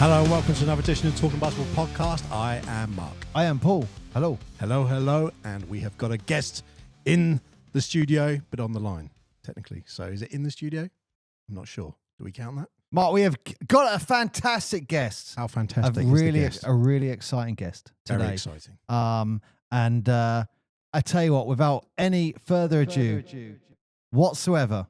Hello and welcome to another edition of Talking Basketball Podcast. I am Mark. I am Paul. Hello. Hello. And we have got a guest in the studio, but on the line, technically. So is it in the studio? I'm not sure. Do we count that? Mark, we have got a fantastic guest. How fantastic a is the guest? really exciting guest today. Very exciting. And I tell you what, without any further ado whatsoever.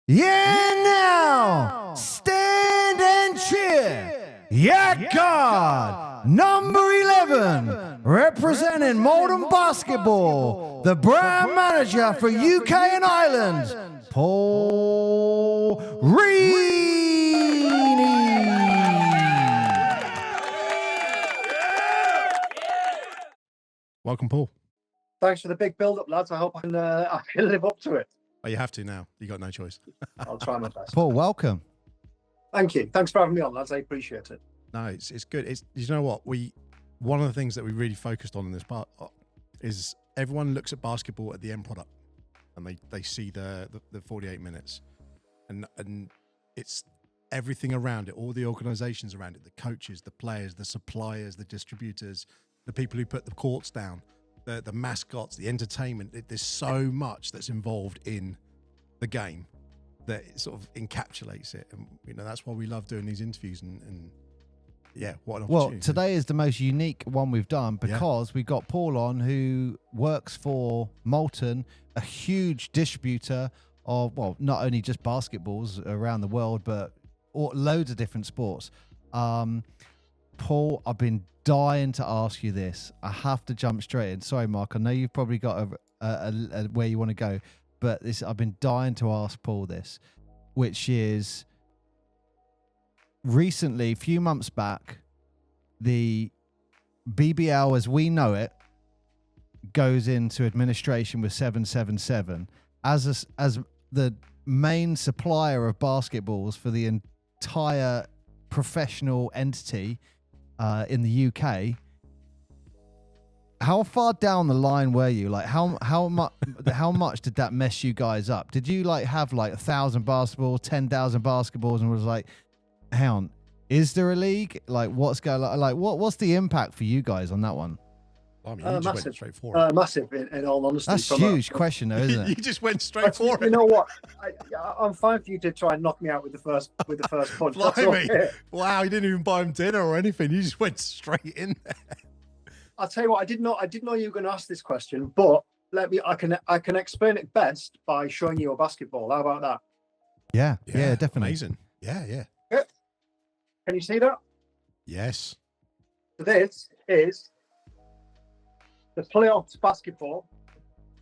Yeah, now stand and cheer. Yeah, God. Number 11, representing Molten Basketball, the brand manager for UK and Ireland, Paul Reaney. Welcome, Paul. Thanks for the big build-up, lads. I hope I can live up to it. Oh, you have to now. You got no choice. I'll try my best. Paul, welcome. Thank you. Thanks for having me on, lads. I appreciate it. No, it's good. It's, you know what? One of the things that we really focused on in this part is everyone looks at basketball at the end product, and they see the 48 minutes, and it's everything around it, all the organizations around it, the coaches, the players, the suppliers, the distributors, the people who put the courts down, the mascots, the entertainment. There's so much that's involved in the game that it sort of encapsulates it, and that's why we love doing these interviews. And yeah, what an opportunity. Well, today is the most unique one we've done because we got Paul on, who works for Molten, a huge distributor of, well, not only just basketballs around the world, but loads of different sports. Paul, I've been dying to ask you this. I have to jump straight in. Sorry, Mark. I know you've probably got a where you want to go, but I've been dying to ask Paul this, which is recently, a few months back, the BBL as we know it goes into administration with 777 as the main supplier of basketballs for the entire professional entity in the UK. How far down the line were you? Like how much did that mess you guys up? Did you have 1,000 basketballs, 10,000 basketballs, and was like, hang on, is there a league? What's going on? What's the impact for you guys on that one? I mean, you just went straight for it. Massive, in all honesty. That's a huge question, though, isn't it? You just went straight for it. You know what? I'm fine for you to try and knock me out with the first punch. That's okay. Wow, you didn't even buy him dinner or anything. You just went straight in there. I'll tell you what. I did know you were going to ask this question, but I can explain it best by showing you a basketball. How about that? Yeah, definitely. Amazing. Yeah. Can you see that? Yes. So this is the playoffs basketball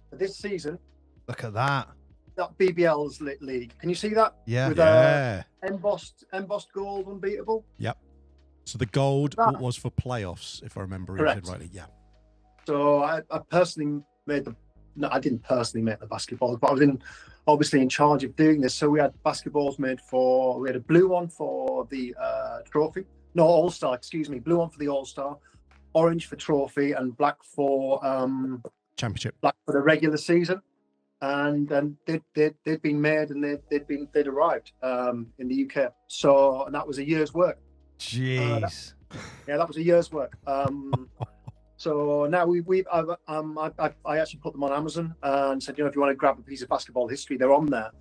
for this season. Look at that. That BBL's league. Can you see that? Yeah. With embossed gold, unbeatable. Yep. So the gold was for playoffs, if I remember rightly. Yeah. So I personally made I didn't personally make the basketballs, but I was obviously in charge of doing this. So we had basketballs made we had a blue one for the trophy. No, All-Star, excuse me. Blue one for the All-Star, orange for trophy, and black for championship. Black for the regular season. And they'd been made and they'd arrived in the UK. So, and that was a year's work. Jeez. That was a year's work. So now I actually put them on Amazon and said, if you want to grab a piece of basketball history, they're on there.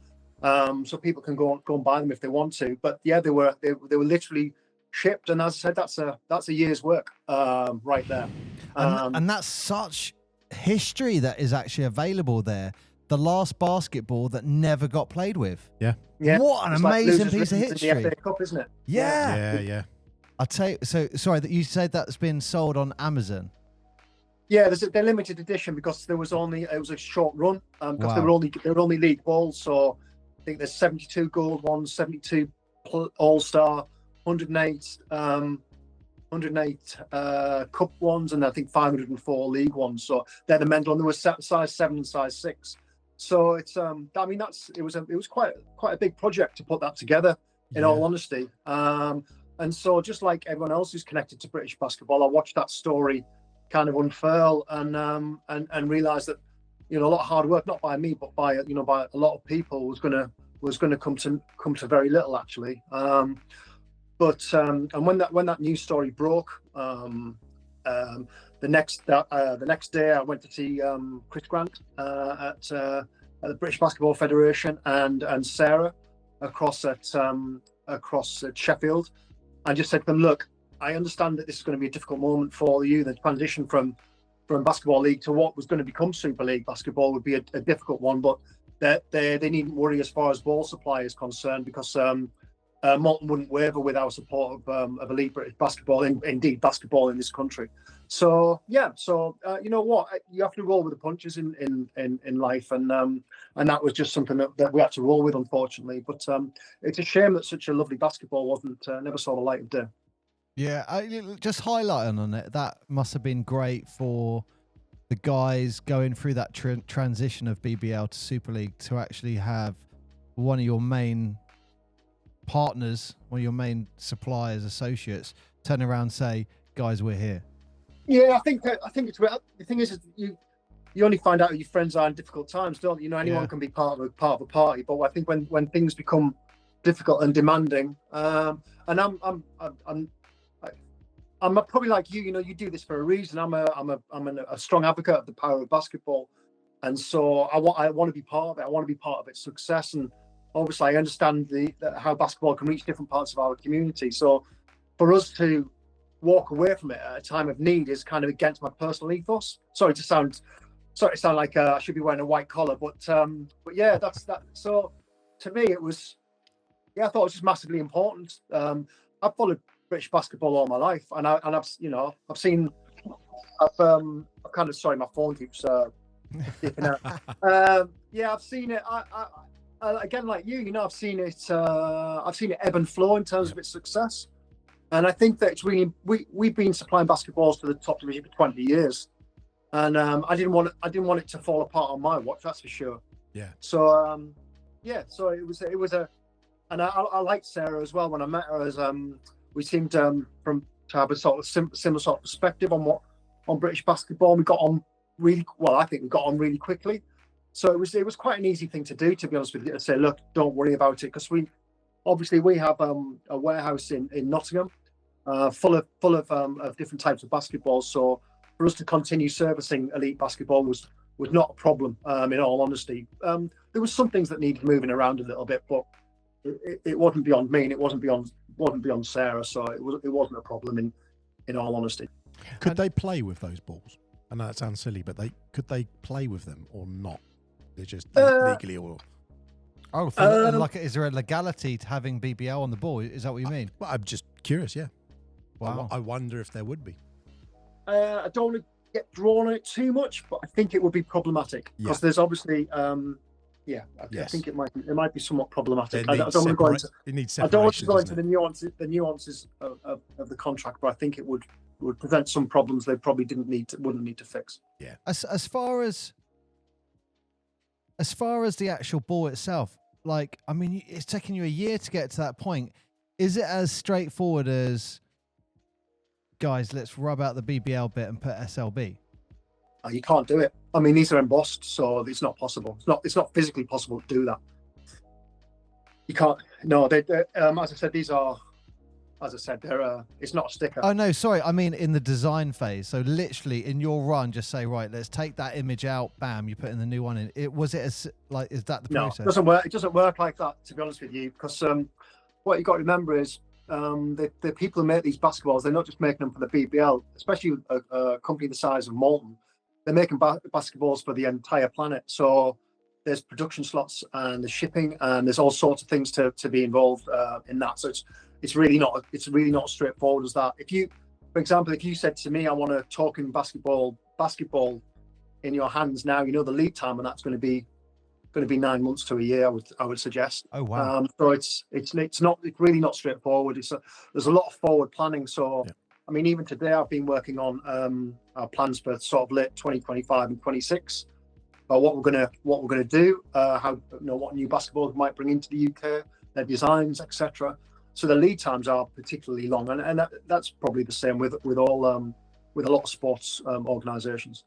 So people can go and buy them if they want to. But yeah, they were literally shipped, and as I said, that's a year's work right there. And that's such history that is actually available there. The last basketball that never got played with. Yeah. What an amazing piece of history. In the FA Cup, isn't it? Yeah. I'll tell you. So sorry that you said that's been sold on Amazon. Yeah, they're limited edition because it was a short run because they were only league balls. So I think there's 72 gold ones, 72 All-Star, 108 cup ones, and I think 504 league ones. So they're the mental, and there was size 7 and size 6. So it's it was quite a big project to put that together, in all honesty. And so just like everyone else who's connected to British basketball, I watched that story kind of unfurl and realized that a lot of hard work, not by me but by a lot of people, was gonna come to very little actually. But and when that news story broke, the next day I went to see Chris Grant at the British Basketball Federation and Sarah across at Sheffield, and just said to them, look, I understand that this is going to be a difficult moment for you. The transition from Basketball League to what was going to become Super League basketball would be a difficult one, but they needn't worry as far as ball supply is concerned, because Molten wouldn't waver with our support of elite British basketball, indeed basketball in this country. So yeah, you know what, you have to roll with the punches in life, and that was just something that we had to roll with, unfortunately. But it's a shame that such a lovely basketball wasn't never saw the light of day. Yeah, just highlighting on it, that must have been great for the guys going through that transition of BBL to Super League, to actually have one of your main partners, one of your main suppliers, associates, turn around and say, guys, we're here. Yeah, I think it's, the thing is you only find out who your friends are in difficult times, don't you? You know, anyone can be part of a party, but I think when things become difficult and demanding, and I'm probably like you. You know, you do this for a reason. I'm a strong advocate of the power of basketball, and so I want to be part of it. I want to be part of its success, and obviously I understand how basketball can reach different parts of our community. So for us to walk away from it at a time of need is kind of against my personal ethos. Sorry to sound like I should be wearing a white collar, but yeah, that's that. So to me, it was, I thought it was just massively important. I've followed British basketball all my life, and I've kind of, sorry, my phone keeps dipping out. Yeah, I've seen it. I again, like you know, I've seen it ebb and flow in terms of its success, and I think that it's really, we've been supplying basketballs to the top division for 20 years, and I didn't want it to fall apart on my watch, that's for sure. Yeah. So so it was a, and I liked Sarah as well when I met her, as we seemed to have a sort of similar sort of perspective on British basketball. We got on really well. I think we got on really quickly. So it was quite an easy thing to do, to be honest with you, to say, look, don't worry about it, because we have a warehouse in Nottingham full of different types of basketballs. So for us to continue servicing elite basketball was not a problem. In all honesty, there was some things that needed moving around a little bit, but it wasn't beyond me, and it wasn't beyond Sarah. So it wasn't a problem in all honesty. Could they play with those balls? I know that sounds silly, but could they play with them or not? They're just legally or. Oh, is there a legality to having BBL on the ball? Is that what you mean? Well, I'm just curious. Yeah. Wow. I wonder if there would be. I don't want to get drawn on it too much, but I think it would be problematic, because there's obviously, I think it might be somewhat problematic. I don't want to go into the nuances of the contract, but I think it would prevent some problems they probably wouldn't need to fix. Yeah. As far as the actual ball itself, like, I mean, it's taken you a year to get to that point. Is it as straightforward as, guys, let's rub out the BBL bit and put SLB? You can't do it. I mean, these are embossed, so it's not possible. It's not physically possible to do that. You can't. No, as I said, these are. As I said, it's not a sticker. Oh no, sorry. I mean, in the design phase. So literally, in your run, just say, right, let's take that image out. Bam, you put in the new one in. Is that the process? No, it doesn't work. It doesn't work like that, to be honest with you, because what you got to remember is the people who make these basketballs, they're not just making them for the BBL, especially a company the size of Molten. They're making basketballs for the entire planet. So there's production slots and the shipping, and there's all sorts of things to be involved in that. So it's really not as straightforward as that. For example, if you said to me, I want a talking basketball in your hands now, you know the lead time, and that's going to be 9 months to a year, I would suggest. Oh wow. So it's really not straightforward. There's a lot of forward planning. So I mean, even today I've been working on our plans for sort of late 2025 and 26 about what we're gonna do, what new basketballs we might bring into the UK, their designs, etc. So the lead times are particularly long, and that's probably the same with all with a lot of sports organisations.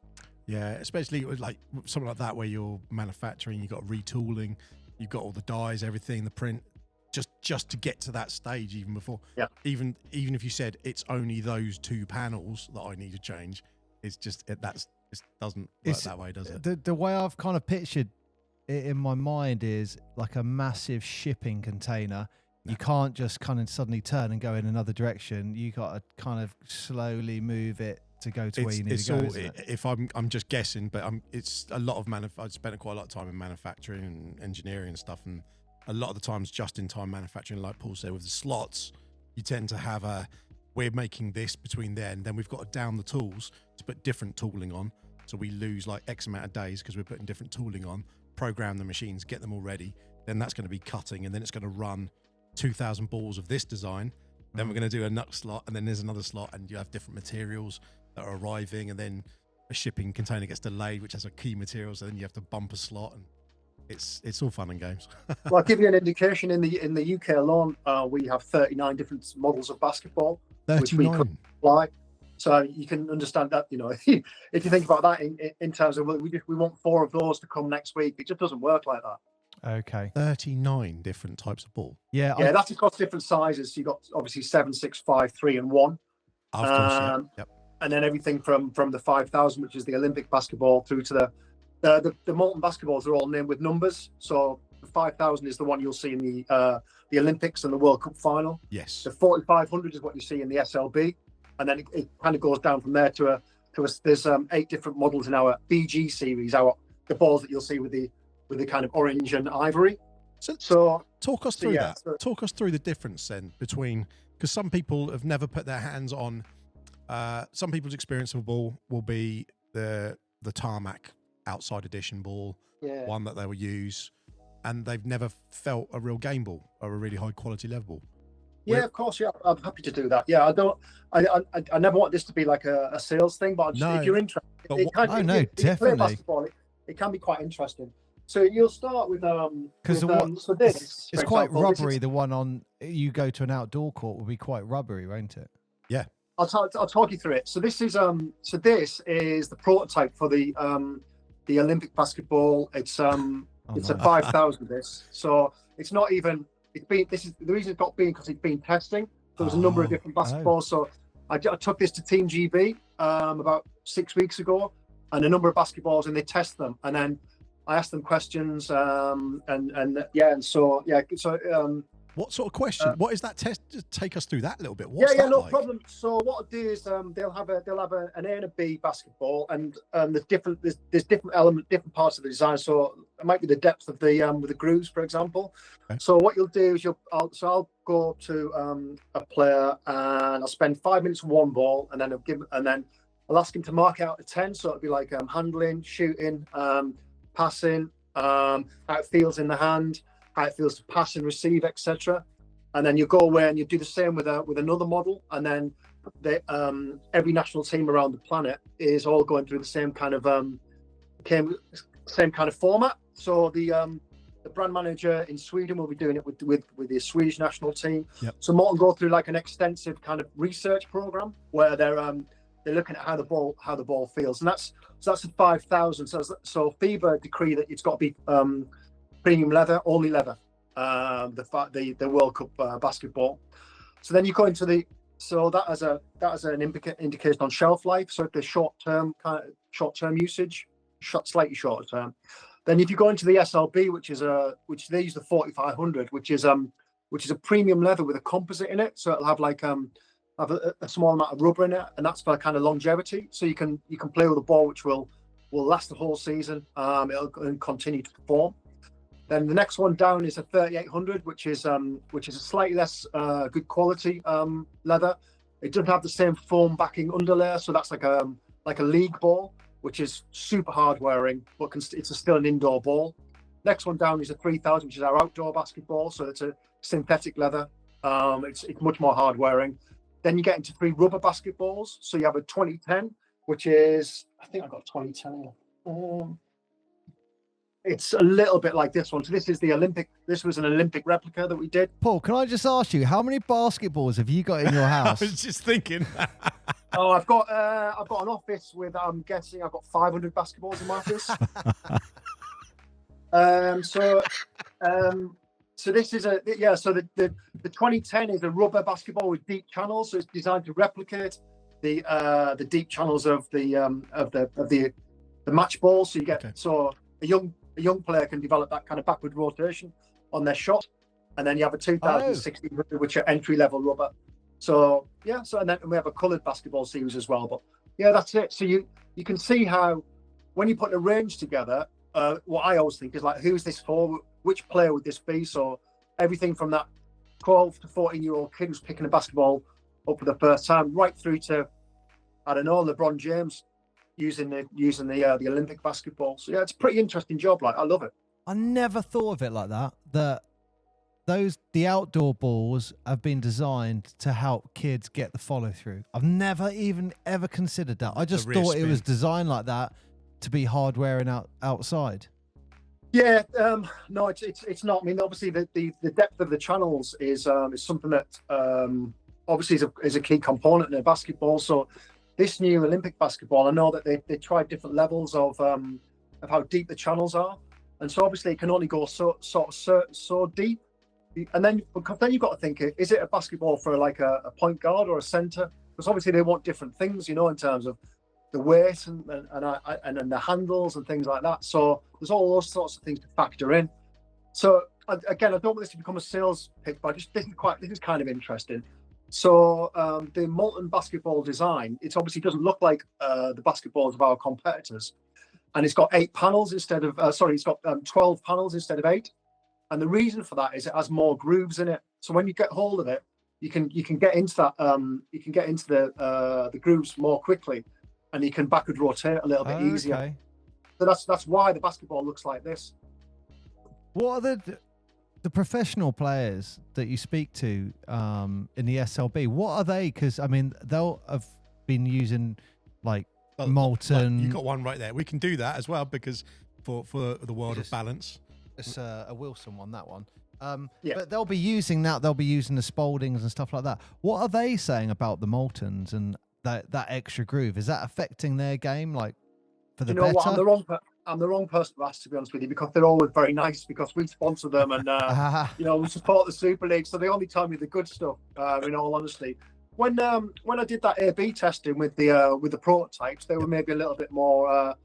Yeah, especially with like something like that where you're manufacturing, you've got retooling, you've got all the dyes, everything, the print. just to get to that stage, even before, Yeah. even if you said it's only those 2 panels that I need to change, it's just it doesn't work that way, does it? The way I've kind of pictured it in my mind is like a massive shipping container. You can't just kind of suddenly turn and go in another direction. You got to kind of slowly move it to go to where you need to go. If I'm just guessing, but it's a lot of I've spent quite a lot of time in manufacturing and engineering and stuff, and a lot of the times just in time manufacturing, like Paul said, with the slots, you tend to have we're making this between there, and then we've got to down the tools to put different tooling on, so we lose like X amount of days because we're putting different tooling on, program the machines, get them all ready, then that's going to be cutting, and then it's going to run 2,000 balls of this design, then we're going to do a nut slot, and then there's another slot, and you have different materials that are arriving, and then a shipping container gets delayed, which has a key material, so then you have to bump a slot, and it's all fun and games. Well, I'll give you an indication. In the UK alone, we have 39 different models of basketball, 39. which we could apply. So you can understand that, if you think about that in terms of we want 4 of those to come next week, it just doesn't work like that. Okay. 39 different types of ball. Yeah. That's across different sizes. So you've got obviously 7, 6, 5, 3, and 1. Of course, yeah. Yep. And then everything from the 5,000, which is the Olympic basketball, through to the Molten basketballs are all named with numbers. So the 5,000 is the one you'll see in the Olympics and the World Cup final. Yes. The 4,500 is what you see in the SLB, and then it kind of goes down from there to there's 8 different models in our BG series, the balls that you'll see with the kind of orange and ivory. So talk us through that. So, talk us through the difference then between, because some people have never put their hands on. Some people's experience of a ball will be the tarmac outside edition ball, one that they will use, and they've never felt a real game ball or a really high quality level ball. Yeah, of course. Yeah, I'm happy to do that. Yeah, I never want this to be like a sales thing, but if you're interested, definitely. Basketball, it can be quite interesting. So you'll start with because it's quite rubbery. The one on you go to an outdoor court will be quite rubbery, won't it? Yeah. I'll talk you through it. So this is the prototype for the Olympic basketball. It's a 5,000. This, so it's not even. This is the reason it got because it's been testing. There was a number of different basketballs. So I took this to Team GB about 6 weeks ago, and a number of basketballs, and they test them, and then I asked them questions, what sort of question? What is that test? Just take us through that a little bit. No problem. So what I'll do is they'll have an A and a B basketball, and there's different elements, different parts of the design. So it might be the depth of the with the grooves, for example. Okay. So what you'll do is I'll go up to a player and I'll spend 5 minutes with one ball, and then I'll ask him to mark out to 10. So it'll be like handling, shooting, passing, how it feels in the hand, how it feels to pass and receive, etc. And then you go away and you do the same with another model, and then every national team around the planet is all going through the same kind of format. So the brand manager in Sweden will be doing it with the Swedish national team. Yep. So Molten go through like an extensive kind of research program where they're looking at how the ball feels, and that's a 5,000. So FIBA decree that it's got to be premium leather, only leather. The World Cup basketball. So then you go into that as an indication on shelf life. So if there's short term usage, slightly shorter term. Then if you go into the SLB, which they use the 4,500, which is a premium leather with a composite in it. So it'll have like have a small amount of rubber in it, and that's for kind of longevity. So you can play with a ball which will last the whole season. It'll continue to perform. Then the next one down is a 3,800, which is a slightly less good quality leather. It doesn't have the same foam backing underlayer, so that's like a league ball, which is super hard wearing, but it's still an indoor ball. Next one down is a 3,000, which is our outdoor basketball, so it's a synthetic leather. It's much more hard wearing. Then you get into 3 rubber basketballs. So you have a 2010, which is, I think I've got 2010 here. It's a little bit like this one. So this was an Olympic replica that we did. Paul, can I just ask you, how many basketballs have you got in your house? I was just thinking. I've got an office with, I'm guessing I've got 500 basketballs in my office. So this is So the 2010 is a rubber basketball with deep channels. So it's designed to replicate the deep channels of the match ball. So you get so a young player can develop that kind of backward rotation on their shot, and then you have a 2016 which are entry level rubber. So and then we have a coloured basketball series as well. But that's it. So you can see how when you put a range together, what I always think is like, who's this for? Which player would this be? So everything from that 12 to 14-year-old kid who's picking a basketball up for the first time, right through to, I don't know, LeBron James using the Olympic basketball. So it's a pretty interesting job. Like, I love it. I never thought of it like that. The outdoor balls have been designed to help kids get the follow through. I've never even ever considered that. I just thought it was designed like that to be hard wearing outside. Yeah, no, it's not. I mean, obviously the depth of the channels is something that obviously is a key component in a basketball. So this new Olympic basketball, I know that they tried different levels of how deep the channels are, and so obviously it can only go so deep. And then you've got to think, is it a basketball for like a point guard or a center? Because obviously they want different things, in terms of the weight and the handles and things like that. So there's all those sorts of things to factor in. So again, I don't want this to become a sales pitch, but this is kind of interesting. So the Molten basketball design, it obviously doesn't look like the basketballs of our competitors, and it's got 8 panels instead of it's got 12 panels instead of 8. And the reason for that is it has more grooves in it. So when you get hold of it, you can get into that the grooves more quickly, and you can backward rotate a little bit easier. Okay. So that's why the basketball looks like this. What are the professional players that you speak to in the SLB? What are they? Because I mean, they'll have been using like Molten. You got one right there. We can do that as well, because for the world of balance. It's a Wilson one, that one. But they'll be using that. They'll be using the Spaldings and stuff like that. What are they saying about the Moltens and that extra groove? Is that affecting their game, like, for the better? What? I'm the wrong person to ask, to be honest with you, because they're always very nice, because we sponsor them and we support the Super League, so they only tell me the good stuff. In all honesty, when I did that A/B testing with the prototypes, they were maybe a little bit more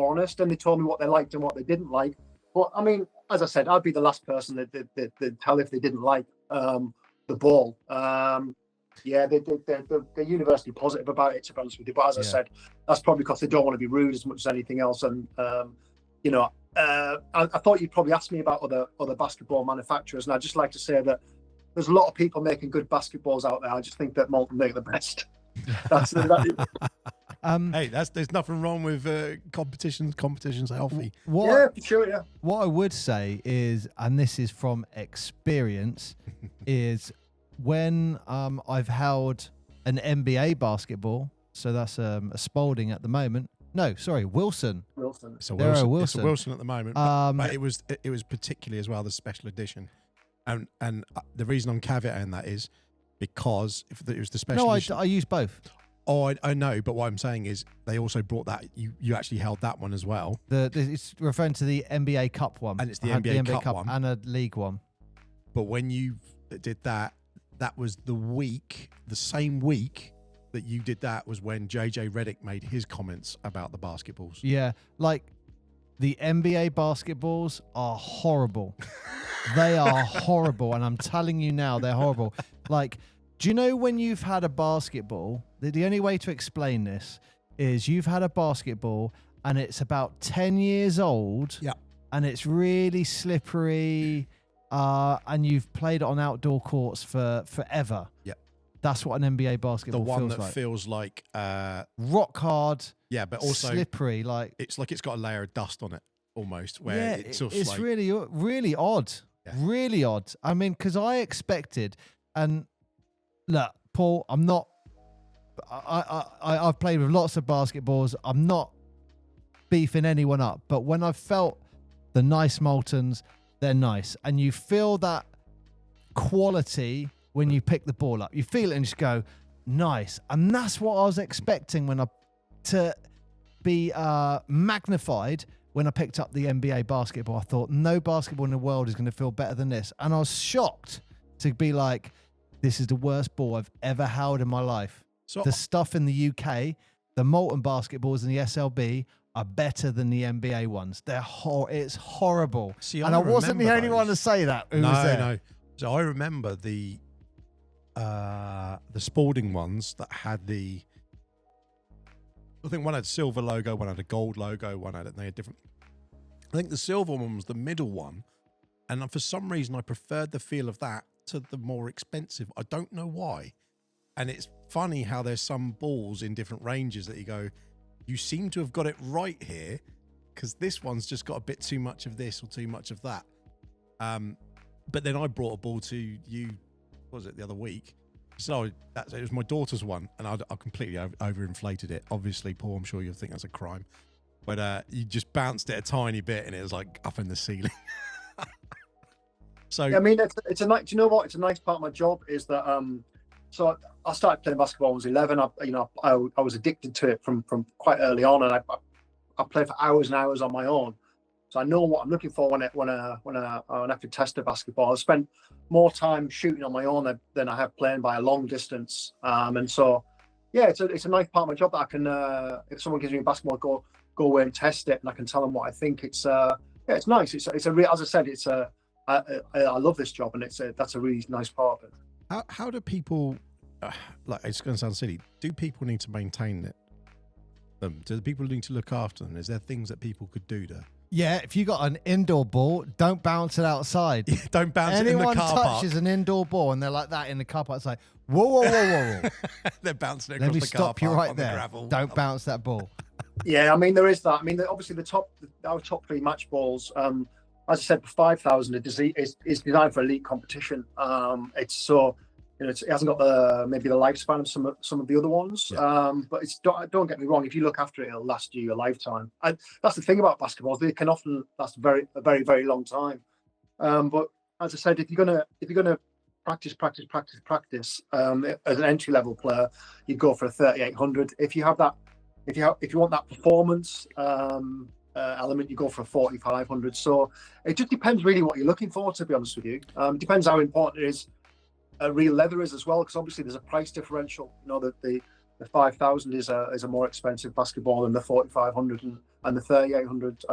honest, and they told me what they liked and what they didn't like. But I mean, as I said, I'd be the last person that tell if they didn't like the ball. They're universally positive about it, to be honest with you. But as I said, that's probably because they don't want to be rude as much as anything else. And I thought you'd probably ask me about other basketball manufacturers, and I'd just like to say that there's a lot of people making good basketballs out there. I just think that Molten make the best. Hey, there's nothing wrong with competitions. Competition's healthy. For sure. Yeah. What I would say is, and this is from experience, is when I've held an NBA basketball. So that's a Spalding at the moment. No, sorry, Wilson. It's a Wilson at the moment. But it was particularly as well the special edition, and the reason I'm caveating that is because if it was the special edition. I use both. Oh, I know, but what I'm saying is they also brought that. You actually held that one as well. It's referring to the NBA Cup one, and it's the NBA Cup one and a league one. But when you did that was the same week that you did that was when JJ Redick made his comments about the basketballs. Yeah, like the NBA basketballs are horrible. They are horrible, and I'm telling you now, they're horrible. Like, do you know when you've had a basketball? The only way to explain this is you've had a basketball and it's about 10 years old. Yeah. And it's really slippery, and you've played it on outdoor courts for forever. Yeah. That's what an NBA basketball feels like. The one that feels like rock hard. Yeah, but also slippery. Like it's got a layer of dust on it almost. Where it's like, really, really odd. Yeah. Really odd. I mean, because I expected, and look, Paul, I'm not. I've played with lots of basketballs. I'm not beefing anyone up, but when I've felt the nice Moltens, they're nice, and you feel that quality when you pick the ball up. You feel it and just go, nice, and that's what I was expecting to be magnified when I picked up the NBA basketball, I thought no basketball in the world is going to feel better than this. And I was shocked to be like, this is the worst ball I've ever held in my life. So The stuff in the UK, the Molten basketballs and the SLB are better than the NBA ones. It's horrible. See, and I wasn't the only one to say that. Who was there. No. So I remember the Spalding ones that had I think one had silver logo, one had a gold logo, they had different. I think the silver one was the middle one, and for some reason I preferred the feel of that to the more expensive. I don't know why. And it's funny how there's some balls in different ranges that you go, you seem to have got it right here, because this one's just got a bit too much of this or too much of that. But then I brought a ball to you, what was it, the other week? So it was my daughter's one, and I completely overinflated it. Obviously, Paul, I'm sure you'll think that's a crime. But you just bounced it a tiny bit, and it was like up in the ceiling. So yeah, I mean, it's a nice. Do you know what? It's a nice part of my job is that. So I started playing basketball when I was 11. I was addicted to it from quite early on, and I played for hours and hours on my own. So I know what I'm looking for when I have to test a basketball. I spent more time shooting on my own than I have playing by a long distance. And so, yeah, it's a nice part of my job that I can, if someone gives me a basketball, go away and test it, and I can tell them what I think. It's nice. It's a real, as I said, I love this job, and that's a really nice part of it. how do people, like, it's going to sound silly, do people need to maintain it? Do the people need to look after them? Is there things that people could do to? Yeah, if you got an indoor ball, don't bounce it outside. Yeah, don't bounce it in the car park. Anyone touches an indoor ball and they're like that in the car park, it's like, whoa. They're bouncing it Let across me the car stop park you right on the there. gravel. Don't bounce that ball. Yeah, I mean, there is that. I mean, obviously our top three match balls, as I said, the 5,000 is designed for elite competition. It's so, it hasn't got maybe the lifespan of some of the other ones. Yeah. But don't get me wrong. If you look after it, it'll last you a lifetime. And that's the thing about basketballs; they can often last a very, very long time. But as I said, if you're gonna practice as an entry level player, you'd go for a 3,800. If you want that performance element, you go for a 4,500. So it just depends really what you're looking for, to be honest with you. Depends how important it is. Real leather is as well, because obviously there's a price differential. That the 5,000 is a more expensive basketball than the 4,500 and the 3,800.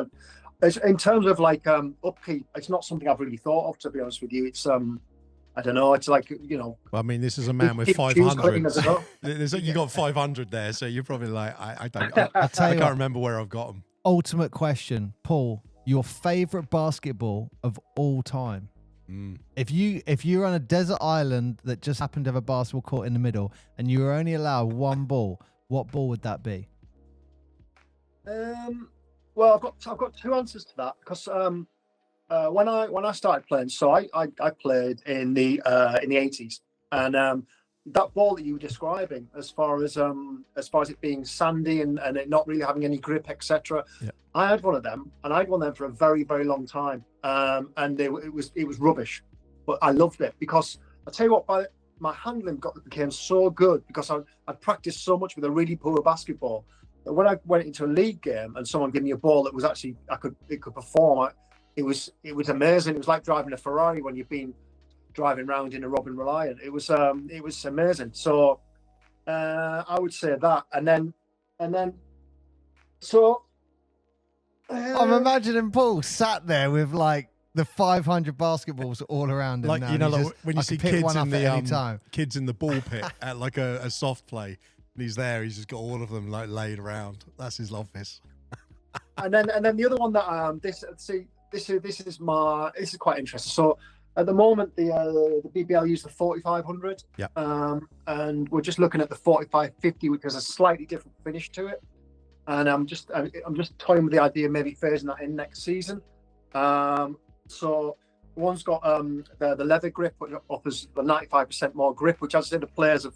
In terms of like upkeep, it's not something I've really thought of, to be honest with you. It's I don't know. It's like Well, I mean, this is a man with 500. You You got 500 there, so you're probably like, I can't remember where I've got them. Ultimate question, Paul, your favorite basketball of all time? If you're on a desert island that just happened to have a basketball court in the middle and you were only allowed one ball, what ball would that be? Well, I've got two answers to that, because when I started playing, so I played in the 80s, and that ball that you were describing, as far as it being sandy and it not really having any grip, etc. Yeah. I had one of them, and I had one of them for a very, very long time, and it was rubbish, but I loved it, because I tell you what, my handling became so good, because I'd practiced so much with a really poor basketball, that when I went into a league game and someone gave me a ball that was actually it could perform, it was amazing. It was like driving a Ferrari when you've been driving around in a Robin Reliant. It was amazing. So I would say that, and then so I'm imagining Paul sat there with like the 500 basketballs all around him. Like, now. like when you see kids in the ball pit at like a soft play, and he's there, he's just got all of them like laid around. That's his office. and then the other one that this is quite interesting. So at the moment, the BBL use the 4,500. Yeah. And we're just looking at the 4,550, which has a slightly different finish to it. And I'm just toying with the idea of maybe phasing that in next season. So one's got the leather grip, which offers the 95% more grip, which, as I said, the players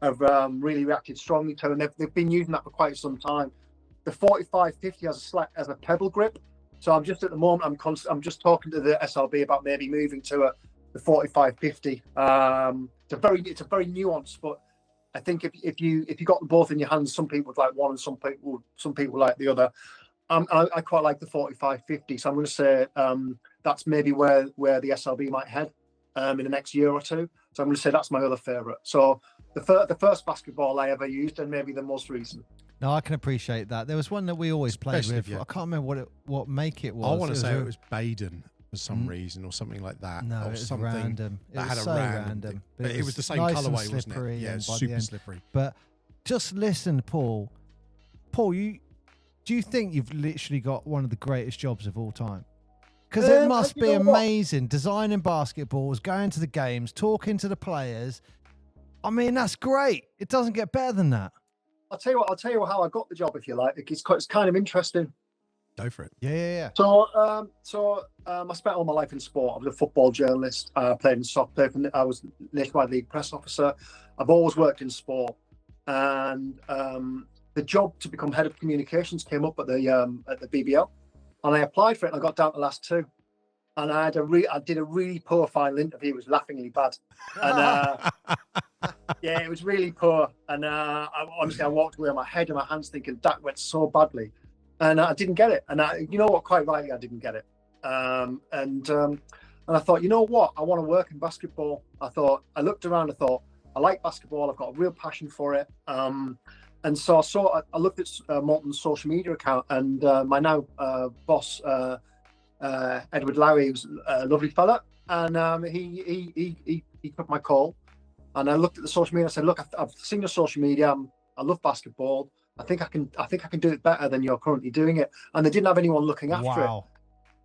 have really reacted strongly to, and they've been using that for quite some time. The 4,550 has a pebble grip. So I'm just at the moment, I'm just talking to the SLB about maybe moving to the 4,550. It's a very nuanced, but I think if you got them both in your hands, some people would like one and some people like the other. I quite like the 45-50, so I'm going to say that's maybe where the SLB might head in the next year or two. So I'm going to say that's my other favourite. So the first basketball I ever used, and maybe the most recent. No, I can appreciate that. There was one that we always played with. I can't remember what make it was. I want to say it was Baden for some reason or something like that. No, or it was something random. It that was had so a random. But it was the same nice colourway, wasn't it? Yeah, it's super slippery. But just listen, Paul. Paul, do you think you've literally got one of the greatest jobs of all time? Because it must be amazing designing basketballs, going to the games, talking to the players. I mean, that's great. It doesn't get better than that. I'll tell you how I got the job, if you like. It's kind of interesting. Go for it. Yeah. So I spent all my life in sport. I was a football journalist. I played in soccer. I was nationwide league press officer. I've always worked in sport, and the job to become head of communications came up at the BBL, and I applied for it. And I got down to the last two, and I did a really poor final interview. It was laughingly bad, and yeah, it was really poor. And honestly, I walked away on my head and my hands thinking that went so badly, and I didn't get it. And you know what? Quite rightly, I didn't get it. And I thought, you know what? I want to work in basketball. I looked around. I thought, I like basketball. I've got a real passion for it. And so I looked at Molten's social media account, and my now boss, Edward Lowery, was a lovely fella, and he took my call. And I looked at the social media. I said, "Look, I've seen your social media. I love basketball. I think I can do it better than you're currently doing it." And they didn't have anyone looking after it.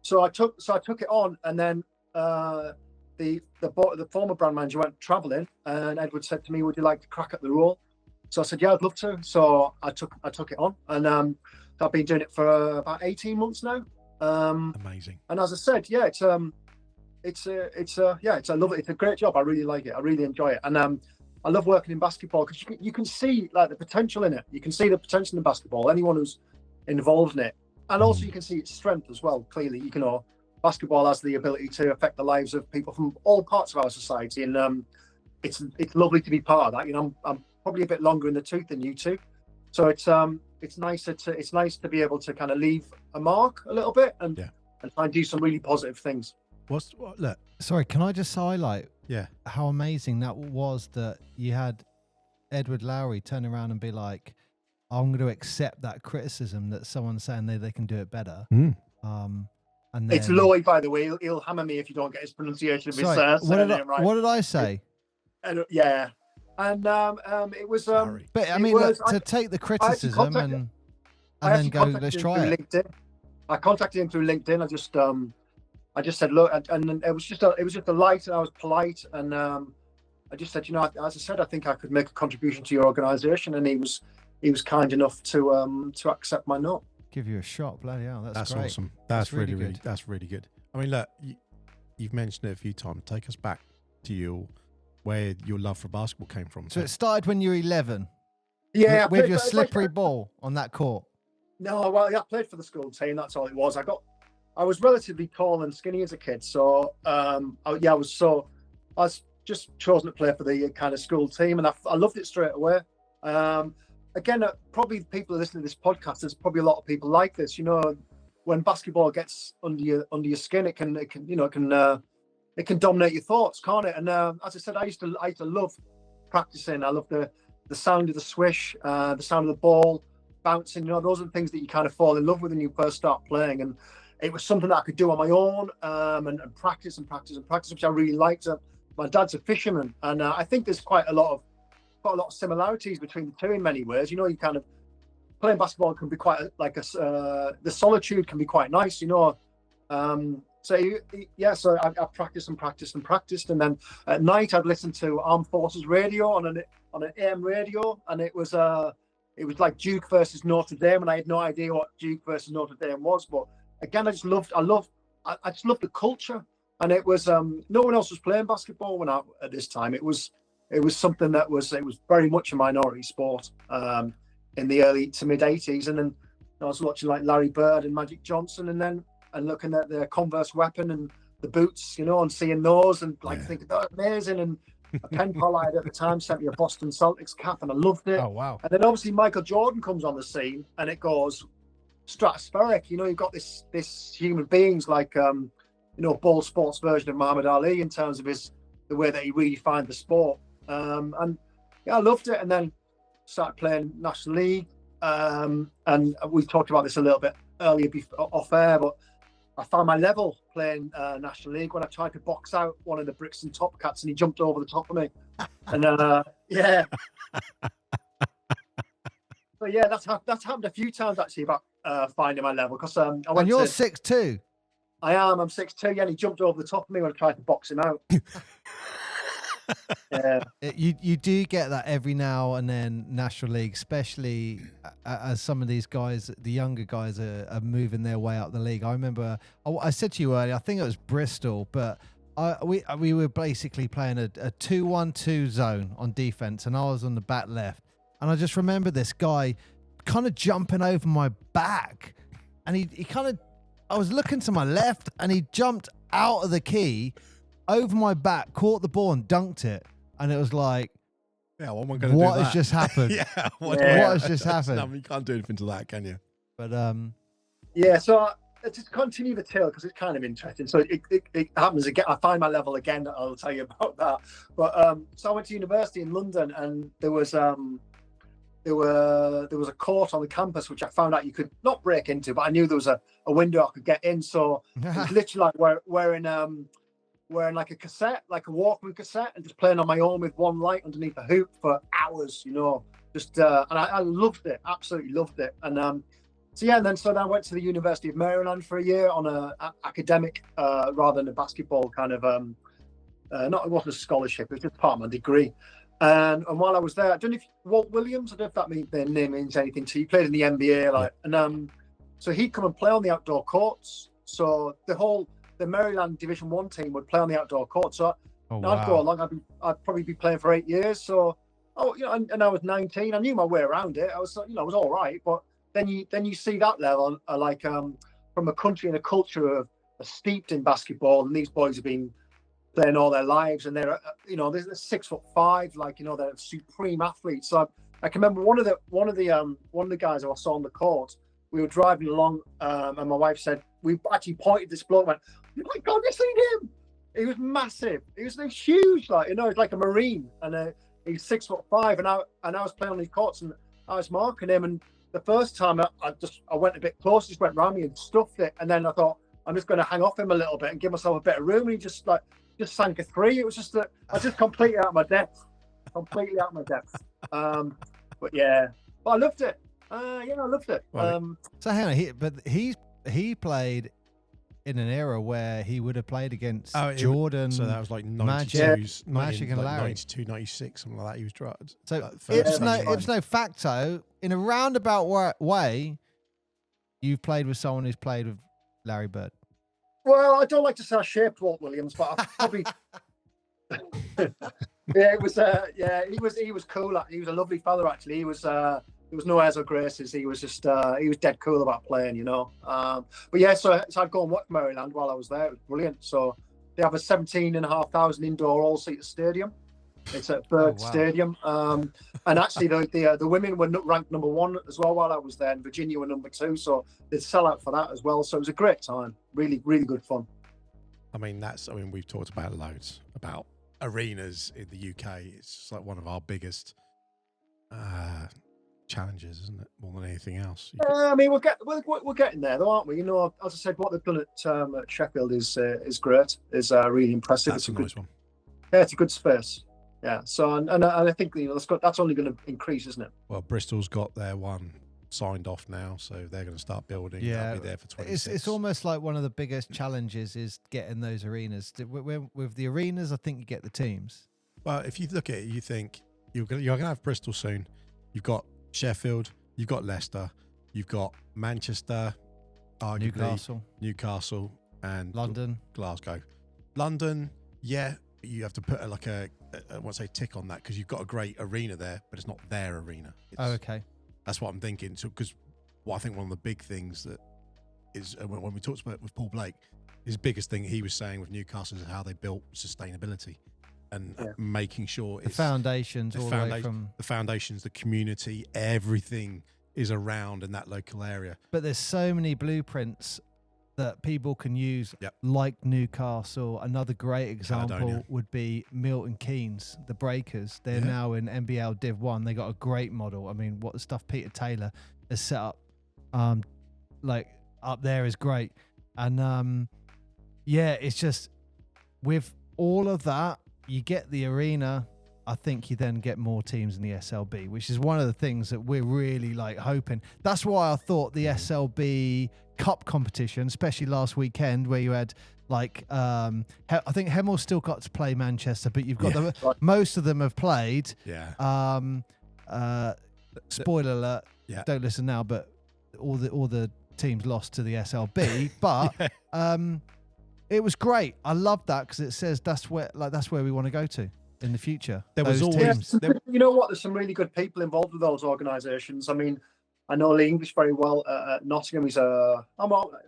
So I took it on, and then the former brand manager went traveling, and Edward said to me, "Would you like to crack at the role?" So I said, "Yeah, I'd love to." So I took it on, and I've been doing it for about 18 months now. Amazing. And as I said, yeah, it's a great job. I really like it. I really enjoy it, and I love working in basketball because you can see like the potential in it. You can see the potential in basketball. Anyone who's involved in it, and also you can see its strength as well. Clearly, basketball has the ability to affect the lives of people from all parts of our society, and it's lovely to be part of that. I'm probably a bit longer in the tooth than you two, so it's nice to be able to kind of leave a mark a little bit and try and do some really positive things. Look, sorry, can I just highlight yeah, how amazing that was that you had Edward Lowery turn around and be like, I'm going to accept that criticism that someone's saying they can do it better. And then, it's Lowy, by the way. He'll hammer me if you don't get his pronunciation of his surname right. What did I say? Yeah, and it was. But I mean, to take the criticism and then go, let's try it. LinkedIn. I contacted him through LinkedIn. I just said, look, and it was just a light, and I was polite, and I just said, as I said, I think I could make a contribution to your organisation, and he was kind enough to accept my note. Give you a shot, bloody hell, that's great. Awesome. That's really good. That's really good. I mean, look, you've mentioned it a few times. Take us back to where your love for basketball came from. So it started when you were 11. Yeah, with your slippery ball on that court. No, well, I played for the school team. That's all it was. I was relatively tall and skinny as a kid, so I was just chosen to play for the kind of school team, and I loved it straight away. Again, probably people listening to this podcast, there's probably a lot of people like this. When basketball gets under your skin, it can dominate your thoughts, can't it? And as I said, I used to love practicing. I love the sound of the swish, the sound of the ball bouncing. Those are the things that you kind of fall in love with when you first start playing. And it was something that I could do on my own, and practice, which I really liked. My dad's a fisherman, and I think there's quite a lot of similarities between the two in many ways. You kind of playing basketball can be quite the solitude can be quite nice. So I practiced and practiced, and then at night I'd listen to Armed Forces radio on an AM radio, and it was like Duke versus Notre Dame, and I had no idea what Duke versus Notre Dame was, but again, I just loved the culture, and it was no one else was playing basketball at this time. It was something that was very much a minority sport in the early to mid 80s, and then I was watching like Larry Bird and Magic Johnson, and looking at the Converse weapon and the boots, and seeing those, and thinking that's amazing. And a pen pal I had at the time sent me a Boston Celtics cap, and I loved it. Oh wow! And then obviously Michael Jordan comes on the scene, and it goes, stratospheric. You know, you've got this human beings like ball sports version of Muhammad Ali in terms of the way that he redefined the sport. And yeah, I loved it. And then started playing National League. And we talked about this a little bit earlier off air, but I found my level playing National League when I tried to box out one of the Brixton Top Cats and he jumped over the top of me. And yeah. But yeah, that's happened a few times actually about finding my level because I went. And you're 6'2". I am. I'm 6'2". Yeah, and he jumped over the top of me when I tried to box him out. Yeah. You do get that every now and then, National League, especially as some of these guys, the younger guys, are moving their way up the league. I remember I said to you earlier, I think it was Bristol, but we were basically playing a 2-1-2 zone on defense, and I was on the back left, and I just remember this guy kind of jumping over my back, and he kind of, I was looking to my left, and he jumped out of the key over my back, caught the ball and dunked it. And it was like, yeah, what am I going to do? What has just happened? Yeah, what has just happened? No, you can't do anything to that, can you? But yeah, so I just continue the tale because it's kind of interesting. So it happens again. I find my level again. I'll tell you about that. But so I went to university in London, and there was a court on the campus which I found out you could not break into, but I knew there was a window I could get in. So it was literally like wearing like a cassette, like a Walkman cassette, and just playing on my own with one light underneath a hoop for hours, you know, just and I loved it, absolutely loved it. And so then I went to the University of Maryland for a year on a academic rather than a basketball kind of it wasn't a scholarship, it was just part of my degree. And while I was there, I don't know if Walt Williams, I don't know if their name means anything to you. He played in the NBA, and so he'd come and play on the outdoor courts. So the Maryland Division 1 team would play on the outdoor court. So I'd go along. I'd probably be playing for 8 years. So, and I was 19. I knew my way around it. I was all right. But then you see that level, from a country and a culture of steeped in basketball, and these boys have been playing all their lives, and they're they're 6'5", they're supreme athletes. So I can remember one of the guys who I saw on the court. We were driving along, and my wife said, we actually pointed this bloke, went, "Oh my God, you seen him? He was massive. He was huge, he's like a Marine, and he's 6'5", and I was playing on these courts, and I was marking him. And the first time I went a bit close, just went round me and stuffed it, and then I thought I'm just going to hang off him a little bit and give myself a bit of room, and he just sank a three. It was just I was just completely out of my depth, But yeah, but I loved it. I loved it. Well, so hang on, he played in an era where he would have played against Jordan. So that was like Magic and Larry. 92, 96, something like that. He was drafted. So ipso facto, in a roundabout way, you've played with someone who's played with Larry Bird. Well, I don't like to say I shaped Walt Williams, but I probably. Yeah, it was. He was cool. He was a lovely fella, actually. He was. There was no airs or graces. He was just. He was dead cool about playing, you know. But yeah, so I'd go and watch Maryland while I was there. It was brilliant. So they have a 17,500 indoor all-seater stadium. It's at Bird Stadium. And actually, the women were ranked number 1 as well while I was there, and Virginia were number 2. So they'd sell out for that as well. So it was a great time. Really, really good fun. I mean, we've talked about loads about arenas in the UK. It's like one of our biggest challenges, isn't it? More than anything else. I mean, we're getting there, though, aren't we? You know, as I said, what they've done at Sheffield is great. Is really impressive. That's a nice one. Yeah, it's a good space. Yeah. So and I think that's only going to increase, isn't it? Well, Bristol's got their one signed off now, so they're going to start building. Yeah, they'll be there for 26. It's almost like one of the biggest challenges is getting those arenas. With the arenas, I think you get the teams. Well, if you look at it, you think you're going to have Bristol soon. You've got Sheffield, you've got Leicester, you've got Manchester, arguably Newcastle, and London, Glasgow. London, yeah, you have to put I won't say tick on that because you've got a great arena there, but it's not their arena. Okay. That's what I'm thinking. So, because I think one of the big things that is when we talked about with Paul Blake, his biggest thing he was saying with Newcastle is how they built sustainability and making sure the foundations, the foundations, the community, everything is around in that local area. But there's so many blueprints that people can use, Yep. like Newcastle. Another great example Caledonia. would be Milton Keynes, the Breakers. They're Yeah. now in NBL Div 1. They got a great model. I mean, what the stuff Peter Taylor has set up, like up there is great. And yeah, it's just with all of that, you get the arena. I think you then get more teams in the SLB, which is one of the things that we're really like hoping. That's why I thought the SLB Cup competition, especially last weekend, where you had like I think Hemel still got to play Manchester, but you've got most of them have played. Yeah. Spoiler alert. Yeah. Don't listen now, but all the teams lost to the SLB, but it was great. I love that because it says that's where we want to go to in the future. There was Those always- teams. You know what? There's some really good people involved with those organisations. I mean, I know Lee English very well at Nottingham. He's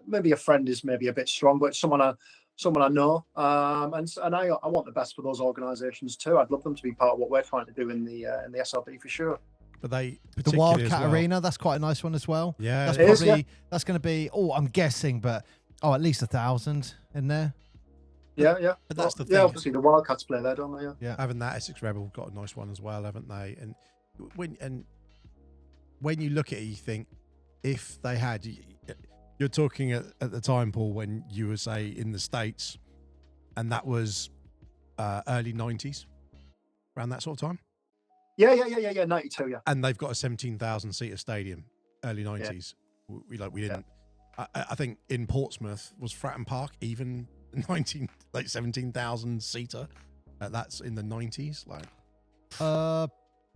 maybe a friend is maybe a bit strong, but someone I know. And I want the best for those organisations too. I'd love them to be part of what we're trying to do in the SLB for sure. But they The Wildcat Arena, that's quite a nice one as well. Yeah. That's It is, probably that's going to be. Oh, I'm guessing, but at least 1,000 in there. Yeah. But that's the Yeah, thing. obviously the Wildcats play there, don't they? Yeah. Having that Essex Rebel got a nice one as well, haven't they? And when you look at it, you think if they had, you're talking at the time, Paul, when you were say in the States, and that was early 90s, around that sort of time. Yeah. 92. Yeah. And they've got a 17,000 seater stadium, early 90s. We didn't. I think in Portsmouth was Fratton Park even 17,000 seater. That's in the 90s. Like,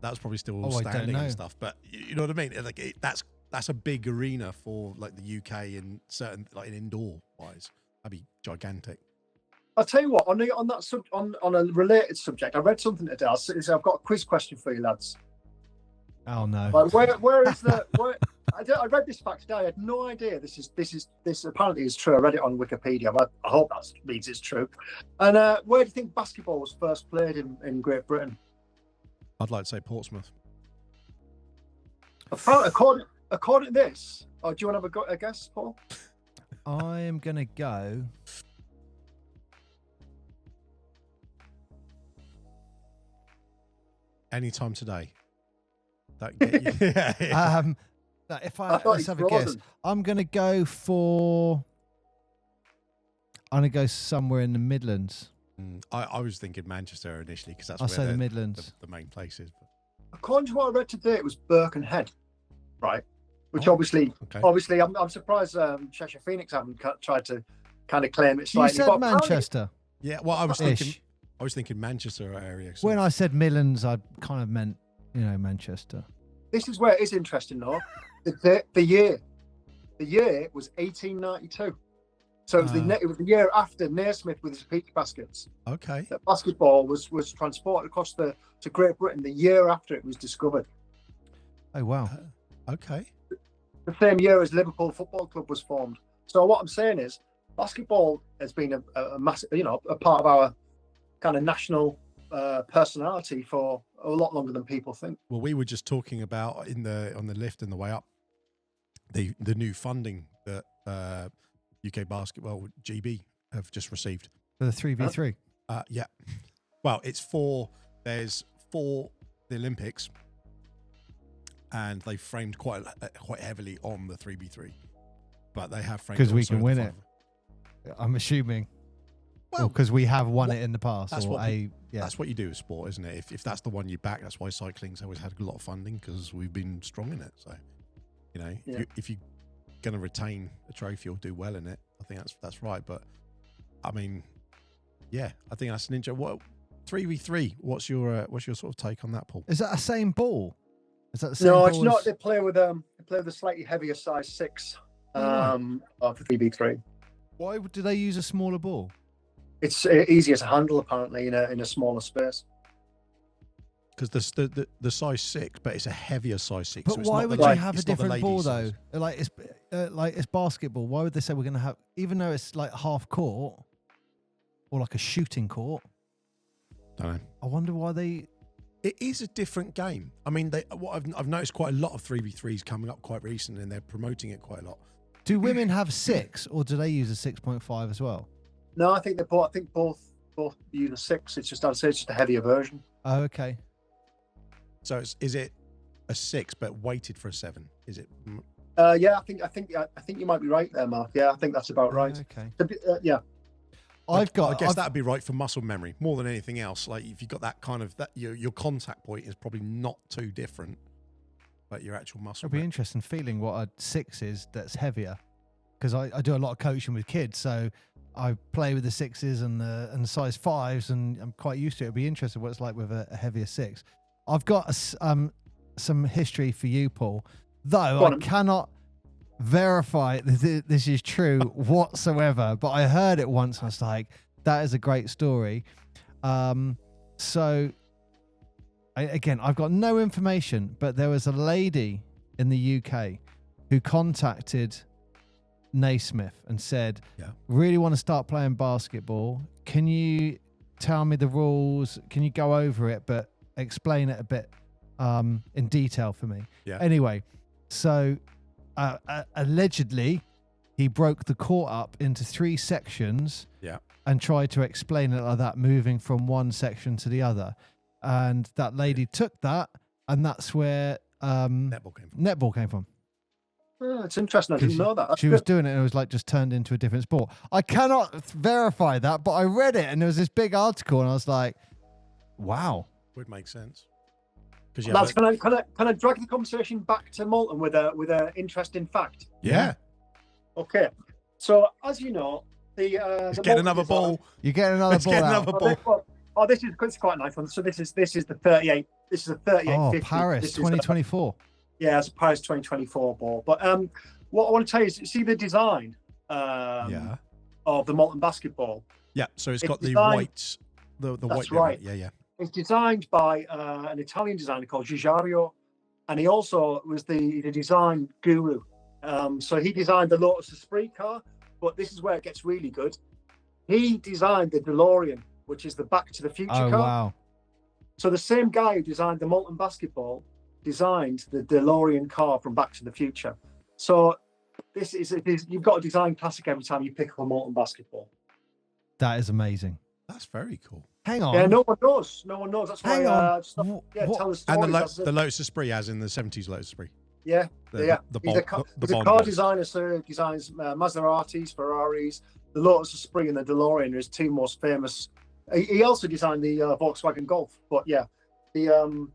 that's probably still standing and stuff. But you know what I mean? Like that's a big arena for like the UK and certain like in indoor wise. That'd be gigantic. I'll tell you what. On a related subject, I read something today. I've got a quiz question for you lads. Oh no! Like, where is the? I read this fact today. I had no idea. This apparently is true. I read it on Wikipedia. But I hope that means it's true. And where do you think basketball was first played in Great Britain? I'd like to say Portsmouth. According to this, do you want to have a guess, Paul? I am gonna go. Anytime today. That get you. Yeah. Let's have a guess. I'm gonna go for. I'm gonna go somewhere in the Midlands. I was thinking Manchester initially because that's I'll where say the Midlands. the main place is. According to what I read today, it was Birkenhead, right? Which obviously, I'm surprised Cheshire Phoenix haven't tried to kind of claim it slightly. You said Manchester. Yeah, well, I was thinking Manchester area. So. When I said Midlands, I kind of meant Manchester. This is where it is interesting, though. The year was 1892. So it was the year after Naismith with his peach baskets. Okay. That basketball was transported across to Great Britain the year after it was discovered. Oh wow. Okay. The same year as Liverpool Football Club was formed. So what I'm saying is, basketball has been a massive, a part of our kind of national personality for a lot longer than people think. Well, we were just talking about on the lift in the way up, the new funding that UK Basketball GB have just received For the 3v3. Yeah. Well, there's four the Olympics, and they framed quite heavily on the 3v3, but they have framed Because we also can the win five. it. I'm assuming. Well, because we have won it in the past. That's That's what you do with sport, isn't it? If that's the one you back, that's why cycling's always had a lot of funding because we've been strong in it. So, if you're going to retain a trophy or do well in it, I think that's right. But I mean, yeah, I think that's an interesting. What 3v3? What's your sort of take on that, Paul? Is that the same ball? Is that the same No, ball it's not. as- They play with a slightly heavier size 6 of the 3v3. Why do they use a smaller ball? It's easier to handle apparently in a smaller space. Because the size 6, but it's a heavier size 6. But so it's why not would the, you have a it's not the different ball ladies' though? size. Like it's basketball. Why would they say we're going to have, even though it's like half court or like a shooting court? Don't know. I wonder why they. It is a different game. I mean, I've noticed quite a lot of 3v3s coming up quite recently, and they're promoting it quite a lot. Do women have 6, or do they use a 6.5 as well? No, I think they both. I think both use a 6. It's just, I'd say it's just a heavier version. Oh, okay. So is it a 6 but weighted for a 7? Is it? Yeah, I think you might be right there, Mark. Yeah, I think that's about right. Okay. Yeah. I guess that'd be right for muscle memory more than anything else. Like if you've got that kind of your contact point is probably not too different, but your actual muscle. It'll be interesting feeling what a 6 is that's heavier, because I do a lot of coaching with kids, so I play with the 6s and the size 5s, and I'm quite used to it. It'll be interesting what it's like with a heavier 6. I've got some history for you, Paul, though I cannot verify that this is true whatsoever, but I heard it once and I was like, that is a great story. So again, I've got no information, but there was a lady in the UK who contacted Naismith and said, really want to start playing basketball. Can you tell me the rules? Can you go over it, but explain it a bit in detail for me? Anyway, so allegedly he broke the court up into 3 sections and tried to explain it like that, moving from one section to the other, and that lady took that, and that's where netball came from. Oh, it's interesting. I didn't know that. She was doing it and it was like just turned into a different sport. I cannot verify that, but I read it and there was this big article and I was like, wow. Would make sense. Lads, can I drag the conversation back to Molten with a interesting fact? Yeah. Okay. So as you know, let's get another ball. You get another ball. Get another ball. Oh, this is quite a nice one. So this is the 38. This is a 38. Oh, 50. Paris 2024. Yeah, it's a Paris 2024 ball. But what I want to tell you is, see the design of the Molten basketball. Yeah, so it's got the white, the white. That's right. Yeah. It's designed by an Italian designer called Giugiaro, and he also was the design guru. So he designed the Lotus Esprit car, but this is where it gets really good. He designed the DeLorean, which is the Back to the Future car. Wow. So the same guy who designed the Molten basketball designed the DeLorean car from Back to the Future. So this is you've got a design classic every time you pick up a Molten basketball. That is amazing. That's very cool. Hang on. Yeah, no one knows. That's why. Tell the story. And the Lotus Esprit, as in the 70s Lotus Esprit. Yeah, The He's a car designer, so he designs Maseratis, Ferraris. The Lotus Esprit and the DeLorean are his 2 most famous. He also designed the Volkswagen Golf, but yeah, the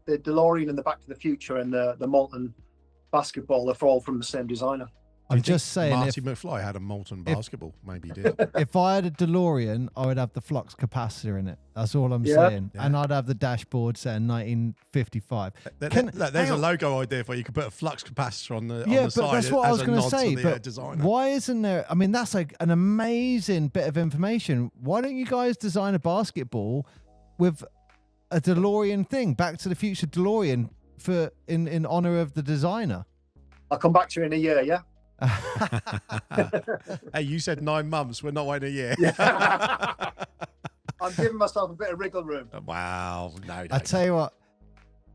DeLorean and the Back to the Future and the Molten basketball are all from the same designer. I'm just saying, Marty McFly had a Molten basketball. Maybe he did. If I had a DeLorean, I would have the flux capacitor in it. That's all I'm saying. Yeah. And I'd have the dashboard saying 1955. There's a logo idea for you. You could put a flux capacitor on the side. Yeah, but that's what I was going to say. But designer. Why isn't there? I mean, that's like an amazing bit of information. Why don't you guys design a basketball with a DeLorean thing, Back to the Future DeLorean, for in honor of the designer? I'll come back to you in a year. Yeah. Hey, you said 9 months. We're not waiting a year. Yeah. I'm giving myself a bit of wriggle room. Wow. No. I tell you what,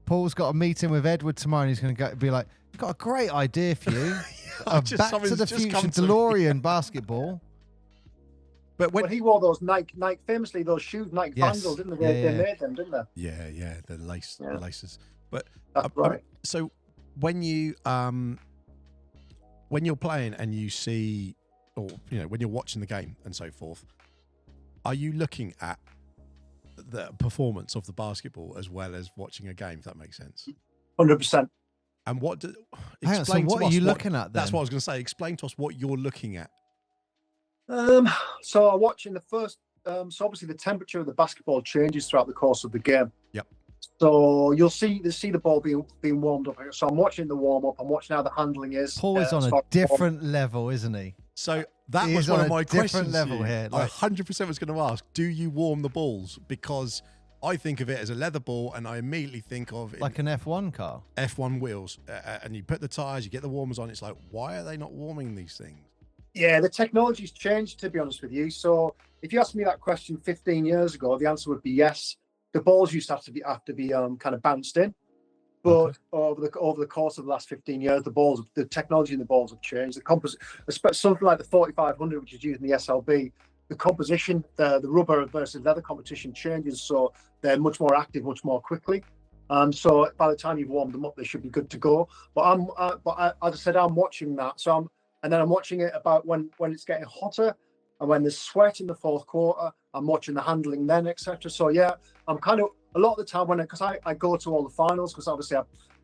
Paul's got a meeting with Edward tomorrow, and he's going to be like, "I've got a great idea for you. A Back to the Future DeLorean basketball." But when he wore those Nike famously, those shoes, Nike Vandals, didn't they? They made them, didn't they? Yeah, the laces. But that's right. So when you're playing and you see, or when you're watching the game and so forth, are you looking at the performance of the basketball as well as watching a game? If that makes sense. 100%. And what are you looking at? Then? That's what I was going to say. Explain to us what you're looking at. So I watch in the first. So obviously the temperature of the basketball changes throughout the course of the game. Yep. So you'll see the ball being warmed up. So I'm watching the warm up. I'm watching how the handling is. Paul is on a different level, isn't he? So that was one of my questions. Different level here. I 100% was going to ask: do you warm the balls? Because I think of it as a leather ball, and I immediately think of like an F1 car. F1 wheels, and you put the tires, you get the warmers on. It's like, why are they not warming these things? Yeah, the technology's changed, to be honest with you. So if you asked me that question 15 years ago, the answer would be yes. the balls used to have to be kind of bounced in. But over the course of the last 15 years, the technology in the balls have changed. The composite, something like the 4500, which is used in the SLB, the composition, the rubber versus leather competition changes, so they're much more active, much more quickly. So by the time you've warmed them up, they should be good to go. But as I said, I'm watching that. So I'm watching it about when it's getting hotter, and when there's sweat in the fourth quarter, I'm watching the handling then, etc. So yeah, I'm kind of a lot of the time because I go to all the finals, because obviously I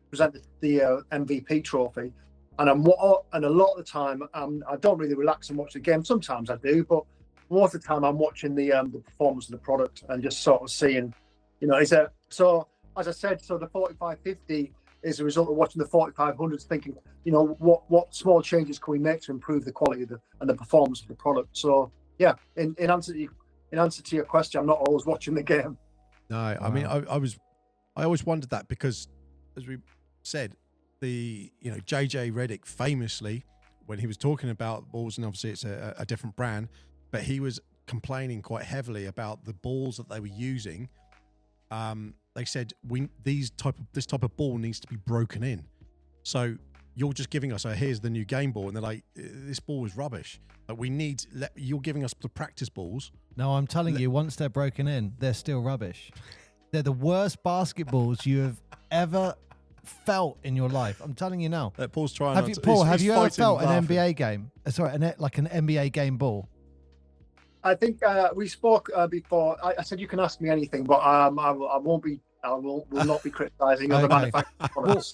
present the MVP trophy, and a lot of the time I don't really relax and watch the game. Sometimes I do, but most of the time I'm watching the performance of the product and just sort of seeing, so as I said, so the 4550 is a result of watching the 4500s, thinking, what small changes can we make to improve the quality and the performance of the product. So yeah, in answer to your question, I'm not always watching the game. No, wow. I mean, I always wondered that, because as we said, JJ Redick famously, when he was talking about balls, and obviously it's a different brand, but he was complaining quite heavily about the balls that they were using. They said this type of ball needs to be broken in. So you're just giving us, here's the new game ball, and they're like, this ball is rubbish. But you're giving us the practice balls. No, I'm telling you, once they're broken in, they're still rubbish. They're the worst basketballs you have ever felt in your life. I'm telling you now. Paul's trying. Have you ever felt an NBA game? Sorry, like an NBA game ball? I think we spoke before. I said you can ask me anything, but I won't be. Will not be criticising other manufacturers' products.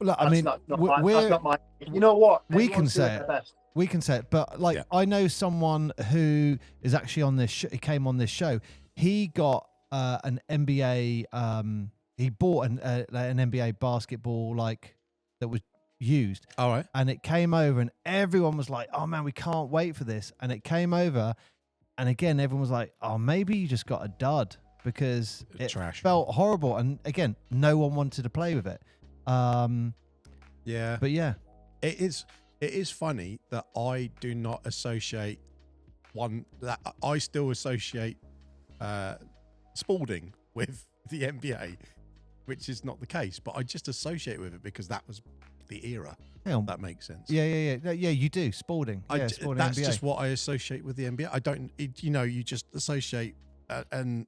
Look, I mean, that's not my. You know what? We can say it. We can say it, but I know someone who is actually on this. He came on this show. He got an NBA. He bought an NBA basketball that was used. All right. And it came over, and everyone was like, "Oh man, we can't wait for this." And it came over, and again, everyone was like, "Oh, maybe you just got a dud," because it trash. Felt horrible. And again, no one wanted to play with it. Yeah. But yeah, it is funny that I do not associate that I still associate Spalding with the NBA, which is not the case, but I just associate with it because that was the era. That makes sense. Yeah. You do Spalding. Spalding that's NBA. just what I associate with the NBA. I don't, you just associate and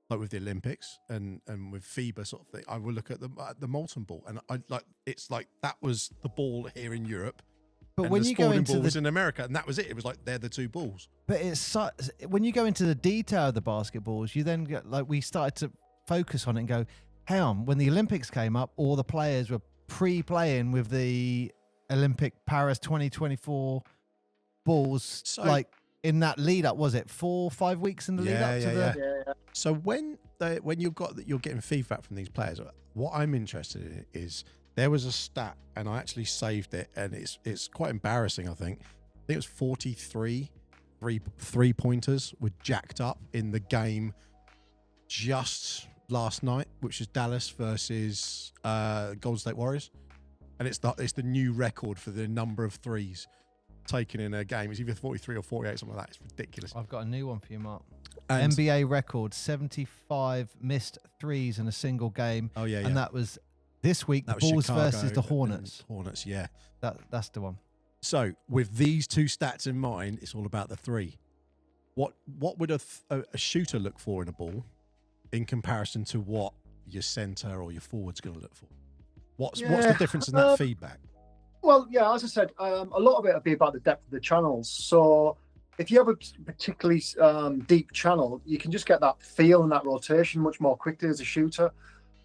like with the Olympics and with FIBA sort of thing. I will look at the Molten ball, and it's like that was the ball here in Europe. But when you go into ball was in America, and that was it. It was like they're the two balls. But when you go into the detail of the basketballs, you then get we started to focus on it and go, hang on, when the Olympics came up, all the players were pre-playing with the Olympic Paris 2024 balls. So, in that lead up, was it 4 or 5 weeks in the lead up to Yeah. So when you're getting feedback from these players, what I'm interested in is there was a stat, and I actually saved it, and it's quite embarrassing. I think it was 43 3-pointers were jacked up in the game just last night, which is Dallas versus Golden State Warriors, and it's the new record for the number of threes taken in a game. It's either 43 or 48, something like that. It's ridiculous. I've got a new one for you, Mark. And NBA record, 75 missed threes in a single game. Oh yeah. And that was this week, the Bulls Chicago versus the Hornets. Hornets, yeah. That's the one. So with these two stats in mind, it's all about the three. What would a shooter look for in a ball in comparison to what your center or your forward's going to look for? What's the difference in that feedback? Well, yeah, as I said, a lot of it will be about the depth of the channels. So if you have a particularly deep channel, you can just get that feel and that rotation much more quickly as a shooter.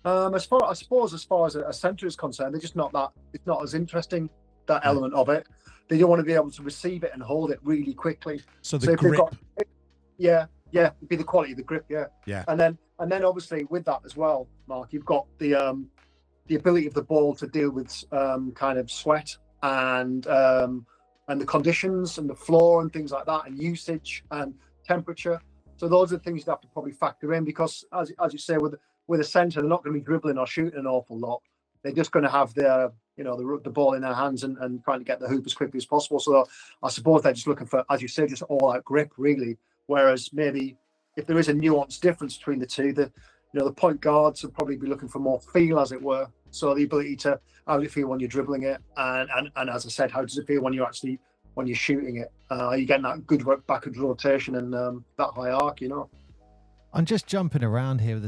As far as a center is concerned, they're just not that. It's not as interesting, that element of it. They don't want to be able to receive it and hold it really quickly. So the grip. It'd be the quality of the grip, yeah. And then obviously with that as well, Mark, you've got the ability of the ball to deal with kind of sweat and the conditions and the floor and things like that, and usage and temperature. So those are the things you have to probably factor in, because as you say, with a center, they're not going to be dribbling or shooting an awful lot. They're just going to have the ball in their hands and trying to get the hoop as quickly as possible. So I suppose they're just looking for, as you say, just all out grip really. Whereas maybe if there is a nuanced difference between the two, the point guards would probably be looking for more feel, as it were. So the ability to, how does it feel when you're dribbling it, and as I said, how does it feel when you're shooting it? You're getting that good backwards rotation and that high arc, I'm just jumping around here.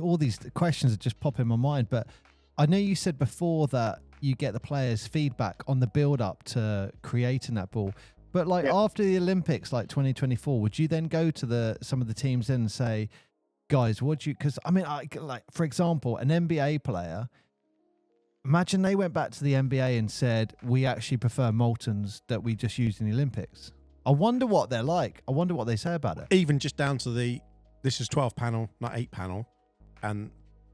All these questions are just popping in my mind, but I know you said before that you get the players' feedback on the build-up to creating that ball. But after the Olympics, like 2024, would you then go to some of the teams then and say, guys, because I mean, for example, an NBA player, imagine they went back to the NBA and said, we actually prefer Moltens that we just used in the Olympics. I wonder what they're like. I wonder what they say about it. Even just down to this is 12 panel, not 8 panel. And,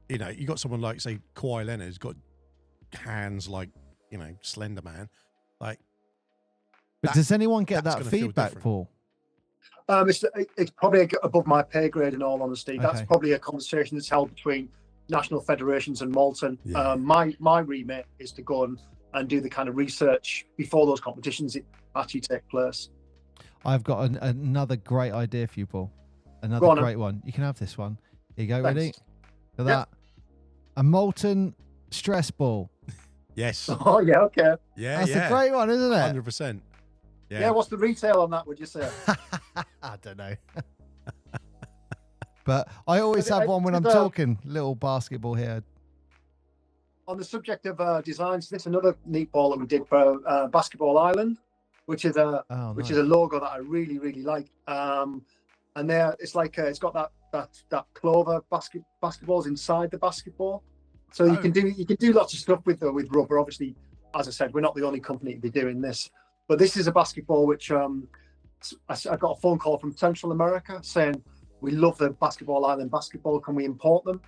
you got someone like, say, Kawhi Leonard who's got hands like, Slender Man. Like, but does anyone get that feedback, Paul? It's probably above my pay grade, in all honesty. Okay. That's probably a conversation that's held between national federations and Molten. Yeah. My remit is to go and do the kind of research before those competitions actually take place. I've got another great idea for you, Paul. Another great one. You can have this one. Here you go. Thanks. Ready? Look at that. A Molten stress ball. Yes. Oh, yeah, okay. Yeah, That's a great one, isn't it? 100%. Yeah, what's the retail on that, would you say? I don't know. But I always have one when I'm talking little basketball here. On the subject of designs, this is another neat ball that we did for Basketball Island, which is a logo that I really, really like. And there, it's like it's got that clover basketballs inside the basketball, so you can do lots of stuff with rubber. Obviously, as I said, we're not the only company to be doing this, but this is a basketball which I got a phone call from Central America saying, we love the Basketball Island basketball. Can we import them?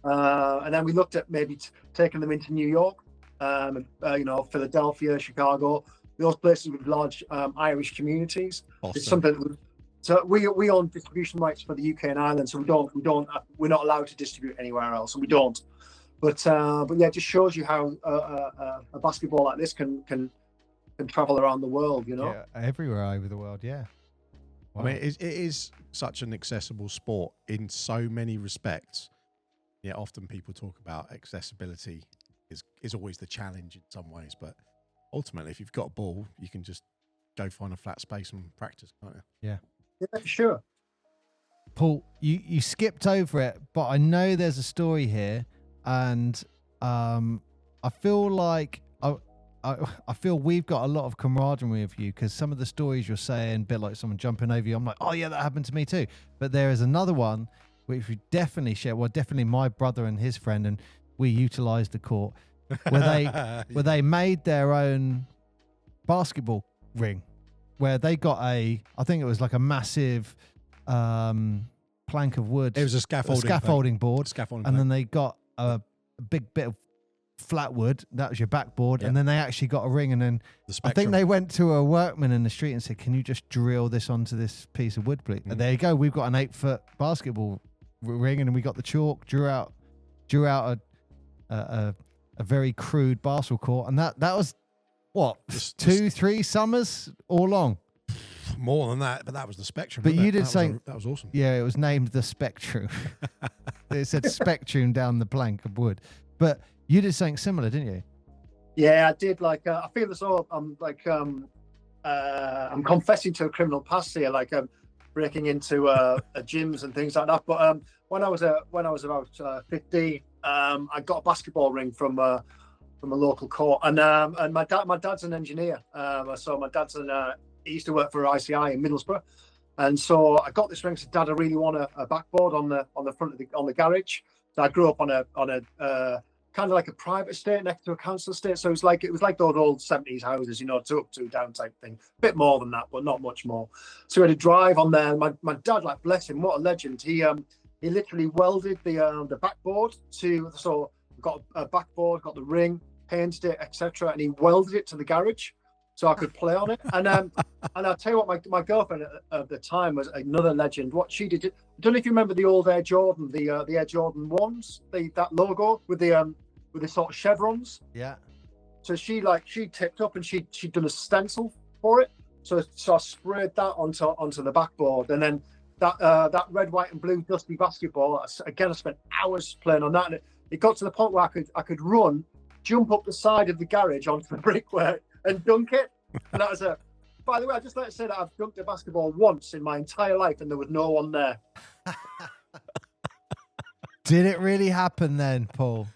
And then we looked at maybe taking them into New York, Philadelphia, Chicago, those places with large Irish communities. Awesome. It's something. So we own distribution rights for the UK and Ireland, so we're not allowed to distribute anywhere else, and we don't. But yeah, it just shows you how a basketball like this can travel around the world. Yeah, everywhere over the world. Yeah. Wow. I mean, it is such an accessible sport in so many respects. Yeah, often people talk about accessibility is always the challenge in some ways, but ultimately, if you've got a ball, you can just go find a flat space and practice, can't you? Yeah. Yeah, for sure. Paul, you skipped over it, but I know there's a story here, and I feel like I feel we've got a lot of camaraderie with you, because some of the stories you're saying, a bit like someone jumping over you, I'm like, oh yeah, that happened to me too. But there is another one which we definitely share. Well, definitely my brother and his friend, and we utilised the court where they made their own basketball ring, where they got I think it was like a massive plank of wood. It was a scaffolding board. And then they got a big bit of flat wood. That was your backboard. Yep. And then they actually got a ring. And then I think they went to a workman in the street and said, can you just drill this onto this piece of wood, please? And there you go. We've got an 8-foot basketball ring, and we got the chalk, drew out a very crude basketball court. And that was what, 2-3 summers all long. More than that, but that was the Spectrum. But you did say that was awesome. Yeah, it was named the Spectrum. It said Spectrum down the plank of wood. But you did something similar, didn't you? Yeah, I did. Like, I feel as though I'm confessing to a criminal past here, like breaking into gyms and things like that. But when I was about 15, I got a basketball ring from a local court, and my dad's an engineer. So my dad's he used to work for ICI in Middlesbrough, and so I got this ring. Said, Dad, I really want a backboard on the front of the garage. So I grew up on a kind of like a private estate next to a council estate. So it was like those old 70s houses, 2 up, 2 down type thing. Bit more than that, but not much more. So we had to drive on there. My dad, like, bless him, what a legend. He literally welded the backboard to, so got a backboard, got the ring, painted it, etc., and he welded it to the garage so I could play on it. And I'll tell you what, my girlfriend at the time was another legend. What she did, I don't know if you remember the old Air Jordan, the Air Jordan 1s, that logo with the sort of chevrons. Yeah. So she tipped up and she'd done a stencil for it. So I sprayed that onto the backboard, and then that red, white, and blue dusty basketball. Again, I spent hours playing on that, and it got to the point where I could run, jump up the side of the garage onto the brickwork and dunk it. And that was a. By the way, I just like to say that I've dunked a basketball once in my entire life, and there was no one there. Did it really happen then, Paul?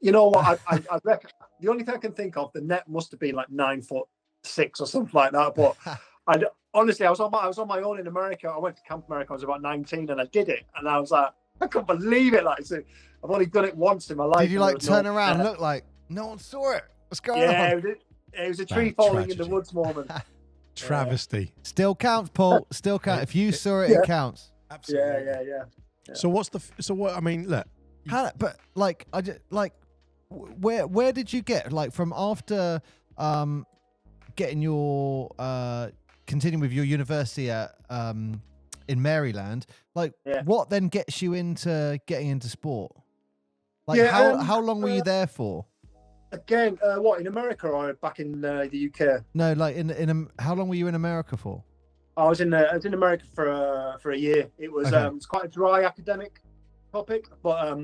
You know what? I reckon the only thing I can think of, the net must have been like 9'6" or something like that. But honestly, I was on my own in America. I went to Camp America. I was about 19, and I did it, and I was like, I couldn't believe it. Like, so I've only done it once in my life. Did you like turn around, look like no one saw it? What's going on? Yeah, it was a tree falling in the woods moment. Travesty. Still counts, Paul. Still counts. If you saw it, it counts. Absolutely. Yeah. So what? I mean, look. But like, I just like, where did you get like from after getting your continuing with your university at in Maryland? Like, what then gets you into getting into sport? Like, how long were you there for? Again, what, in America or back in the UK? No, like how long were you in America for? I was in America for a year. It was it's quite a dry academic topic, but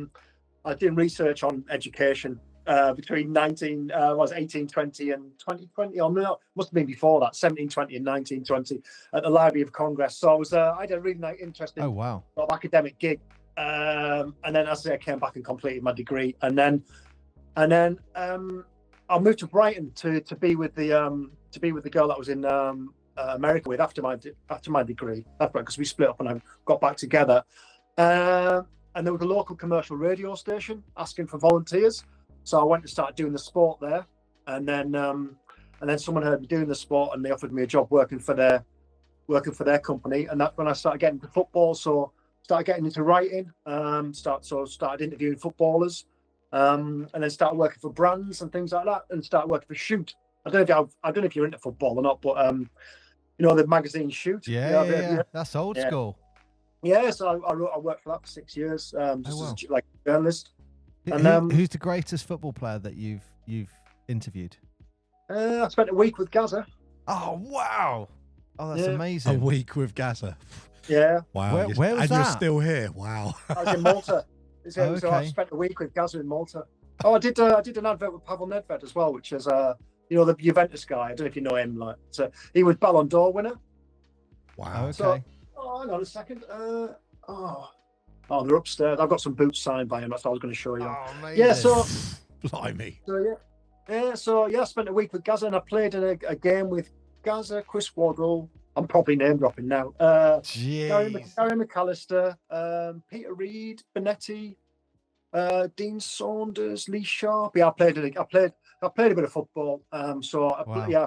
I did research on education between 1820 and 2020. Or no, must have been before that, 1720 and 1920 at the Library of Congress. So I had a really interesting sort of academic gig. And then as I say, I came back and completed my degree, and then I moved to Brighton to be with the girl that was in America with after my degree. That's right, because we split up and I got back together. And there was a local commercial radio station asking for volunteers, so I went to start doing the sport there. And then someone heard me doing the sport, and they offered me a job working for their company. And that's when I started getting into football. So started getting into writing. Started interviewing footballers. And then started working for brands and things like that, and started working for Shoot. I don't know if you're into football or not, but you know the magazine Shoot. Yeah. That's old school. Yeah, so I worked for that for 6 years, as like a journalist. And who's the greatest football player that you've interviewed? I spent a week with Gaza. Oh wow! Oh, that's amazing. A week with Gaza. Yeah. Wow. Where was that? You're still here. Wow. I was in Malta. So I spent a week with Gaza in Malta. Oh, I did an advert with Pavel Nedved as well, which is the Juventus guy. I don't know if you know him. Like, so he was Ballon d'Or winner. Wow. Okay. So, hang on a second. They're upstairs. I've got some boots signed by him. That's what I was going to show you. Oh, amazing. Yeah. So, blimey. So I spent a week with Gaza, and I played in a game with Gaza, Chris Waddle. I'm probably name dropping now. Gary McAllister, Peter Reid, Benetti, Dean Saunders, Lee Sharp. Yeah, I played a bit of football. I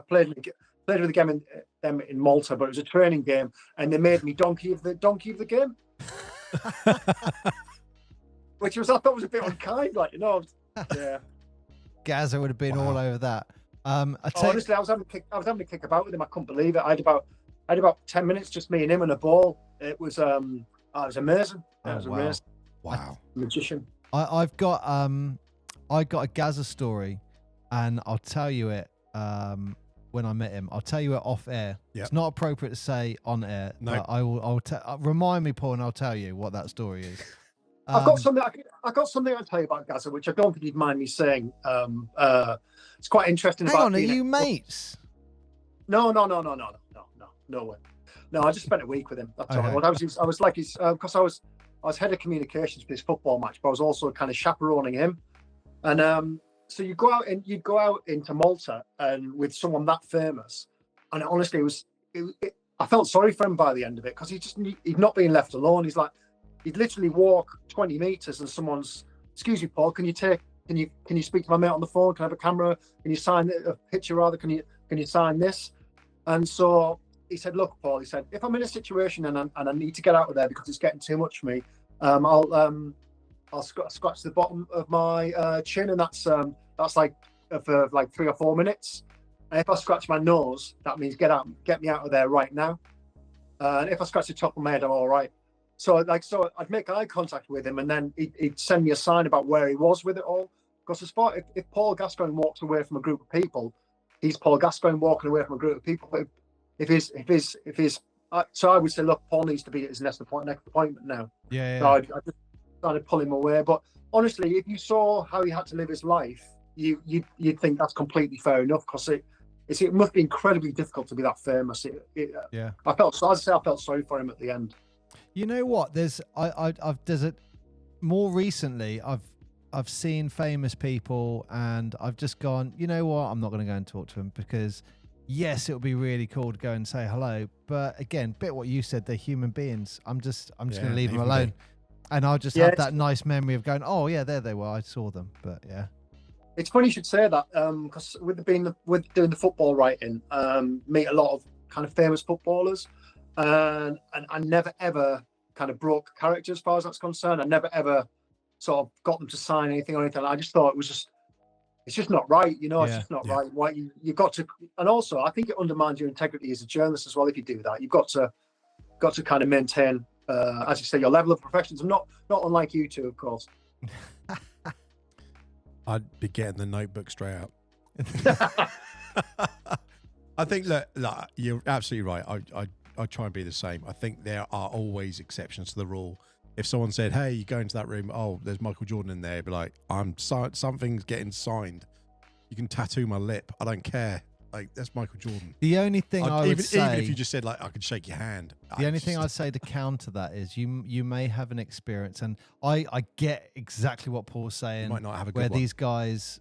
played with the game in Malta, but it was a training game, and they made me donkey of the game, which I thought was a bit unkind, like, you know. Yeah. Gaza would have been all over that. Honestly, I was having to kick about with him. I couldn't believe it. I had about 10 minutes, just me and him and a ball. It was amazing. It was amazing. Wow. Magician. I got a Gaza story, and I'll tell you it when I met him. I'll tell you it off air. Yep. It's not appropriate to say on air. No. But I'll remind me, Paul, and I'll tell you what that story is. I've got something I'll tell you about Gaza, which I don't think you'd mind me saying. It's quite interesting. Hang on, are you mates? No way. No, I just spent a week with him. That's all. I was like his, because I was head of communications for this football match, but I was also kind of chaperoning him. And so you'd go out into Malta and with someone that famous, and honestly, I felt sorry for him by the end of it, because he'd not been left alone. He'd literally walk 20 meters and someone's, excuse me, Paul, can you speak to my mate on the phone? Can I have a camera? Can you sign a picture rather? Can you sign this? And so he said, look, Paul, he said, if I'm in a situation and I need to get out of there because it's getting too much for me, I'll scratch the bottom of my chin, and that's like for like 3 or 4 minutes. And if I scratch my nose, that means get me out of there right now. And if I scratch the top of my head, I'm all right. So I'd make eye contact with him, and then he'd send me a sign about where he was with it all. Because if Paul Gascoigne walks away from a group of people, he's Paul Gascoigne walking away from a group of people. But if his So I would say, look, Paul needs to be at his next appointment now. Yeah, So I just started to pull him away. But honestly, if you saw how he had to live his life, you'd think that's completely fair enough, because it must be incredibly difficult to be that famous. yeah. I felt sorry for him at the end. You know what? More recently, I've seen famous people, and I've just gone, you know what? I'm not going to go and talk to them, because yes, it would be really cool to go and say hello, but again, bit what you said, they're human beings. I'm just going to leave them alone, and I'll just have that nice memory of going, oh yeah, there they were, I saw them. But yeah, it's funny you should say that, because with doing the football writing, meet a lot of kind of famous footballers, and I never ever kind of broke character as far as that's concerned. I never ever sort of got them to sign anything or anything. I just thought it's just not right, it's just not right. Why you've got to, and also I think it undermines your integrity as a journalist as well if you do that. You've got to kind of maintain, as you say, your level of professionalism. Not unlike you two, of course. I'd be getting the notebook straight out. I think look, you're absolutely right. I try and be the same. I think there are always exceptions to the rule. If someone said, "Hey, you go into that room, oh, there's Michael Jordan in there," be like, something's getting signed. You can tattoo my lip. I don't care. Like, that's Michael Jordan. The only thing I would say, even if you just said like, I could shake your hand. The only thing I'd say to counter that is you may have an experience, and I get exactly what Paul's saying. You might not have a good where one. These guys,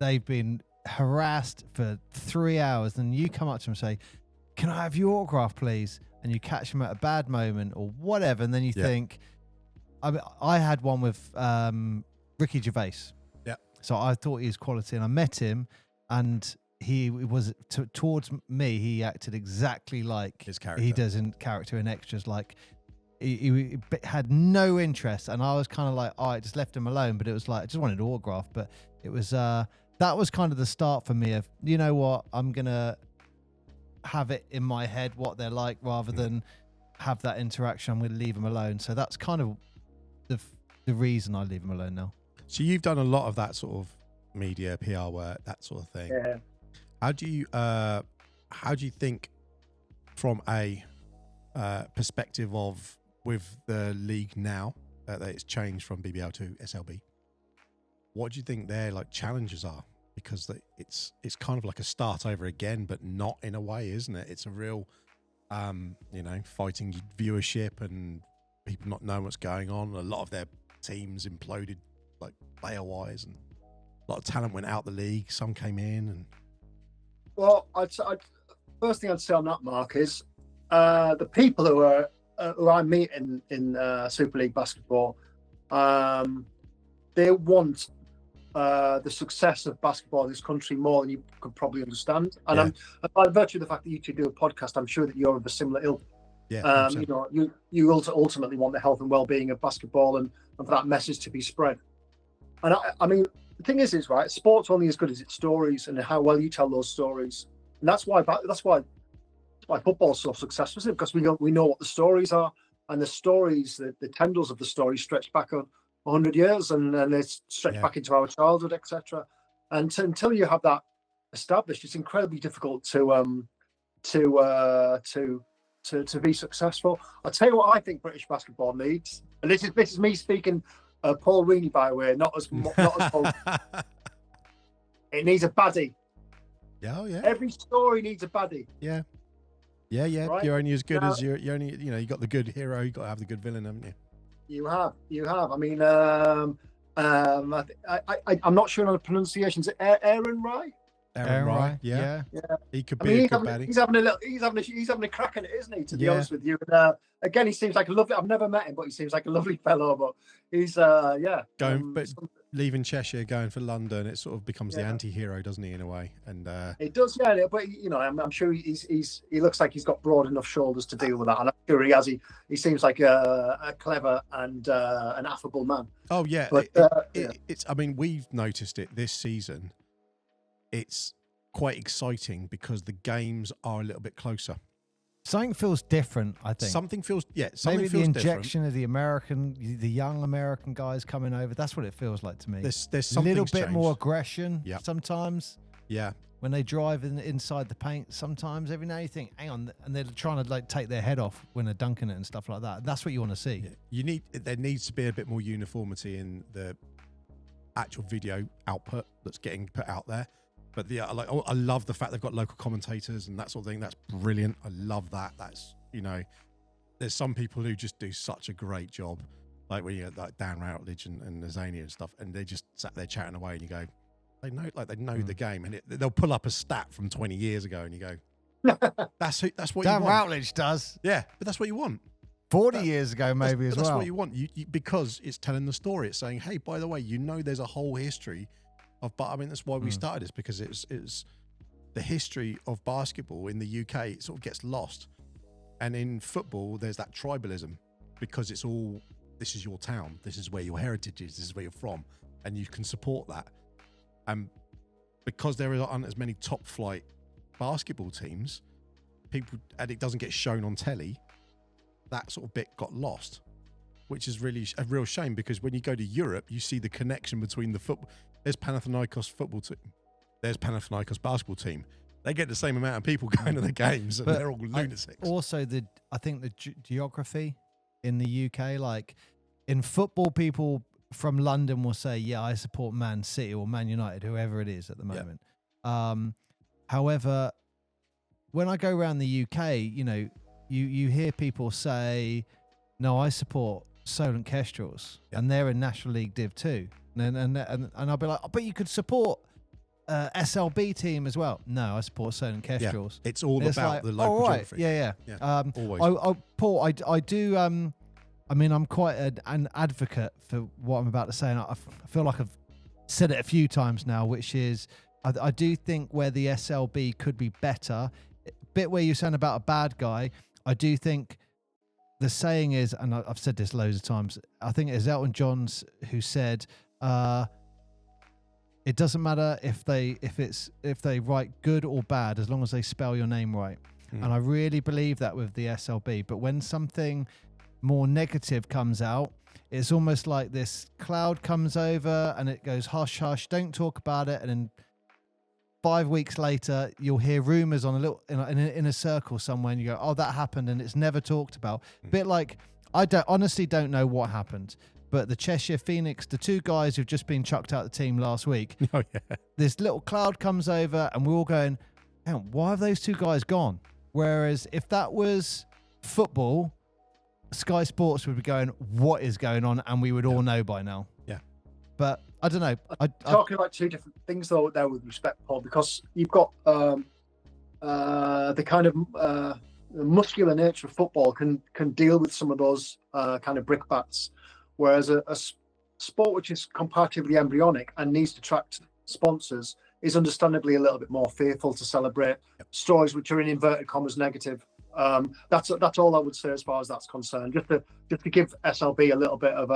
they've been harassed for 3 hours, and you come up to them and say, "Can I have your autograph, please?" And you catch them at a bad moment or whatever, and then you think, I had one with Ricky Gervais. Yeah. So I thought he was quality, and I met him, and he was towards me. He acted exactly like his character. He does in character and extras. Like he had no interest, and I was kind of like, I just left him alone. But it was like I just wanted an autograph. But it was that was kind of the start for me of, you know what, I'm gonna have it in my head what they're like rather than have that interaction. I'm going to leave them alone. So that's kind of the reason I leave them alone now. So you've done a lot of that sort of media, PR work, that sort of thing. Yeah. How do you think from a perspective of with the league now that it's changed from BBL to SLB? What do you think their like challenges are? Because it's kind of like a start over again, but not in a way, isn't it? It's a real, fighting viewership and people not knowing what's going on. A lot of their teams imploded, like player-wise, and a lot of talent went out the league. Some came in, and well, first thing I'd say on that, Mark, is the people who I meet in Super League basketball, they want the success of basketball in this country more than you could probably understand. And by virtue of the fact that you two do a podcast, I'm sure that you're of a similar ilk. Yeah, you ultimately want the health and well-being of basketball and for that message to be spread. And I mean, the thing is right, sport's only as good as its stories and how well you tell those stories. And that's why football's so successful, isn't it? Because we know what the stories are, and the stories, the tendrils of the story stretch back 100 years, and then they stretch back into our childhood, etc. And until you have that established, it's incredibly difficult to be successful. I'll tell you what I think British basketball needs, and this is me speaking, Paul Reaney, by the way, not as Paul. It needs a baddie. Yeah, yeah. Every story needs a baddie. Yeah. Right? You're only as good as you only. You got the good hero. You got to have the good villain, haven't you? You have. I mean, I'm not sure on the pronunciation. Is it Aaron Rye? Aaron Rye. Yeah. He could be a good baddie. He's having a crack at it, isn't he? To be honest with you. And, again, he seems like a lovely. I've never met him, but he seems like a lovely fellow. But he's leaving Cheshire, going for London, it sort of becomes the anti-hero, doesn't he, in a way? And it does, yeah. But I'm sure he looks like he's got broad enough shoulders to deal with that, and I'm sure he has. He seems like a clever and an affable man. Oh yeah, but, it's. I mean, we've noticed it this season. It's quite exciting because the games are a little bit closer. Something feels different, I think. Something feels maybe the injection of the young American guys coming over. That's what it feels like to me. There's a little bit more aggression sometimes. Yeah, when they drive inside the paint, sometimes every now you think, hang on, and they're trying to like take their head off when they're dunking it and stuff like that. That's what you want to see. Yeah. There needs to be a bit more uniformity in the actual video output that's getting put out there. But I love the fact they've got local commentators and that sort of thing. That's brilliant. I love that. That's, there's some people who just do such a great job, like when you get like Dan Routledge and Reaney and stuff, and they just sat there chatting away, and you go, they know the game, and they'll pull up a stat from 20 years ago, and you go, that's what Dan you want. Routledge does. Yeah, but that's what you want. 40 years ago, maybe as well. That's what you want. You because it's telling the story. It's saying, hey, by the way, there's a whole history of. But I mean, that's why we started this, because it's the history of basketball in the UK. It sort of gets lost, and in football, there's that tribalism, because it's all, this is your town, this is where your heritage is, this is where you're from, and you can support that. And because there aren't as many top flight basketball teams, and it doesn't get shown on telly, that sort of bit got lost, which is really a real shame, because when you go to Europe, you see the connection between the football. There's Panathinaikos football team. There's Panathinaikos basketball team. They get the same amount of people going to the games, and they're all lunatics. Also, I think the geography in the UK, like in football, people from London will say, yeah, I support Man City or Man United, whoever it is at the moment. However, when I go around the UK, you hear people say, no, I support Solent Kestrels, and they're in National League Div 2. And I'll be like, but you could support SLB team as well. No, I support Solent Kestrels. Yeah, it's all about the local geography. Yeah. Always. Paul, I do. I mean, I'm quite an advocate for what I'm about to say, and I feel like I've said it a few times now, which is I do think where the SLB could be better, bit where you're saying about a bad guy, I do think the saying is, and I've said this loads of times, I think it's Elton John's who said, it doesn't matter if they write good or bad, as long as they spell your name right. And I really believe that with the SLB. But when something more negative comes out, it's almost like this cloud comes over and it goes, hush, hush, don't talk about it. And then 5 weeks later, you'll hear rumors on a little in a circle somewhere, and you go, oh, that happened, and it's never talked about. A bit like, I honestly don't know what happened, but the Cheshire Phoenix, the two guys who've just been chucked out of the team last week, this little cloud comes over and we're all going, hang on, why have those two guys gone? Whereas if that was football, Sky Sports would be going, what is going on? And we would all know by now. Yeah. But I don't know. Talking about two different things though there with respect, Paul, because you've got the kind of muscular nature of football can deal with some of those kind of brickbats, whereas a sport which is comparatively embryonic and needs to attract sponsors is understandably a little bit more fearful to celebrate stories which are in inverted commas negative. That's all I would say as far as that's concerned. Just to give SLB a little bit of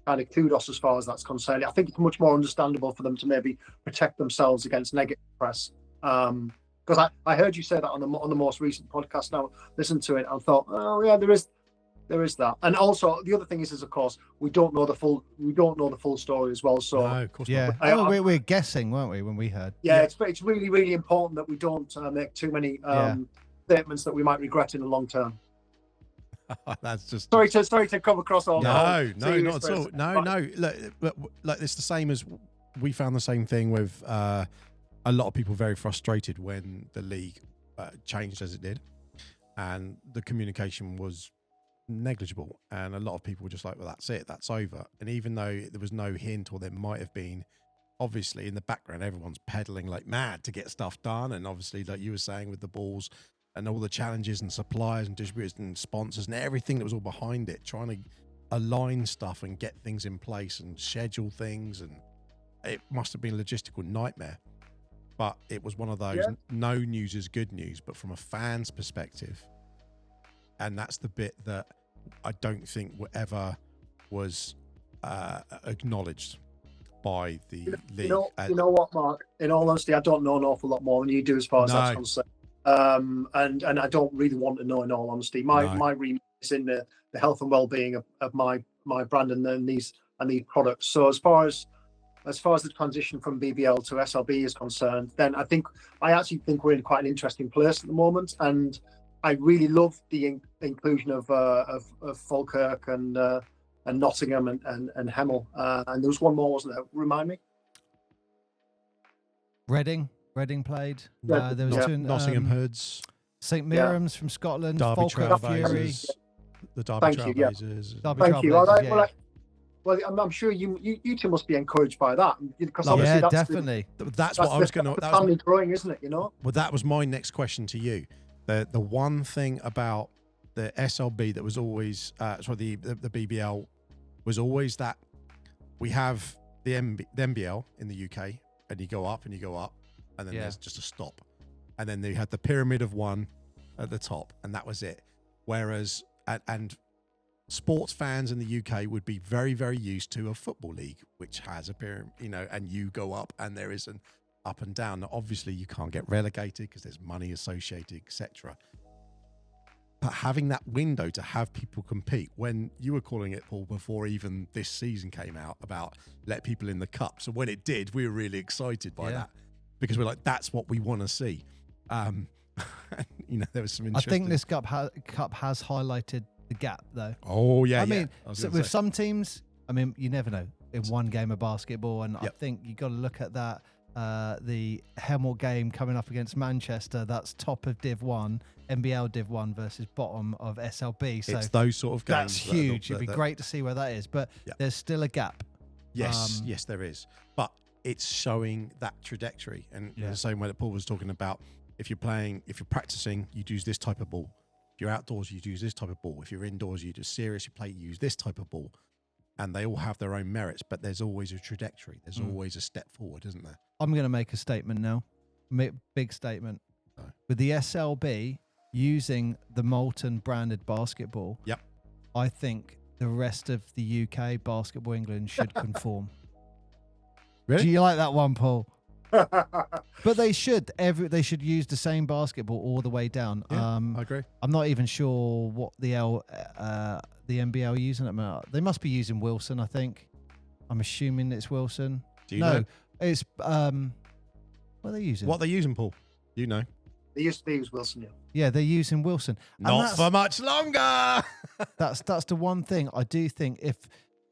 kind of kudos as far as that's concerned. I think it's much more understandable for them to maybe protect themselves against negative press. Because I heard you say that on the most recent podcast. Now listened to it and thought, oh yeah, there is that. And also the other thing is of course we don't know the full story as well. So no, of course not. We're guessing, weren't we, when we heard? Yeah, it's really, really important that we don't make too many statements that we might regret in the long term. That's just sorry to come across all. No, not at all. No. Look, it's the same as we found the same thing with a lot of people very frustrated when the league changed as it did, and the communication was negligible, and a lot of people were just like, well, that's it, that's over. And even though there was no hint, or there might have been, obviously in the background everyone's pedaling like mad to get stuff done, and obviously like you were saying with the balls and all the challenges and suppliers and distributors and sponsors and everything that was all behind it, trying to align stuff and get things in place and schedule things, and it must have been a logistical nightmare. But it was one of those, no news is good news, but from a fan's perspective, and that's the bit that I don't think ever was acknowledged by the league. You know what, Mark? In all honesty, I don't know an awful lot more than you do as far as that's concerned. And I don't really want to know, in all honesty. My remit is in the health and well-being of my brand and these products. So as far as as far as the transition from BBL to SLB is concerned, then I actually think we're in quite an interesting place at the moment, and I really love the inclusion of Falkirk and Nottingham and Hemel, and there was one more, wasn't there? Remind me. Reading played. Yeah. There was Yeah. two Nottingham Hoods, St Mirren's from Scotland, Derby Falkirk Fury. Trailblazers, the Derby Thank you, yeah. Trailblazers. Derby Thank you. Trailblazers, Well, I'm sure you two must be encouraged by that, because yeah, obviously that's definitely. That's what I was going to. the family growing, isn't it? You know. Well, that was my next question to you. The one thing about the SLB that was always, the BBL was always that we have the NBL in the UK, and you go up and you go up, and then there's just a stop, and then they had the pyramid of one at the top, and that was it. Whereas and sports fans in the UK would be very, very used to a football league, which has a pyramid, and you go up and there is an up and down. Now, obviously, you can't get relegated because there's money associated, etc. But having that window to have people compete, when you were calling it, Paul, before even this season came out, about let people in the cup. So when it did, we were really excited by that, because we're like, that's what we want to see. There was some interesting. I think this cup has highlighted the gap, though. Oh yeah, I mean, with say. some teams, you never know in one game of basketball, and I think you got to look at that. The Hemel game coming up against Manchester, that's top of Div 1, NBL Div 1 versus bottom of SLB. So it's those sort of games. That's huge. It'd be great to see where that is, but there's still a gap. Yes, yes, there is. But it's showing that trajectory. And the same way that Paul was talking about, if you're practicing, you'd use this type of ball. If you're outdoors, you'd use this type of ball. If you're indoors, you just seriously play, you use this type of ball. And they all have their own merits, but there's always a trajectory. There's always a step forward, isn't there? I'm going to make a statement now. Big statement. With the SLB using the Molten branded basketball, I think the rest of the UK, Basketball England, should conform. Really? Do you like that one, Paul? But they should. They should use the same basketball all the way down. Yeah, I agree. I'm not even sure what the NBL are using at the moment. They must be using Wilson, I think. I'm assuming it's Wilson. Do you know? It's what are they using? What are they using, Paul? You know. They used to use Wilson, yeah. Yeah, they're using Wilson. Not for much longer. That's the one thing I do think, if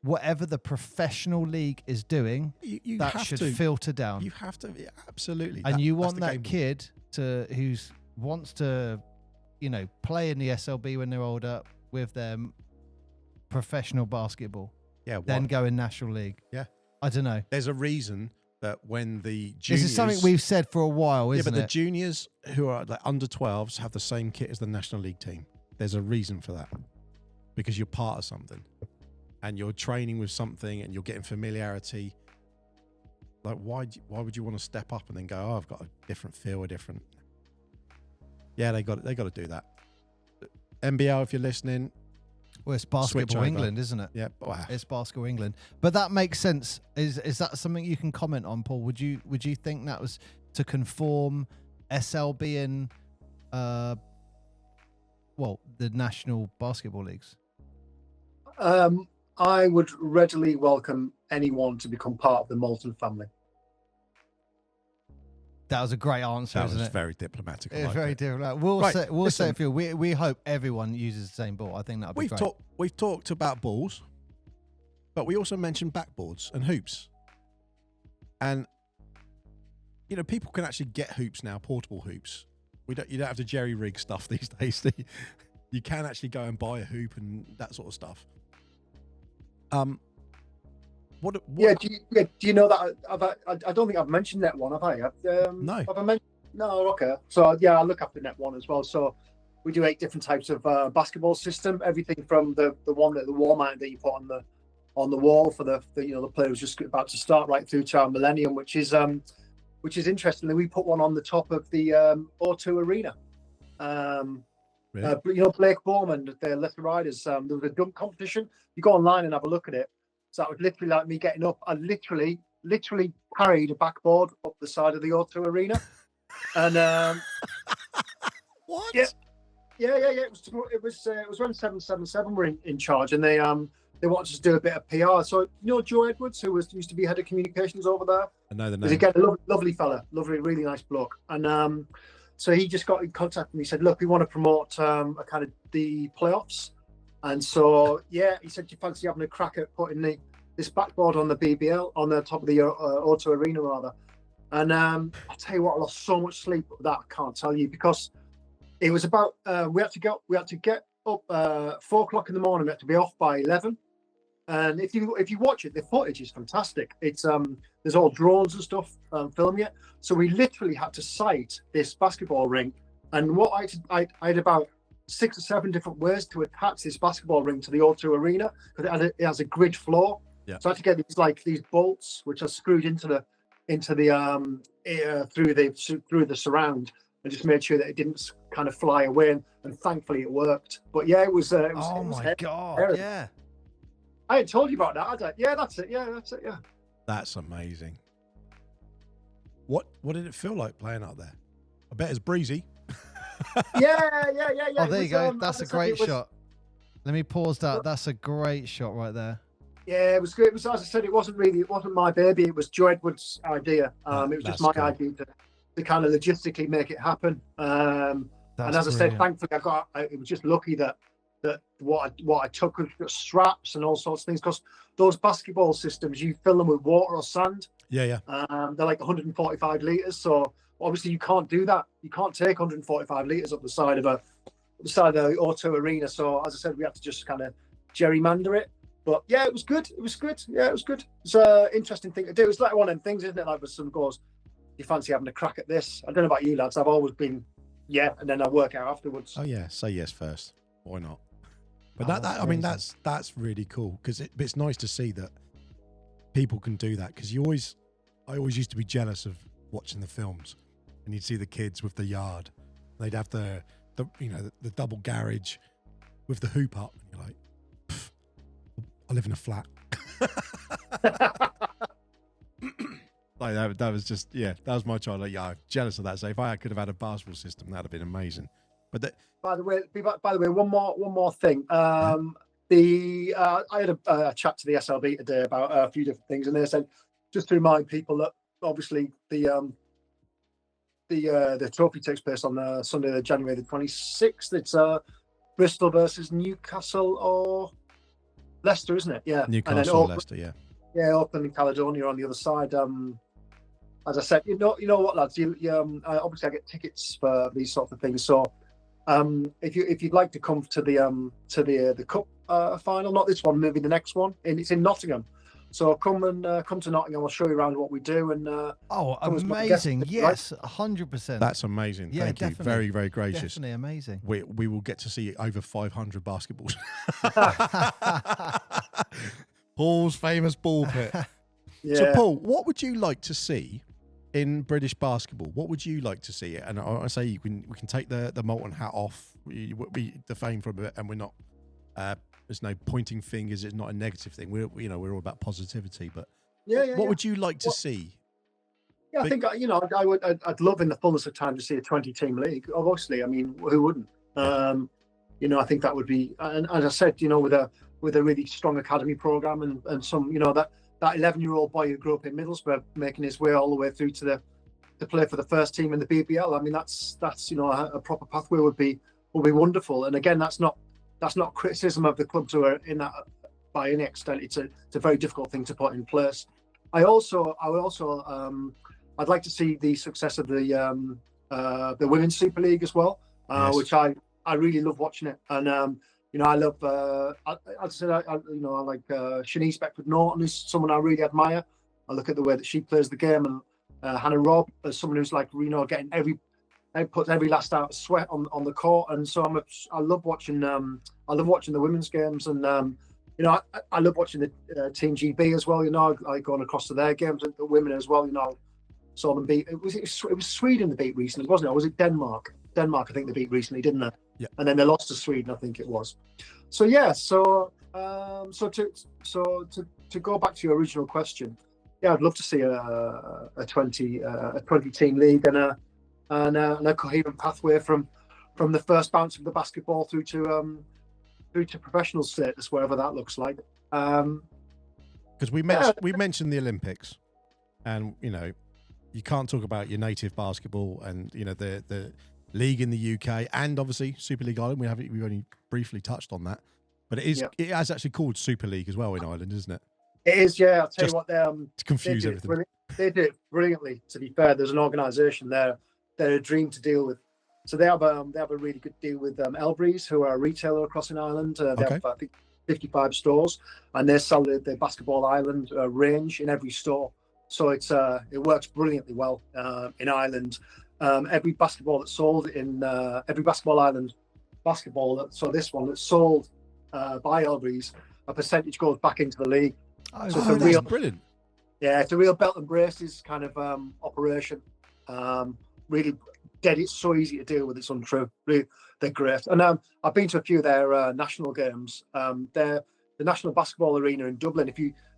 whatever the professional league is doing, you that have should to. filter down. You have to, absolutely. And you want that's that kid who wants to, play in the SLB when they're older with their professional basketball. Yeah. Then go in National League. Yeah. I don't know. There's a reason that when the juniors... This is something we've said for a while, isn't it? Yeah, but the juniors who are like under 12s have the same kit as the National League team. There's a reason for that. Because you're part of something. And you're training with something and you're getting familiarity. Like, why would you want to step up and then go, I've got a different feel, a different... Yeah, they got to do that. NBL, if you're listening... Well, it's Basketball England, isn't it? Yeah, it's Basketball England. But that makes sense. Is that something you can comment on, Paul? Would you think that was to conform SLB and the national basketball leagues? I would readily welcome anyone to become part of the Molten family. That was a great answer, isn't it? That was very diplomatic. It's very diplomatic. We'll say it, Phil. We hope everyone uses the same ball. I think that would be great. We've talked about balls, but we also mentioned backboards and hoops. And, people can actually get hoops now, portable hoops. You don't have to jerry rig stuff these days. You can actually go and buy a hoop and that sort of stuff. What? Yeah, do you know that? I don't think I've mentioned Net One, have I? No. Have I mentioned? No, okay. So yeah, I look after Net One as well. So we do 8 different types of basketball system. Everything from the wall mount that you put on the wall for the player who's just about to start, right through to our Millennium, which is interestingly, we put one on the top of the O2 Arena. Really? Blake Bowman, the Leicester Riders. There was a dunk competition. You go online and have a look at it. So that was literally like me getting up. I literally carried a backboard up the side of the O2 Arena, and what? Yeah. It was when 777 were in charge, and they they wanted to do a bit of PR. So you know Joe Edwards, who used to be head of communications over there. I know the name. He's again a lovely fella, really nice bloke. And so he just got in contact and he said, look, we want to promote a kind of the playoffs. And so yeah, he said, do you fancy having a crack at putting this backboard on the BBL on the top of the Auto Arena rather? And I'll tell you what, I lost so much sleep with that, I can't tell you, because it was about we had to get up 4:00 in the morning. We had to be off by 11. And if you watch it, the footage is fantastic. It's there's all drones and stuff filming it. So we literally had to site this basketball ring, and what I had about 6 or 7 different ways to attach this basketball ring to the O2 Arena, because it has a grid floor. Yeah. So I had to get these bolts which are screwed into the through the surround, and just made sure that it didn't kind of fly away. And thankfully it worked. But yeah, it was. Oh my God! Yeah. I had told you about that. I was like, yeah, that's it. Yeah, that's it. Yeah. That's amazing. What did it feel like playing out there? I bet it's breezy. Yeah. Oh, there you go. That's a great shot. Let me pause that. That's a great shot right there. Yeah, it was good. It was, as I said, it wasn't my baby. It was Joe Edwards' idea. It was just my idea to kind of logistically make it happen. And as I said, thankfully, it was just lucky that what I took was straps and all sorts of things, because those basketball systems, you fill them with water or sand. Yeah. They're like 145 litres. So obviously you can't do that. You can't take 145 litres up the side of the Auto Arena. So as I said, we had to just kind of gerrymander it. But yeah, it was good. Yeah, it was good. It's an interesting thing to do. It's like one of them things, isn't it? Like, with some goes, you fancy having a crack at this? I don't know about you lads. I've always been, yeah, and then I work out afterwards. Oh yeah, say yes first. Why not? But I mean, that's really cool, because it's nice to see that people can do that. Because I always used to be jealous of watching the films, and you'd see the kids with the yard. They'd have the double garage with the hoop up, and you're like, I live in a flat. Like that was just, yeah, that was my child. Like, yeah, I'm jealous of that. So if I could have had a basketball system, that'd have been amazing. But by the way, one more thing. I had a chat to the SLB today about a few different things, and they said just to remind people that obviously the trophy takes place on Sunday, January the 26th. It's Bristol versus Newcastle or Leicester, isn't it? Yeah, Newcastle or Leicester, yeah. Yeah, Auckland and Caledonia on the other side. As I said, you know what, lads, obviously I get tickets for these sorts of things. So if you'd like to come to the cup final, not this one, maybe the next one, and it's in Nottingham. So come to Nottingham. I'll show you around what we do. And amazing! Yes, 100%. That's amazing. Yeah, Thank you. Very, very gracious. Definitely amazing. We will get to see over 500 basketballs. Paul's famous ball pit. Yeah. So, Paul, what would you like to see in British basketball? What would you like to see? And I say we can take the Molten hat off. We defame for a bit, and we're not. There's no pointing fingers. It's not a negative thing. We're all about positivity. But what would you like to see? Yeah, I think I'd love in the fullness of time to see a 20-team league. Obviously, I mean, who wouldn't? I think that would be. And as I said, with a really strong academy program and some, that 11-year-old boy who grew up in Middlesbrough making his way all the way through to play for the first team in the BBL. I mean, that's a proper pathway would be wonderful. And again, that's not criticism of the clubs who are in that by any extent. It's a very difficult thing to put in place. I'd like to see the success of the Women's Super League as well, yes. Which I really love watching it. And I love I like Shanice Beckford-Norton is someone I really admire. I look at the way that she plays the game, and Hannah Robb as someone who's getting puts every last out of sweat on the court. And so I love watching the women's games, and I love watching the Team GB as well. I going across to their games, and the women as well. Saw them beat. It was Sweden they beat recently, wasn't it? Or was it Denmark? Denmark, I think they beat recently, didn't they? Yeah. And then they lost to Sweden, I think it was. So yeah. So to go back to your original question, yeah, I'd love to see a 20-team league and a coherent pathway from the first bounce of the basketball through to professional status, wherever that looks like. Because we mentioned the Olympics, and you can't talk about your native basketball and the league in the UK and obviously Super League Ireland. We've only briefly touched on that, but it has actually called Super League as well in Ireland, isn't it? It is, yeah. I'll tell you what, to confuse everything. They did it brilliantly. To be fair, there's an organisation there. They're a dream to deal with. So they have a really good deal with Elbreeze, who are a retailer across in Ireland. They have, I think, 55 stores, and they sell the Basketball Ireland range in every store. So it works brilliantly well in Ireland. Every basketball that's sold in every Basketball Ireland basketball, so this one that's sold by Elbreeze, a percentage goes back into the league. So it's that's brilliant. Yeah, it's a real belt and braces kind of operation. Really dead. It's so easy to deal with. It's untrue. Really, they're great. And I've been to a few of their national games. They're the National Basketball Arena in Dublin.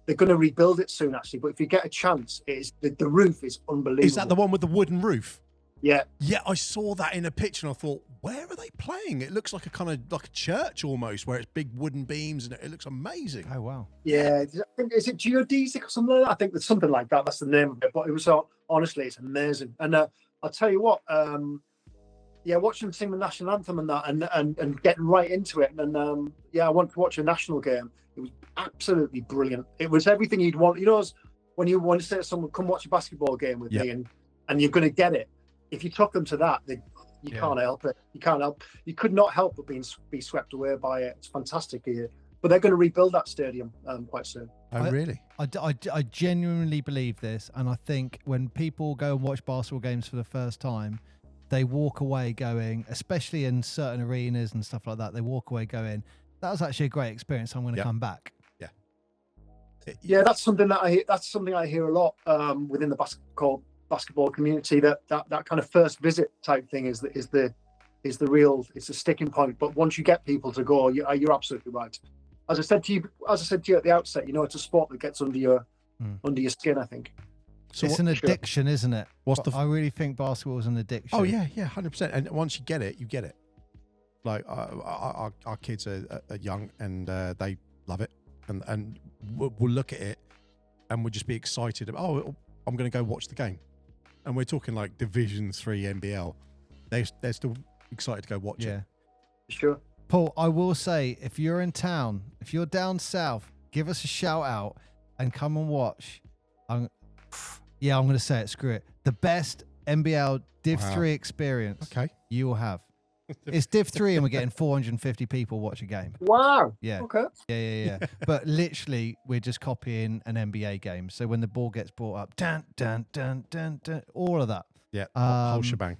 They're going to rebuild it soon, actually. But if you get a chance, the roof is unbelievable. Is that the one with the wooden roof? Yeah. Yeah, I saw that in a picture and I thought, where are they playing? It looks like a kind of like a church almost, where it's big wooden beams and it looks amazing. Oh, wow. Yeah. Is it geodesic or something like that? I think it's something like that. That's the name of it. But it was honestly, it's amazing. And I'll tell you what, watching them sing the national anthem and that and getting right into it. And I wanted to watch a national game. It was absolutely brilliant. It was everything you'd want. When you want to say to someone, come watch a basketball game with me and you're going to get it. If you took them to that, you can't help it. You can't help. You could not help but be swept away by it. It's fantastic here. But they're going to rebuild that stadium quite soon. Oh, really? I genuinely believe this. And I think when people go and watch basketball games for the first time, they walk away going, especially in certain arenas and stuff like that, they walk away going, that was actually a great experience. I'm going to come back. Yeah. Yeah, that's something I hear a lot within the basketball community. That kind of first visit type thing is the sticking point. But once you get people to go, you're absolutely right. As I said to you at the outset, it's a sport that gets under your skin, I think. So it's an addiction, isn't it? I really think basketball is an addiction. Oh yeah, 100%. And once you get it, you get it. Like our kids are young and they love it, and we'll look at it and we'll just be excited. I'm going to go watch the game, and we're talking like Division 3 NBL. They're still excited to go watch it. Sure. Paul, I will say, if you're in town, if you're down south, give us a shout out and come and watch. I'm going to say it. Screw it. The best NBL Div 3 experience you will have. It's Div 3 and we're getting 450 people watch a game. Wow. Yeah. Okay. Yeah. But literally, we're just copying an NBA game. So when the ball gets brought up, dun, dun, dun, dun, dun, all of that. Yeah. Whole shebang.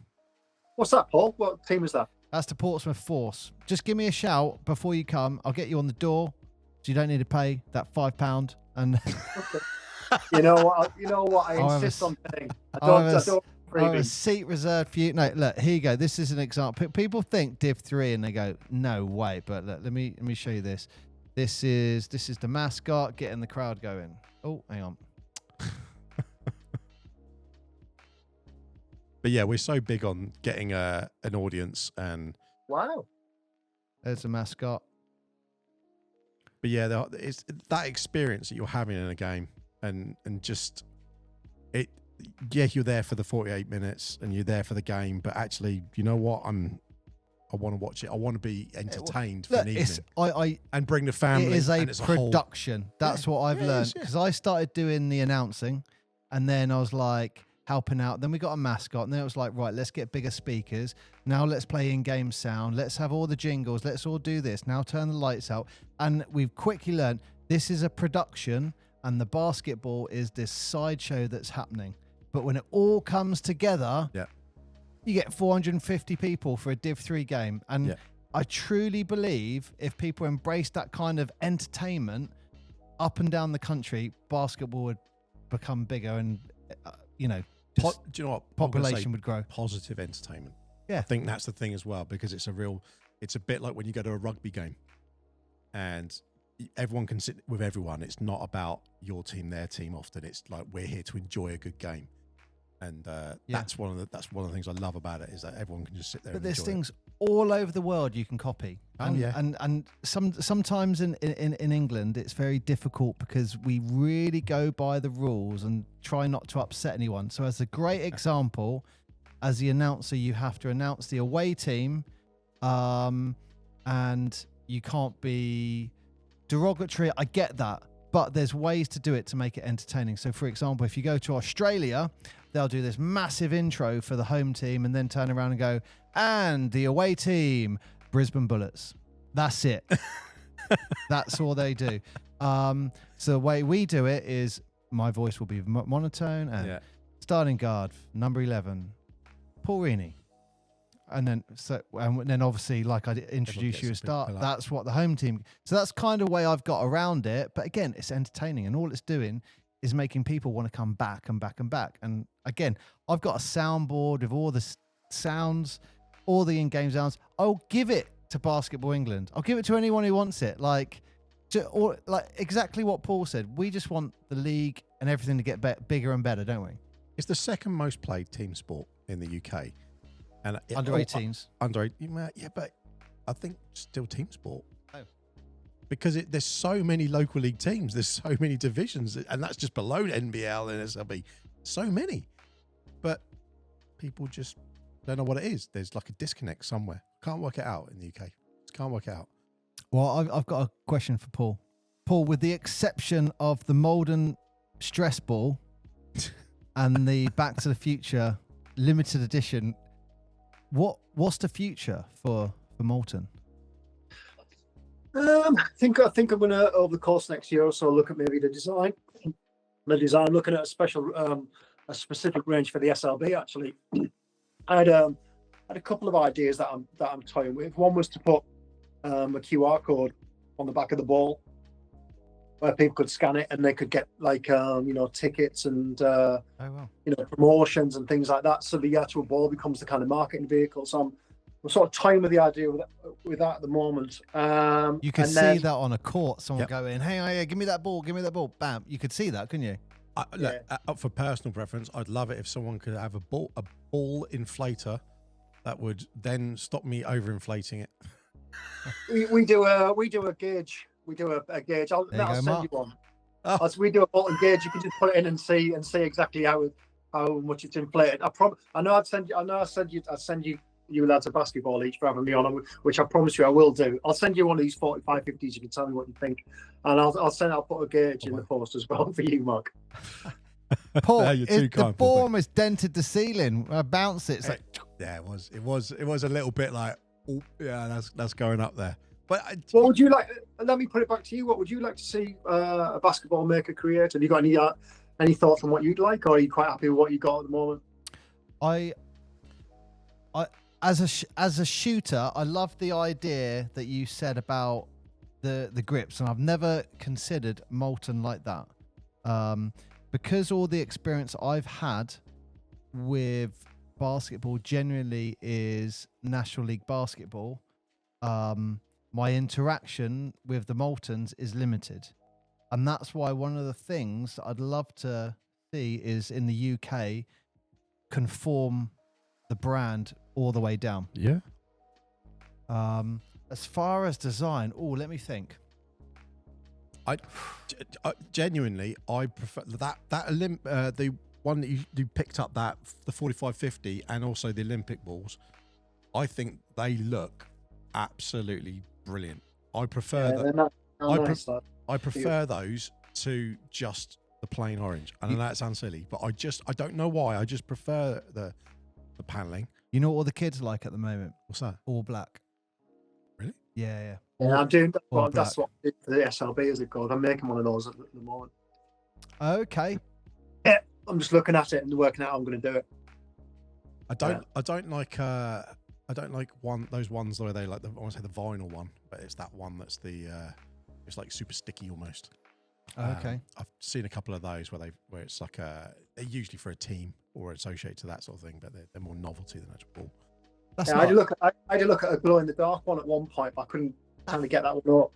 What's that, Paul? What team is that? That's the Portsmouth Force. Just give me a shout before you come. I'll get you on the door, so you don't need to pay that £5. And you know what? I insist on paying. I don't. I have a seat reserved for you. No, look, here you go. This is an example. People think Div 3 and they go, no way. But look, let me show you this. This is the mascot getting the crowd going. Oh, hang on. But yeah, we're so big on getting an audience and wow. There's a mascot. But yeah, it's that experience that you're having in a game and just it. Yeah, you're there for the 48 minutes and you're there for the game, but actually, you know what? I want to watch it. I want to be entertained for an evening. And bring the family. It is a production. That's what I've learned. Because I started doing the announcing and then I was like helping out. Then we got a mascot and then it was like, right, let's get bigger speakers. Now let's play in-game sound. Let's have all the jingles. Let's all do this. Now turn the lights out. And we've quickly learned this is a production and the basketball is this sideshow that's happening. But when it all comes together, you get 450 people for a Div 3 game. And I truly believe if people embrace that kind of entertainment up and down the country, basketball would become bigger and, do you know what? Population would grow. Positive entertainment. Yeah. I think that's the thing as well, because it's a bit like when you go to a rugby game and everyone can sit with everyone. It's not about your team, their team often. It's like we're here to enjoy a good game. And that's one of the things I love about it is that everyone can just sit there. But and there's enjoy things all over the world you can copy. And sometimes in England it's very difficult because we really go by the rules and try not to upset anyone. So as a great example, as the announcer, you have to announce the away team, and you can't be derogatory. I get that, but there's ways to do it to make it entertaining. So for example, if you go to Australia, they'll do this massive intro for the home team and then turn around and go, and the away team, Brisbane Bullets. That's it. That's all they do. So the way we do it is my voice will be monotone and starting guard, number 11, Paul Reaney. And then obviously, like I introduce you as start, that's what the home team. So that's kind of the way I've got around it. But again, it's entertaining, and all it's doing is making people want to come back and back and back. And again, I've got a soundboard with all the sounds, all the in-game sounds. I'll give it to Basketball England. I'll give it to anyone who wants it. Like exactly what Paul said. We just want the league and everything to get bigger and better, don't we? It's the second most played team sport in the UK. And under 18s. Under 18, yeah, but I think still team sport. Oh. Because there's so many local league teams, there's so many divisions, and that's just below NBL and SLB. So many. But people just don't know what it is. There's like a disconnect somewhere. Can't work it out in the UK. Just can't work it out. Well, I've got a question for Paul. Paul, with the exception of the Molten stress ball and the Back to the Future limited edition, what's the future for Molten? I think I'm going to, over the course next year or so, look at maybe the design, looking at a specific range for the SLB. Actually, I had a couple of ideas that I'm toying with. One was to put a QR code on the back of the ball where people could scan it and they could get like tickets and promotions and things like that. So the actual ball becomes the kind of marketing vehicle. So I'm sort of toying with the idea with that at the moment. You could see that on a court, someone going, hey, give me that ball, bam. You could see that, couldn't you? Look, for personal preference, I'd love it if someone could have a ball inflator that would then stop me overinflating it. we do a gauge. We do a gauge. I'll send you one. As we do a Molten gauge, you can just put it in and see exactly how much it's inflated. I know I'd send you lads a basketball each for having me on, which I promise you I will do. I'll send you one of these 45-50s. You can tell me what you think, and I'll put a gauge in the post as well for you, Mark. Paul, the ball almost dented the ceiling. I bounced it. It's like, yeah, it was a little bit like, oh yeah, that's going up there. But what would you like? Let me put it back to you. What would you like to see a basketball maker create? Have you got any thoughts on what you'd like, or are you quite happy with what you got at the moment? I as a shooter, I love the idea that you said about the grips, and I've never considered Molten like that, because all the experience I've had with basketball generally is National League basketball. My interaction with the Moltens is limited, and that's why one of the things that I'd love to see is in the UK conform the brand all the way down. Yeah. As far as design, let me think. I genuinely prefer the one that you picked up, that the 45-50 and also the Olympic balls. I think they look absolutely brilliant. I prefer I prefer those to just the plain orange. I know that sounds silly, but I don't know why. I just prefer the paneling. You know what all the kids like at the moment? What's that? All black. Really? Yeah. I'm doing that. Well, that's what I did for the SLB, as it goes. I'm making one of those at the moment. Okay. Yeah, I'm just looking at it and working out how I'm going to do it. I don't like those ones where they like I want to say the vinyl one, but it's that one that's it's like super sticky almost. Okay. I've seen a couple of those where it's like they're usually for a team or associated to that sort of thing, but they're more novelty than actual ball. I had to look at a glow in the dark one at one point, but I couldn't kind of get that one up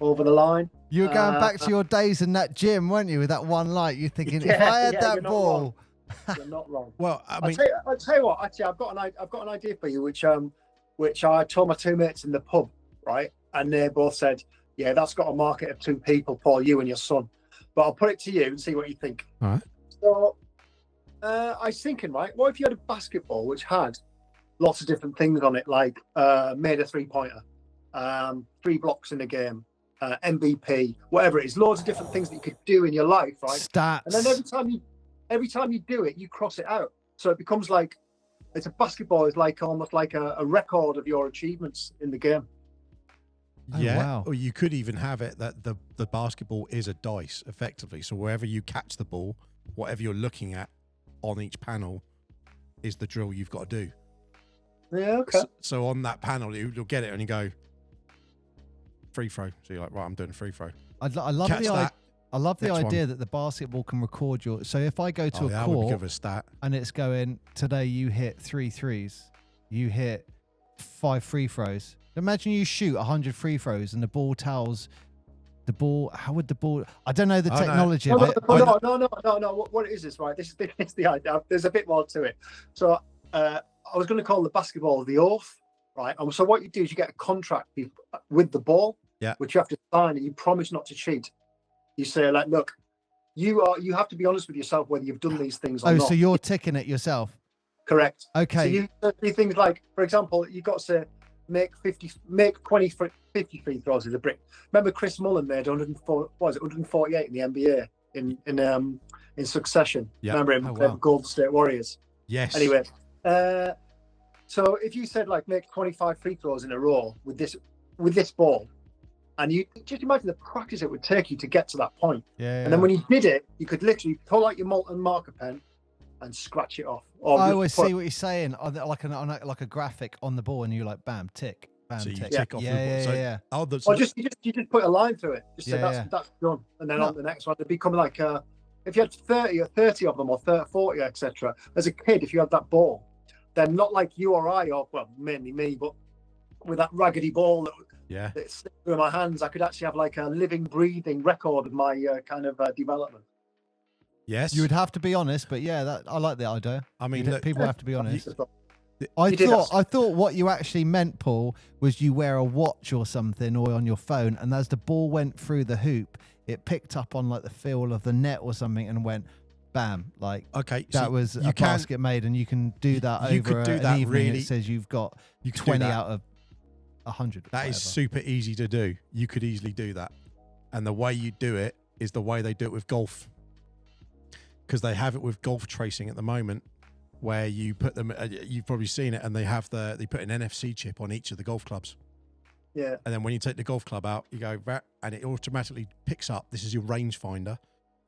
over the line. You were going back to your days in that gym, weren't you, with that one light? You're thinking, if I had that ball. You're not wrong. Well, I mean, I'll tell you what. Actually, I've got an idea for you, which which I told my two mates in the pub, right? And they both said, yeah, that's got a market of 2 people, Paul, you and your son. But I'll put it to you and see what you think. All right. So I was thinking, right, what if you had a basketball which had lots of different things on it, like made a 3-pointer, 3 blocks in a game, MVP, whatever it is, loads of different things that you could do in your life, right? Stats. And then every time you do it, you cross it out. So it becomes like, it's a basketball is like almost like a record of your achievements in the game. Oh, Yeah, wow. or you could even have it that the basketball is a dice, effectively. So wherever you catch the ball, whatever you're looking at on each panel is the drill you've got to do. Yeah, okay. So on that panel, you'll get it and you go, free throw. So you're like, right, I'm doing a free throw. I love Catch the that. I love the Next idea one. that the basketball can record your. So if I go to a that would be good court of a stat. and it's going, today you hit 3 threes, you hit 5 free throws. Imagine you shoot 100 free throws and the ball tells the ball. How would the ball? I don't know the Oh, no. technology No, of it. no. What it is right? This is the idea. There's a bit more to it. So I was going to call the basketball the oath, right? And so what you do is you get a contract with the ball, Yeah. which you have to sign, and you promise not to cheat. You say, like, look, you have to be honest with yourself whether you've done these things or not. So you're ticking it yourself. Correct. Okay. So you do things like, for example, you've got to say, make 20 50 free throws with a brick. Remember Chris Mullen made 148 in the NBA in succession. Yeah. Remember him, Oh, wow. Golden State Warriors. Yes. Anyway, so if you said like make 25 free throws in a row with this ball, and you just imagine the practice it would take you to get to that point. Yeah. And then when you did it, you could literally pull out your Molten marker pen and scratch it off. Or I always see what you're saying, like a graphic on the ball, and you're like, bam, tick, bam, So you tick. tick off the ball. So, Yeah. Oh, Or you just put a line through it. Just say Yeah, that's done, and then No. on the next one, it become like if you had 30 of them or 30, 40, etc. As a kid, if you had that ball, then not like you or I, or well, mainly me, but with that raggedy ball that slipped through my hands, I could actually have like a living, breathing record of my kind of development. Yes. You would have to be honest, but yeah, I like the idea. I mean, Look, people have to be honest. You did I thought what you actually meant, Paul, was you wear a watch or something, or on your phone, and as the ball went through the hoop, it picked up on like the feel of the net or something, and went, bam, like okay. that So was you a can basket made, and you can do that you over could do an that evening. really- It says you've got you could do 20 that. out of 100. That is super easy to do. You could easily do that. And the way you do it is the way they do it with golf. Because they have it with golf tracing at the moment, where you put them, you've probably seen it, and they put an NFC chip on each of the golf clubs. Yeah. And then when you take the golf club out, you go, and it automatically picks up, this is your rangefinder.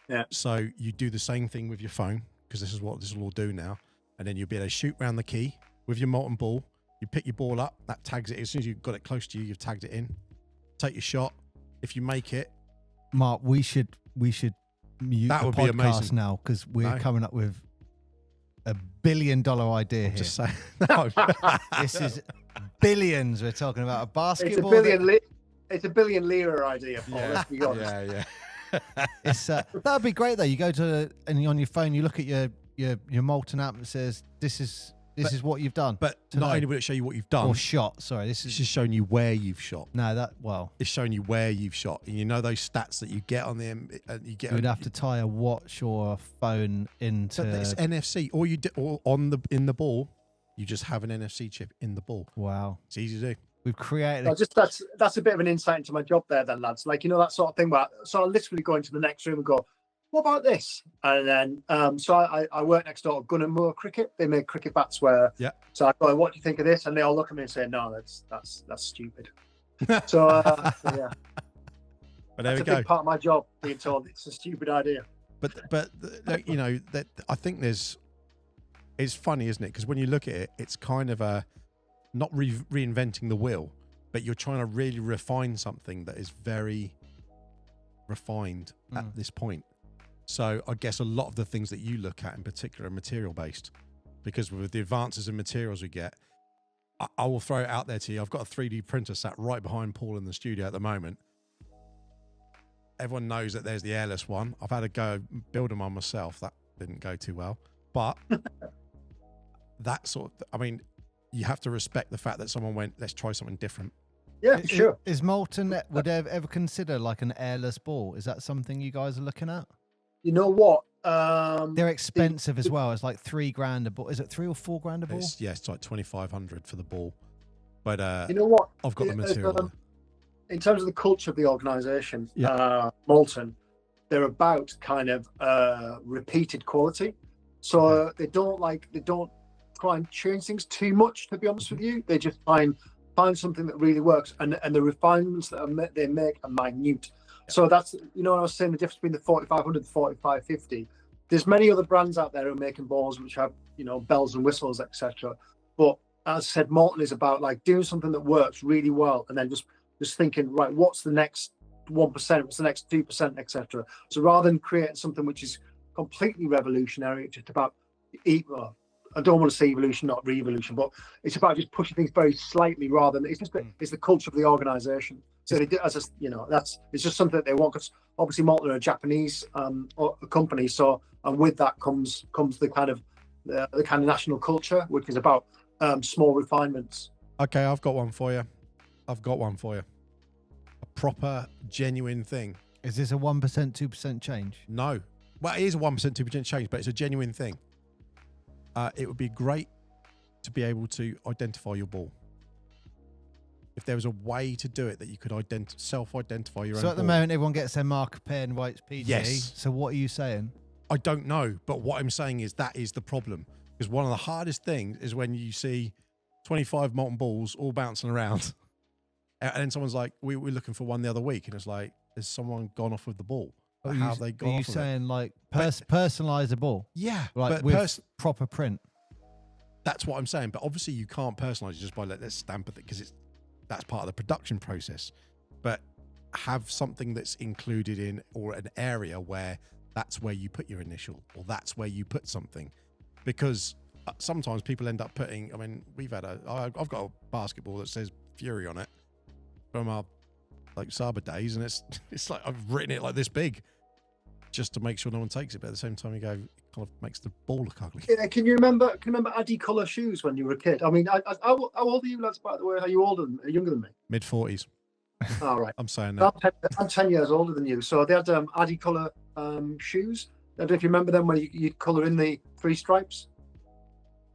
Yeah. So you do the same thing with your phone, because this is what this will all do now. And then you'll be able to shoot around the key with your Molten ball. You pick your ball up, that tags it. As soon as you've got it close to you, you've tagged it in. Take your shot. If you make it, Mark, we should mute That the would be podcast amazing. now, because we're No. coming up with $1 billion idea here. just say no. This is billions. We're talking about a basketball. It's a billion lira idea, Paul. Let's be honest. yeah. It's that would be great though. You go to and on your phone, you look at your Molten app and it says this is what you've done. But today. not only will it show you what you've done, or shot. Sorry, this it's is just showing you where you've shot. no that well. It's showing you where you've shot, and you know those stats that you get on the you get. You would have to tie a watch or a phone into. But it's NFC, or in the ball, you just have an NFC chip in the ball. Wow, It's easy to do. we've created. So just that's a bit of an insight into my job there, then, lads. Like, you know, that sort of thing. So I literally go into the next room and go, "What about this?" And then so I work next door to Gun and Moore Cricket. They make cricket bats where. Yeah. So I go, "What do you think of this?" And they all look at me and say, "No, that's stupid." So yeah, But there that's we a go. big part of my job, being told it's a stupid idea. But like, you know, that I think it's funny, isn't it? Because when you look at it, it's kind of a not reinventing the wheel, but you're trying to really refine something that is very refined at this point. So I guess a lot of the things that you look at in particular are material based, because with the advances in materials we get, I will throw it out there to you. I've got a 3D printer sat right behind Paul in the studio at the moment. Everyone knows that there's the airless one. I've had to go build them on myself. That didn't go too well. But that sort of, I mean, you have to respect the fact that someone went, let's try something different. Yeah, for sure. Is Molten, would they ever consider like an airless ball? Is that something you guys are looking at? You know what? They're expensive as well. It's like $3,000 a ball. Is it $3,000 or $4,000 a ball? It's like 2,500 for the ball. But you know what? I've got the material. In terms of the culture of the organisation, Yeah. Molten, they're about kind of repeated quality. So they don't try and change things too much, to be honest with you. They just find something that really works, and the refinements that they make are minute. So that's, you know, I was saying the difference between the 4500 and the 4550. There's many other brands out there who are making balls which have, you know, bells and whistles, etc. But as I said, Molten is about like doing something that works really well, and then just thinking, right, what's the next 1%, what's the next 2%, etc. So rather than creating something which is completely revolutionary, it's just about I don't want to say evolution, not revolution, but it's about just pushing things very slightly rather than it's the culture of the organization. So they do, it's just something that they want, because obviously Molten are a Japanese company. So, and with that comes the kind of national culture, which is about small refinements. Okay, I've got one for you. A proper, genuine thing. Is this a 1%, 2% change? No. Well, it is a 1%, 2% change, but it's a genuine thing. It would be great to be able to identify your ball. If there was a way to do it that you could self-identify your own ball. So at the moment, everyone gets their marker pen, white's PG. Yes. So what are you saying? I don't know, but what I'm saying is that is the problem. Because one of the hardest things is when you see 25 Molten balls all bouncing around, and then someone's like, we're looking for one the other week, and it's like, has someone gone off with the ball? How have they gone off with it? Are you saying like personalize a ball? Yeah. Like with proper print? That's what I'm saying. But obviously you can't personalize it just by let's stamp it, because that's part of the production process. But have something that's included in, or an area where that's where you put your initial, or that's where you put something. Because sometimes people end up putting, I mean, I've got a basketball that says Fury on it from our like Saba days, and it's like I've written it like this big just to make sure no one takes it, but at the same time you go, it kind of makes the ball look ugly. Yeah, can you remember Addy colour shoes when you were a kid? I mean, how old are you lads, by the way? Are you younger than me? Mid-40s. All right. I'm saying that. I'm 10 years older than you. So they had Addy colour shoes. I don't know if you remember them, where you'd colour in the 3 stripes.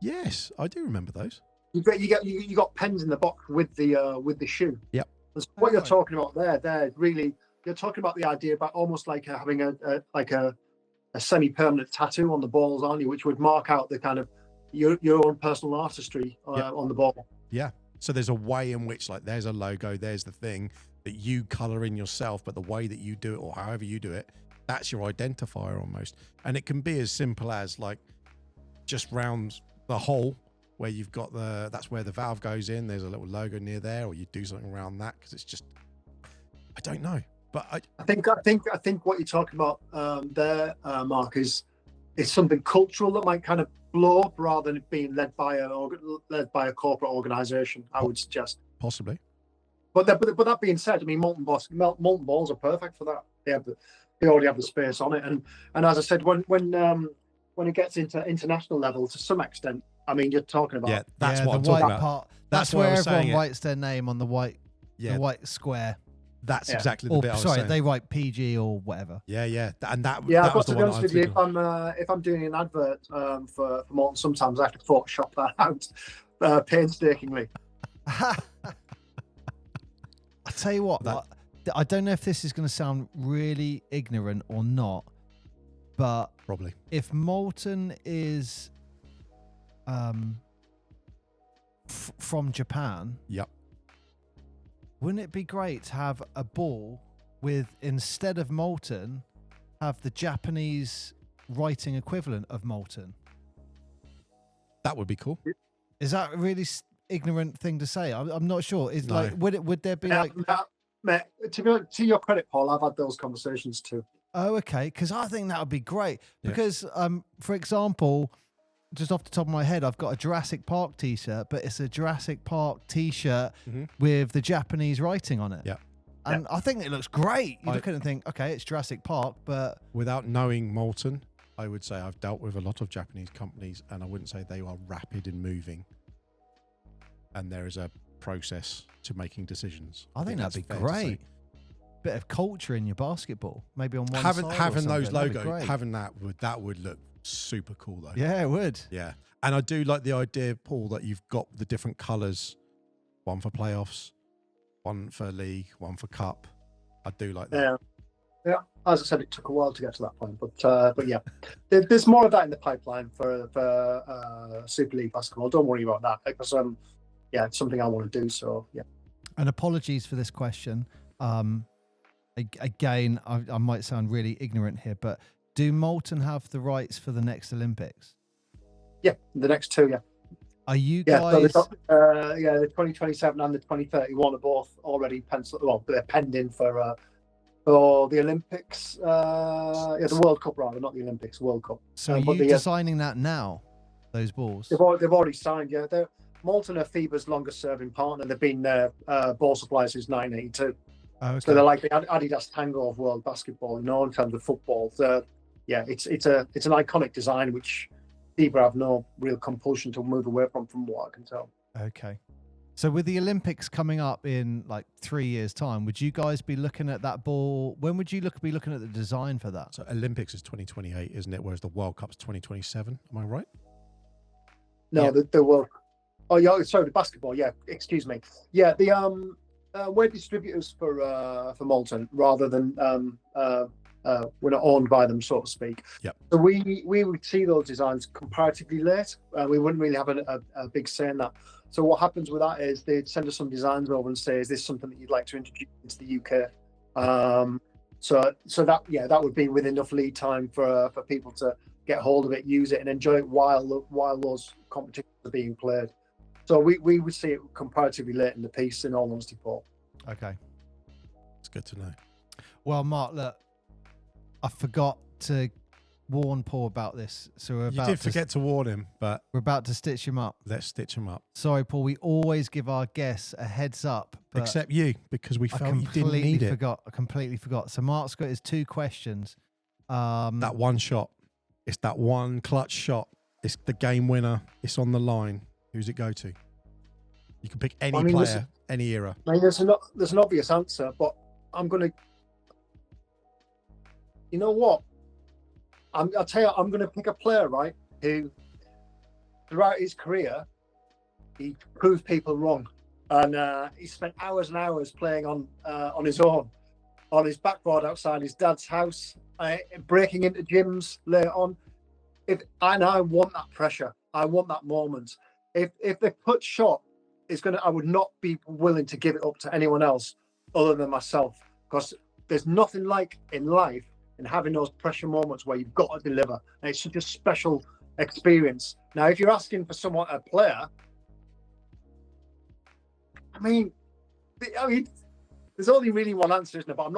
Yes, I do remember those. You got pens in the box with the shoe. Yep. That's what you're talking about there. They're really, you're talking about the idea about almost like having a semi-permanent tattoo on the balls, aren't you? Which would mark out the kind of your own personal artistry on the ball. Yeah. So there's a way in which, like, there's a logo, there's the thing that you colour in yourself, but the way that you do it, or however you do it, that's your identifier almost. And it can be as simple as like just round the hole where you've got that's where the valve goes in. There's a little logo near there, or you do something around that, because it's just, I don't know. But I think what you're talking about there, Mark, is something cultural that might kind of blow up rather than it being led by a corporate organisation. I would suggest possibly. But that being said, I mean, molten balls are perfect for that. They already have the space on it, and as I said, when it gets into international level to some extent, I mean, you're talking about that's what I'm the talking white about. Part. That's where everyone writes their name on the white, the white square. That's exactly the bit I was saying. They write PG or whatever. Yeah, and that. Yeah, that I've got was to the be one honest with you. If I'm doing an advert for Molten, sometimes I have to Photoshop that out painstakingly. I tell you what, I don't know if this is going to sound really ignorant or not, but probably if Molten is from Japan, yep, wouldn't it be great to have a ball with, instead of Molten, have the Japanese writing equivalent of Molten? That would be cool. Is that a really ignorant thing to say? I'm not sure. Is No. like would there be like? To your credit, Paul, I've had those conversations too. Oh, okay. Because I think that would be great. Because, for example, just off the top of my head, I've got a Jurassic Park T-shirt, but it's a Jurassic Park T-shirt with the Japanese writing on it. Yeah. And I think it looks great. You look at it and think, okay, it's Jurassic Park, but without knowing Molten, I would say I've dealt with a lot of Japanese companies, and I wouldn't say they are rapid in moving. and there is a process to making decisions. I think that'd be that's fair to say. great. Bit of culture in your basketball, maybe on one having side. having those That'd be logos, great. having that would look super cool though. Yeah, it would. Yeah, and I do like the idea, Paul, that you've got the different colours, one for playoffs, one for league, one for cup. I do like that. Yeah. As I said, it took a while to get to that point, but yeah, there's more of that in the pipeline for Super League basketball. Don't worry about that because yeah, it's something I want to do. So yeah. And apologies for this question. Again, I might sound really ignorant here, but do Molten have the rights for the next Olympics? Yeah, the next two. Yeah. Are you Yeah, guys? so the 2027 and the 2031 are both already penciled. Well, they're pending for the Olympics. Yeah, the World Cup rather, not the Olympics. World Cup. So are you designing that now? Those balls? They've already signed. Yeah, Molten are FIBA's longest-serving partner. They've been ball suppliers since 1982. Okay. So they're like the Adidas Tango of world basketball, in terms of football. So, yeah, it's an iconic design which FIBA have no real compulsion to move away from what I can tell. Okay. So with the Olympics coming up in like 3 years' time, would you guys be looking at that ball? When would you be looking at the design for that? So Olympics is 2028, isn't it? Whereas the World Cup's 2027. Am I right? No, Yeah. the World. Oh yeah, sorry, the basketball. Yeah, excuse me. Yeah, the we're distributors for Molten rather than we're not owned by them, so to speak. Yep. So we would see those designs comparatively late. We wouldn't really have a big say in that. So what happens with that is they'd send us some designs over and say, "Is this something that you'd like to introduce into the UK?" So that would be with enough lead time for people to get hold of it, use it, and enjoy it while those competitions are being played. So we would see it comparatively late in the piece, in all honesty, Paul. Okay. It's good to know. Well, Mark, look, I forgot to warn Paul about this, so You did forget to warn him, but we're about to stitch him up. let's stitch him up. Sorry, Paul. We always give our guests a heads up, but Except you, because we I felt you didn't need it. I completely forgot. So Mark's got his 2 questions. That one shot. It's that one clutch shot. It's the game winner. It's on the line. Who's it go to? You can pick any player, any era. I mean, there's an obvious answer, but I'm gonna. You know what? I'll tell you, I'm gonna pick a player, right? Who, throughout his career, he proved people wrong, and he spent hours and hours playing on his own, on his backboard outside his dad's house, breaking into gyms later on. I want that pressure. I want that moment. If the clutch shot is I would not be willing to give it up to anyone else other than myself, because there's nothing like in life in having those pressure moments where you've got to deliver, and it's such a special experience. Now, if you're asking for a player, I mean, there's only really one answer, isn't there? But I'm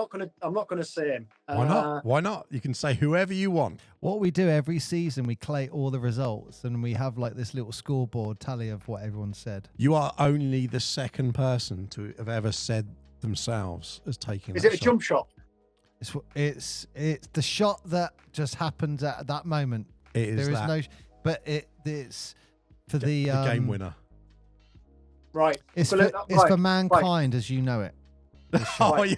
not gonna say him. Why not? Why not? You can say whoever you want. What we do every season, we collate all the results, and we have like this little scoreboard tally of what everyone said. You are only the second person to have ever said themselves as taking. Is it a jump shot? It's the shot that just happens at that moment. It is. There is no, but it's for the game winner. Right. It's for mankind as you know it. Oh, yeah.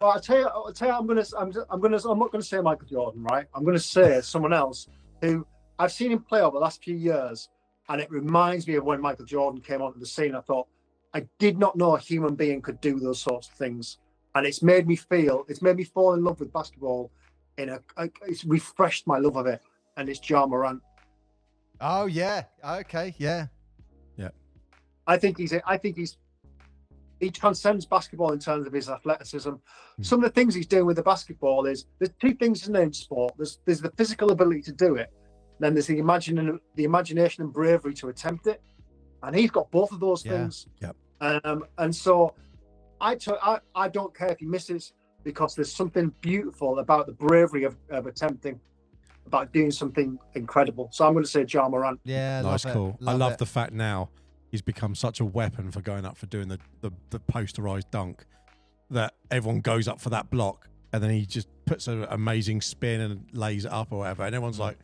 Well, I'll tell you, I'm not gonna say Michael Jordan, right? I'm gonna say someone else who I've seen him play over the last few years, and it reminds me of when Michael Jordan came onto the scene. I thought, I did not know a human being could do those sorts of things, and it's made me fall in love with basketball. It's refreshed my love of it, and it's Ja Morant. Oh yeah, okay, yeah. I think he transcends basketball in terms of his athleticism. Some of the things he's doing with the basketball there's 2 things in sport. There's the physical ability to do it, then there's the imagination and bravery to attempt it, and he's got both of those things. Yep. And so I don't care if he misses, because there's something beautiful about the bravery of attempting, about doing something incredible. So I'm going to say Ja Morant. Yeah, nice, cool. I love the fact now he's become such a weapon for going up for doing the posterized dunk, that everyone goes up for that block, and then he just puts an amazing spin and lays it up or whatever, and everyone's like,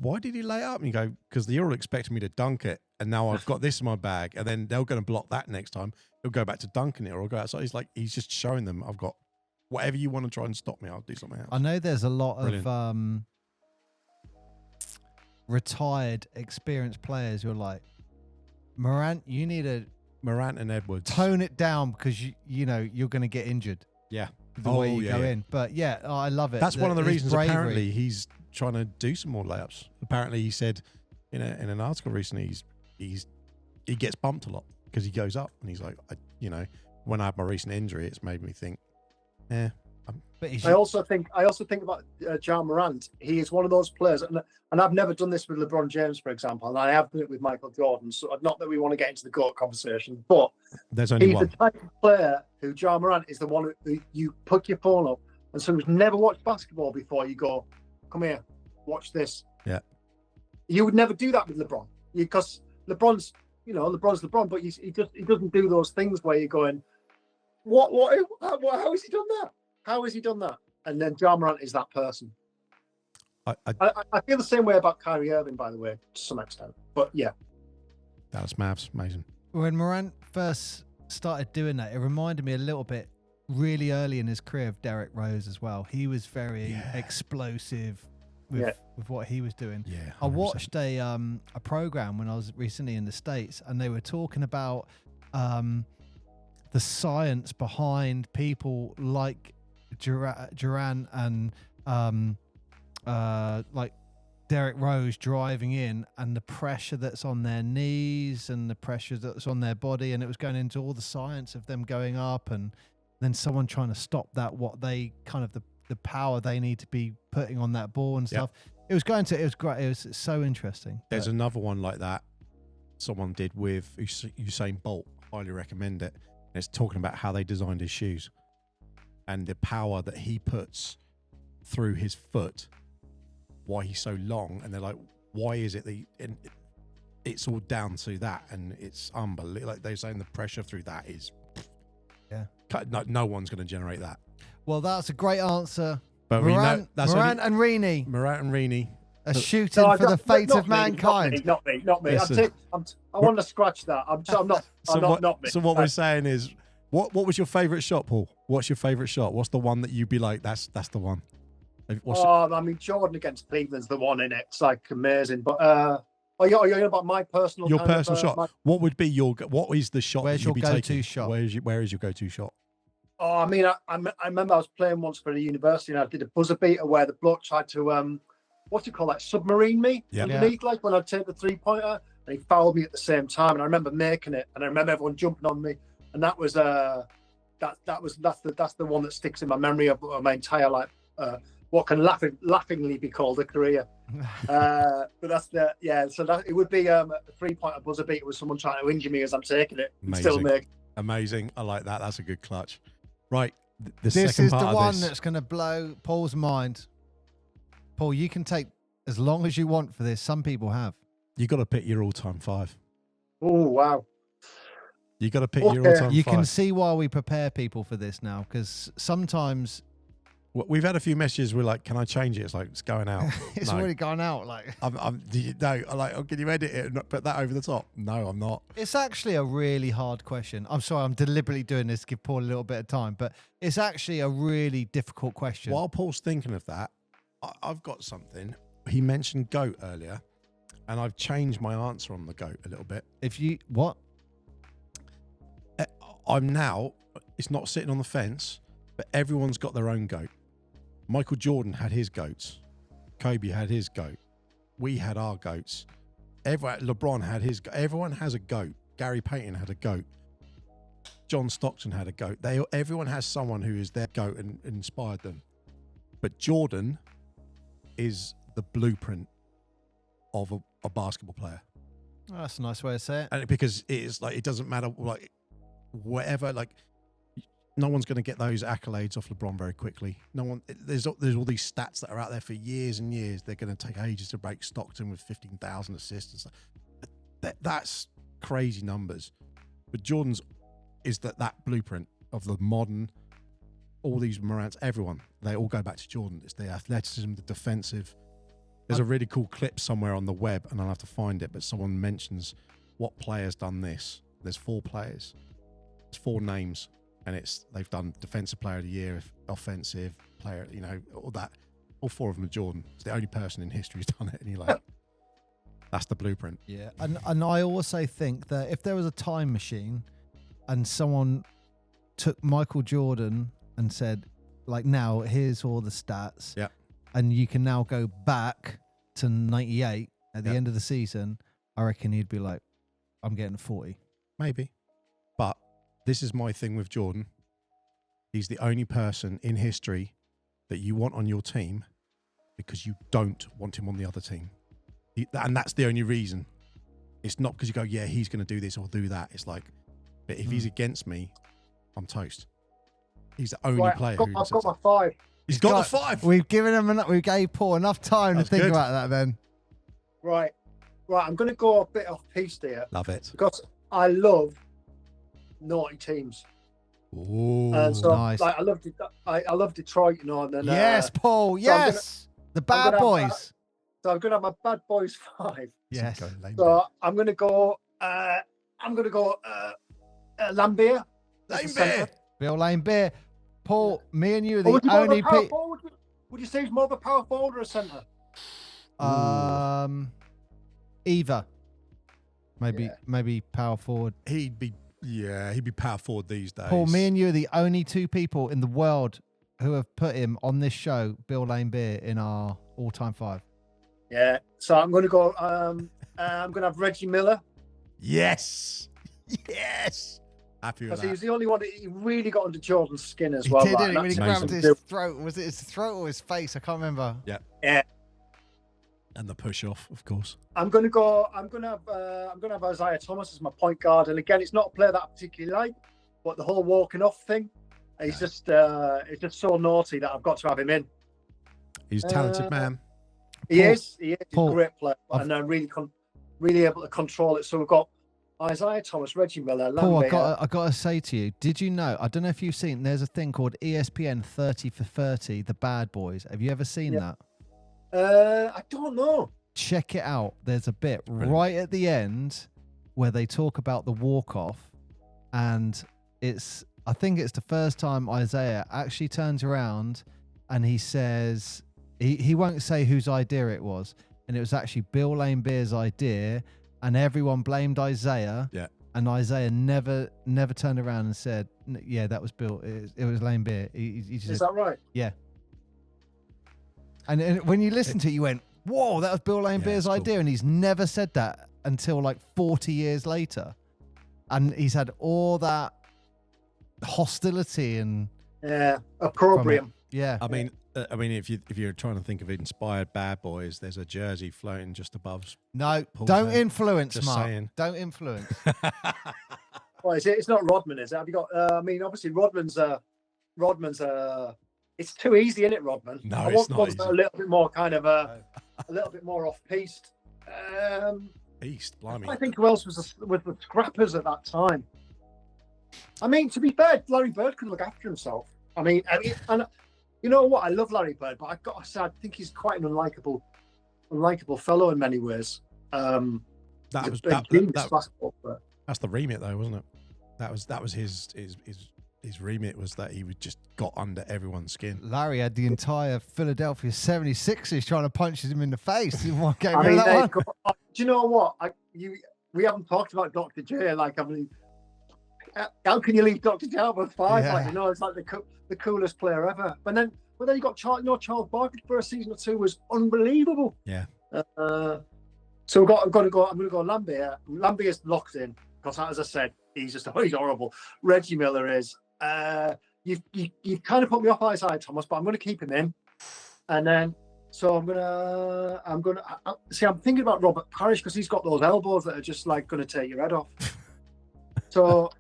why did he lay it up? And you go, because they're all expecting me to dunk it, and now I've got this in my bag, and then they're going to block that next time. He'll go back to dunking it, or I'll go outside. He's just showing them, I've got whatever you want to try and stop me, I'll do something else. I know there's a lot Brilliant. of retired, experienced players who are like, Morant, you need to Morant and Edwards. tone it down because you know you're going to get injured. Yeah. The way you go in. But yeah, I love it. That's one of the his reasons bravery. apparently he's trying to do some more layups. Apparently he said in an article recently he gets bumped a lot because he goes up and he's like, when I had my recent injury, it's made me think, But I also think about Ja Morant. He is one of those players, and I've never done this with LeBron James, for example, and I have done it with Michael Jordan. So not that we want to get into the GOAT conversation, but there's only he's one. the type of player who Ja Morant is the one who you put your phone up, and someone who's never watched basketball before, you go, "Come here, watch this." Yeah. You would never do that with LeBron because LeBron's LeBron, but he doesn't do those things where you're going, "What? How has he done that? How has he done that?" And then Ja Morant is that person. I feel the same way about Kyrie Irving, by the way, to some extent. But yeah, Dallas Mavs, amazing. when Morant first started doing that, it reminded me a little bit really early in his career of Derrick Rose as well. He was very explosive with what he was doing. Yeah, 100%. I watched a program when I was recently in the States, and they were talking about the science behind people like Durant and like Derrick Rose driving in, and the pressure that's on their knees and the pressure that's on their body, and it was going into all the science of them going up and then someone trying to stop that, what they kind of the power they need to be putting on that ball and stuff. It was great. It was so interesting. There's another one like that someone did with Usain Bolt. Highly recommend it. And it's talking about how they designed his shoes and the power that he puts through his foot, why he's so long. And they're like, why is it that and it's all down to that? And it's unbelievable. Like they're saying the pressure through that is, no one's going to generate that. Well, that's a great answer. But Morant and Reaney are shooting for the fate of mankind. Not me. Listen, I want to scratch that. I'm not me. So what we're saying is, what was your favourite shot, Paul? What's your favourite shot? What's the one that you'd be like, that's the one? I mean, Jordan against Cleveland's the one in it. It's like amazing. But you're about my personal. Your personal shot. What would be what is the shot? Where's your go-to shot? Where is your go-to shot? Oh, I mean, I remember I was playing once for the university, and I did a buzzer beater where the bloke tried to what do you call that? Submarine me underneath, like when I take the 3-pointer, and he fouled me at the same time. And I remember making it, and I remember everyone jumping on me, and that was that's the one that sticks in my memory of my entire life. What can laughingly be called a career. But that's so that it would be a 3-pointer buzzer beater with someone trying to injure me as I'm taking it. Amazing. I like that. That's a good clutch. Right. This is the one that's going to blow Paul's mind. Paul, you can take as long as you want for this. Some people have. You got to pick your all-time 5. Oh, wow. You got to pick your all-time 5. You can see why we prepare people for this now, because sometimes we've had a few messages. We're like, "Can I change it?" It's like it's going out. It's already gone out. Like, I'm like, oh, can you edit it and not put that over the top? No, I'm not. It's actually a really hard question. I'm sorry, I'm deliberately doing this to give Paul a little bit of time, but it's actually a really difficult question. While Paul's thinking of that, I've got something. He mentioned GOAT earlier, and I've changed my answer on the GOAT a little bit. I'm now. It's not sitting on the fence, but everyone's got their own GOAT. Michael Jordan had his GOATs. Kobe had his GOAT. We had our GOATs. LeBron had his. Everyone has a GOAT. Gary Payton had a GOAT. John Stockton had a GOAT. Everyone has someone who is their GOAT and inspired them. But Jordan is the blueprint of a basketball player. Oh, that's a nice way to say it. And because it is like, it doesn't matter, like whatever, like no one's going to get those accolades off LeBron very quickly. No one. There's all these stats that are out there for years and years. They're going to take ages to break. Stockton with 15,000 assists and stuff. That's crazy numbers. But Jordan's is that blueprint of the modern. All these Morants, everyone, they all go back to Jordan. It's the athleticism, the defensive, There's a really cool clip somewhere on the web, and I'll have to find it, but someone mentions what player's done this. There's 4 players. It's 4 names, and they've done defensive player of the year, offensive player, all that. All 4 of them are Jordan. It's the only person in history who's done it, and you're like, that's the blueprint. Yeah, and I also think that if there was a time machine and someone took Michael Jordan and said, like, now here's all the stats, yeah, and you can now go back to 98 at the end of the season, I reckon he'd be like, I'm getting 40. Maybe. But this is my thing with Jordan. He's the only person in history that you want on your team because you don't want him on the other team. And that's the only reason. It's not because you go, yeah, he's going to do this or do that. It's like, but if he's against me, I'm toast. He's the only player I've got my 5. He's got the 5. We've given him we gave Paul enough time to think about that then. Right. I'm going to go a bit off piste here. Love it. Because I love naughty teams. Oh, And so, nice. like, I love Detroit, And then, Yes, Paul. Yes. The bad boys. So I'm going to have my bad boys 5. Yes. So I'm going to go. Lambier. Lambier. Bill Lambier. Paul, me and you are the Would only people. Would you say he's more of a power forward or a centre? Either. Maybe power forward. He'd be power forward these days. Paul, me and you are the only 2 people in the world who have put him on this show, Bill Lambier, in our all-time 5. Yeah. So I'm going to go. I'm going to have Reggie Miller. Yes. Happy with Because that. he was the only one that he really got under Jordan's skin as He well. did, like, didn't he? When he that's grabbed amazing. his throat. Was it his throat or his face? I can't remember. Yeah. Yeah. And the push off, of course. I'm going to have Isaiah Thomas as my point guard, and again, it's not a player that I particularly like, but the whole walking off thing, he's just so naughty that I've got to have him in. He's a talented man. He is. Paul, He's a great player, and really able to control it. So we've got Isaiah Thomas, Reggie Miller, Paul, Lambier. I got to say to you, did you know? I don't know if you've seen. There's a thing called ESPN 30 for 30, the Bad Boys. Have you ever seen that? I don't know. Check it out. There's a bit right at the end where they talk about the walk off, and I think it's the first time Isaiah actually turns around and he says he won't say whose idea it was, and it was actually Bill Lambeer's idea, and everyone blamed Isaiah. Yeah. And Isaiah never turned around and said, "Yeah, that was Bill. It was Lambeer." He just Is that right? Yeah. And when you listen to it, you went, "Whoa, that was Bill Lambeer's idea," and he's never said that until like 40 years later, and he's had all that hostility and opprobrium. Yeah. I mean, if you're trying to think of inspired bad boys, there's a jersey floating just above. No, Paul's don't head. influence, Just Mark. saying. Don't influence. Well, is it? It's not Rodman, is it? Have you got? Obviously Rodman's. It's too easy, isn't it, Rodman? No, I it's want not ones easy. that are a little bit more kind of a little bit more off piste. East, blimey. I think who else was the scrappers at that time? I mean, to be fair, Larry Bird could look after himself. I mean, and you know what? I love Larry Bird, but I've got to say, I think he's quite an unlikable fellow in many ways. That's the remit, though, wasn't it? That was his remit, was that he just got under everyone's skin. Larry had the entire Philadelphia 76ers trying to punch him in the face in one game. I mean, Remember that one? do you know what? We haven't talked about Dr. J. Like, I mean, how can you leave Dr. J out with 5? Yeah. Like, it's like the coolest player ever. But then you got Charles Barkley for a season or two was unbelievable. Yeah. So I'm going to go Lambier. Lambier's locked in because, as I said, he's horrible. Reggie Miller is. You've kind of put me off Isaiah Thomas, but I'm going to keep him in. And then, so I'm thinking about Robert Parrish because he's got those elbows that are just like going to take your head off. So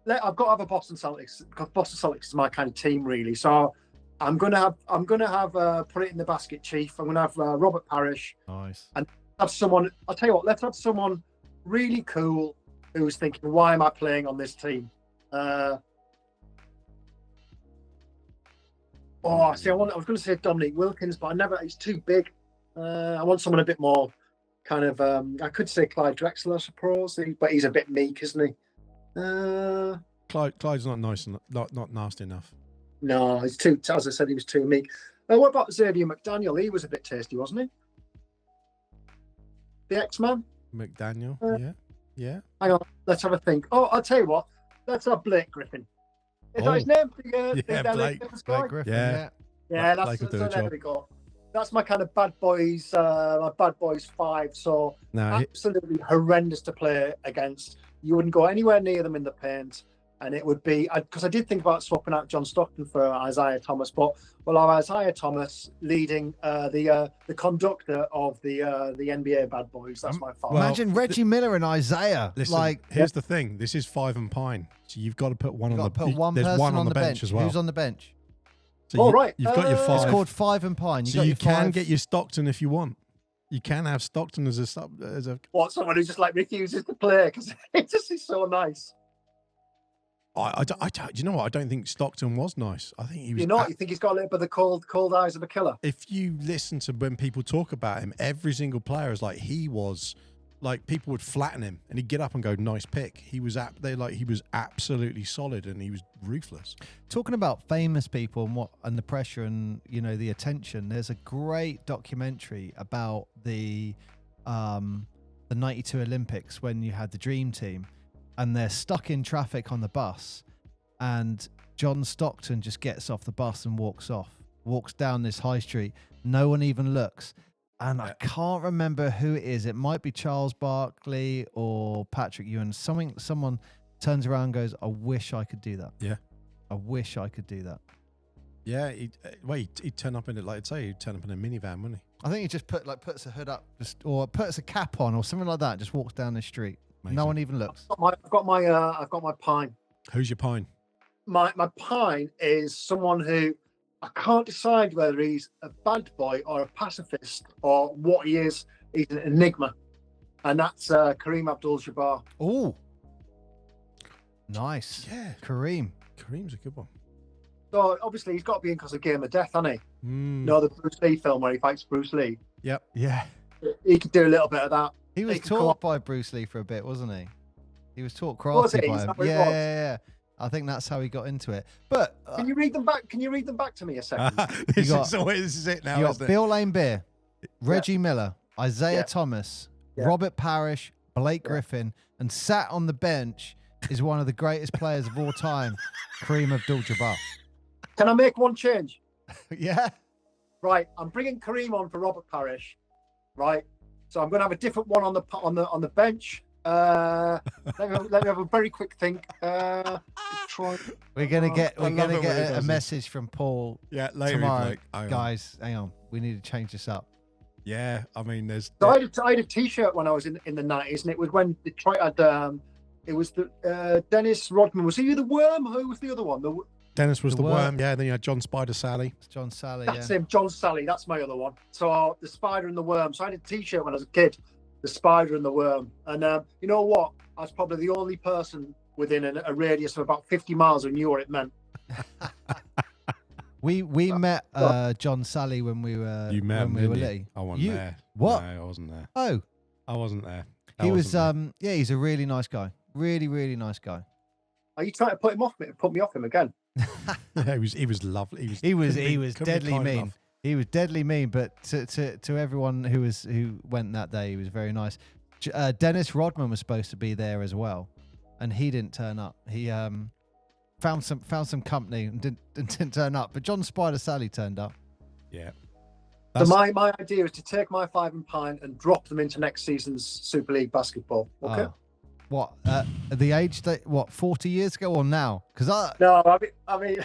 I've got to have a Boston Celtics because Boston Celtics is my kind of team, really. So I'm going to have put it in the basket, Chief. I'm going to have Robert Parrish. Nice. And have someone. I'll tell you what. Let's have someone really cool who's thinking, why am I playing on this team? I was going to say Dominic Wilkins, but he's too big. I want someone a bit more kind of. I could say Clyde Drexler, I suppose, but he's a bit meek, isn't he? Clyde's not nice and not nasty enough. No, he's too. As I said, he was too meek. What about Xavier McDaniel? He was a bit tasty, wasn't he? The X-Man. McDaniel, yeah. Hang on, let's have a think. Oh, I'll tell you what. Let's have Blake Griffin. Is that his name? Blake Griffin. Yeah, Blake will do a there job. we go. That's my kind of bad boys. My bad boys 5. So absolutely horrendous to play against. You wouldn't go anywhere near them in the paint. And it would be, because I did think about swapping out John Stockton for Isaiah Thomas, but Isaiah Thomas leading the conductor of the NBA bad boys. That's my fault. Imagine Reggie Miller and Isaiah. Listen, here's the thing. This is 5 and Pine, so you've got to put one on the bench. There's one on the bench as well. Who's on the bench? So you've got your 5. It's called 5 and Pine. So you can get your Stockton if you want. You can have Stockton as a someone who just like refuses to play because it just is so nice. You know what? I don't think Stockton was nice. I think he was. You think he's got a little bit of the cold eyes of a killer? If you listen to when people talk about him, every single player is like he was. Like people would flatten him, and he'd get up and go, "Nice pick." He was he was absolutely solid, and he was ruthless. Talking about famous people and the pressure and the attention. There's a great documentary about the '92 Olympics when you had the Dream Team. And they're stuck in traffic on the bus, and John Stockton just gets off the bus and walks down this high street. No one even looks. And I can't remember who it is. It might be Charles Barkley or Patrick Ewing. Someone turns around and goes, I wish I could do that. Yeah. I wish I could do that. Yeah. He'd turn up in it, like I'd say, he'd turn up in a minivan, wouldn't he? I think he just puts a hood up or puts a cap on or something like that, just walks down the street. Amazing. No one even looks. I've got my Pine. Who's your Pine? My Pine is someone who I can't decide whether he's a bad boy or a pacifist or what he is. He's an enigma, and that's Kareem Abdul-Jabbar. Oh, nice. Yeah, Kareem's a good one. So obviously he's got to be in because of Game of Death, hasn't he? The Bruce Lee film where he fights Bruce Lee. Yep. Yeah. He could do a little bit of that. He was taught by Bruce Lee for a bit, wasn't he? He was taught karate by him. Yeah. I think that's how he got into it. But can you read them back? Can you read them back to me a second? This is it now. You got Bill Lane Beer, Reggie Miller, Isaiah Thomas, Robert Parrish, Blake Griffin, and sat on the bench is one of the greatest players of all time, Kareem Abdul-Jabbar. Can I make one change? Yeah. Right, I'm bringing Kareem on for Robert Parrish. Right. So I'm going to have a different one on the bench. Let me have a very quick think. We're gonna get a message from Paul. Yeah, later tomorrow, guys. Hang on, we need to change this up. Yeah, I mean, there's. So I had a T-shirt when I was in the 90s, and it was when Detroit had. It was the Dennis Rodman. Was he the Worm? Who was the other one? Dennis was the worm. Yeah, then you had John Spider Sally. It's John Sally. That's him, John Sally. That's my other one. So the Spider and the Worm. So I had a T-shirt when I was a kid, the Spider and the Worm. And you know what? I was probably the only person within a radius of about 50 miles who knew what it meant. We met John Sally when we were. You met him, when we were didn't little. you? I wasn't there. What? No, I wasn't there. Oh, I wasn't there. He was. Yeah, he's a really nice guy. Really, really nice guy. Are you trying to put me off him again? Yeah, he was lovely. He was deadly mean. Enough. He was deadly mean, but to everyone who went that day, he was very nice. Dennis Rodman was supposed to be there as well, and he didn't turn up. He found some company and didn't turn up. But John Spider Sally turned up. Yeah. So my idea is to take my 5 and Pine and drop them into next season's Super League basketball. Okay. What at the age that 40 years ago or now? Because I mean,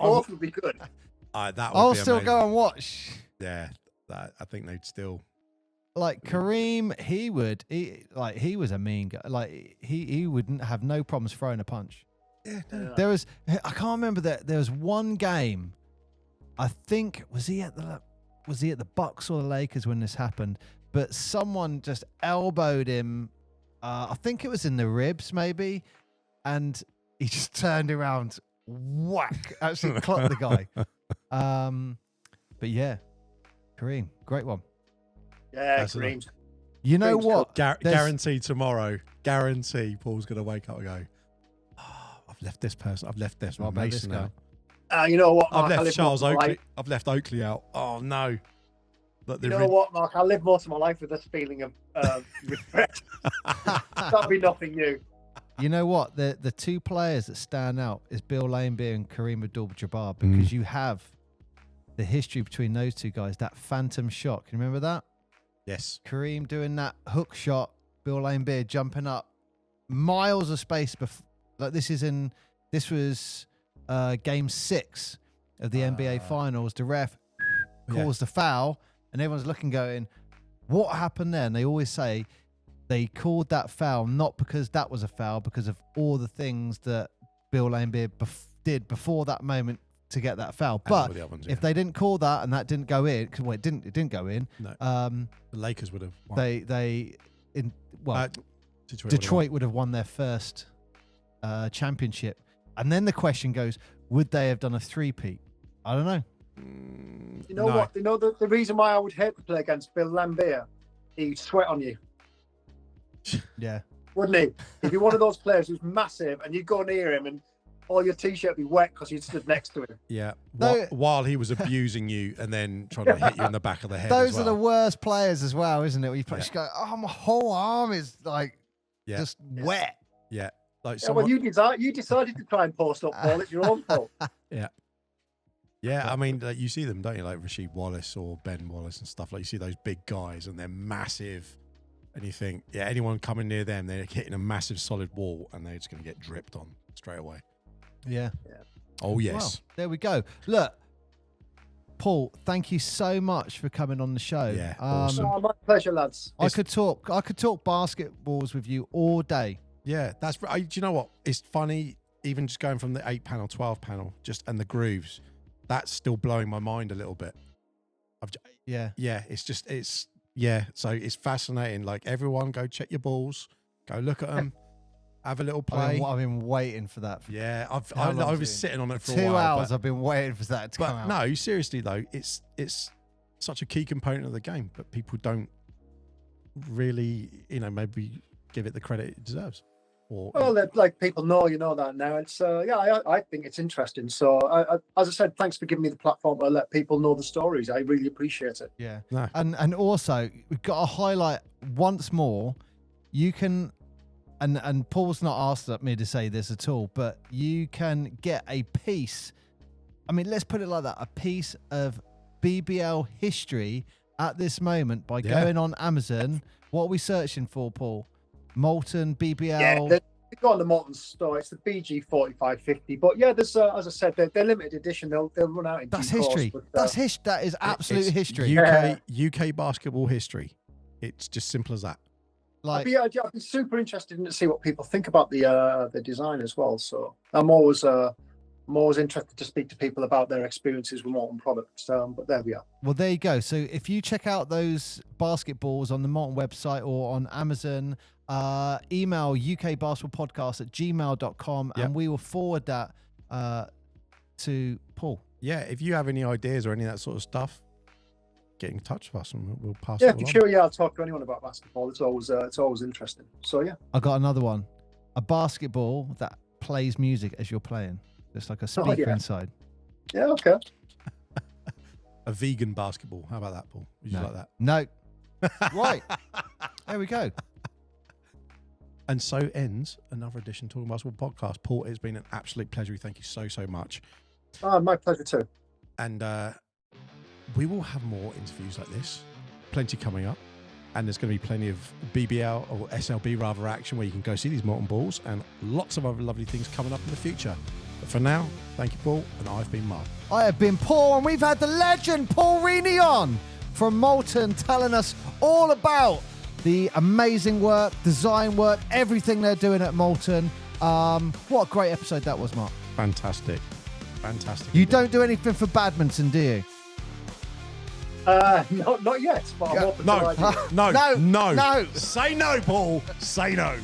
both would be good. I'll still go and watch. Yeah, I think they'd still like Kareem. He was a mean guy. Like he wouldn't have no problems throwing a punch. Yeah, no. I can't remember that there was one game. I think was he at the Bucks or the Lakers when this happened? But someone just elbowed him. I think it was in the ribs, maybe, and he just turned around, whack, actually clocked the guy. But yeah, Kareem, great one. Yeah, That's Kareem's. You know Kareem's what? Guarantee tomorrow. Guarantee Paul's going to wake up and go, oh, I've left this person. I've left this What about Mason this guy? out. You know what, I've Mark? left Charles Oakley. I've left Oakley out. Oh, no. But You know what, Mark? I live most of my life with this feeling of regret. That'll be nothing new. You know what? The two players that stand out is Bill Laimbeer and Kareem Abdul-Jabbar, because you have the history between those two guys. That phantom shot. Can you remember that? Yes. Kareem doing that hook shot. Bill Laimbeer jumping up miles of space. Like this was game 6 of the NBA Finals. The ref calls the foul, and everyone's looking, going, "What happened there?" And they always say they called that foul not because that was a foul, because of all the things that Bill Laimbeer did before that moment to get that foul. But if they didn't call that and that didn't go in, because it didn't go in. No. The Lakers would have won. Detroit would have won their first championship. And then the question goes, would they have done a three-peat? I don't know. You know what? You know the reason why I would hate to play against Bill Laimbeer? He'd sweat on you. Yeah. Wouldn't he? If you're one of those players who's massive and you go near him and all your t-shirt would be wet because you stood next to him. Yeah. While he was abusing you and then trying to hit you in the back of the head. Those are the worst players as well, isn't it? Where you just go, oh, my whole arm is like just wet. Yeah. Like well, you decided to try and post up, Paul. It's your own fault. Yeah. Yeah, I mean, like, you see them, don't you? Like Rasheed Wallace or Ben Wallace and stuff. Like, you see those big guys and they're massive. And you think, yeah, anyone coming near them, they're hitting a massive solid wall and they're just going to get dripped on straight away. Yeah. Oh, yes. Well, there we go. Look, Paul, thank you so much for coming on the show. Yeah, awesome. My pleasure, lads. I could talk basketballs with you all day. Yeah, do you know what? It's funny, even just going from the 8 panel, 12 panel, and the grooves, that's still blowing my mind a little bit. Yeah, so it's fascinating. Like, everyone go check your balls, go look at them, have a little play. I've been waiting for that. Yeah, I was sitting on it for a while. 2 hours I've been waiting for that to come out. No, seriously though, it's such a key component of the game, but people don't really, maybe give it the credit it deserves. Well, like people know, that now. It's I think it's interesting. So, as I said, thanks for giving me the platform to let people know the stories. I really appreciate it. Yeah, no. And also we've got to highlight once more. You can, and Paul's not asked me to say this at all, but you can get a piece. I mean, let's put it like that: a piece of BBL history at this moment by going on Amazon. What are we searching for, Paul? Molten BBL. Yeah, they go on the Molten store. It's the BG 4550. But yeah, there's as I said, they're limited edition. They'll run out in That's due history. course, but, That is absolute history. UK basketball history. It's just simple as that. Like, I'd be super interested to see what people think about the design as well. So I'm always interested to speak to people about their experiences with Molten products. But there we are. Well, there you go. So if you check out those basketballs on the Molten website or on Amazon, email ukbasketballpodcast@gmail.com and we will forward that to Paul. Yeah, if you have any ideas or any of that sort of stuff, get in touch with us and we'll pass it on. Yeah, for sure. Yeah, I'll talk to anyone about basketball. It's always interesting. So yeah. I got another one. A basketball that plays music as you're playing. It's like a speaker inside. Yeah, okay. A vegan basketball. How about that, Paul? Would you like that? No. Right. There we go. And so ends another edition of Talking Basketball Podcast. Paul, it's been an absolute pleasure. Thank you so, so much. My pleasure too. And we will have more interviews like this. Plenty coming up. And there's going to be plenty of BBL or SLB rather action where you can go see these Molten balls and lots of other lovely things coming up in the future. But for now, thank you, Paul. And I've been Mark. I have been Paul, and we've had the legend Paul Reaney on from Molten telling us all about the amazing work, design work, everything they're doing at Molten. What a great episode that was, Mark. Fantastic. You don't do anything for badminton, do you? Not yet, but I'm open to ideas. No. Say no, Paul. Say no.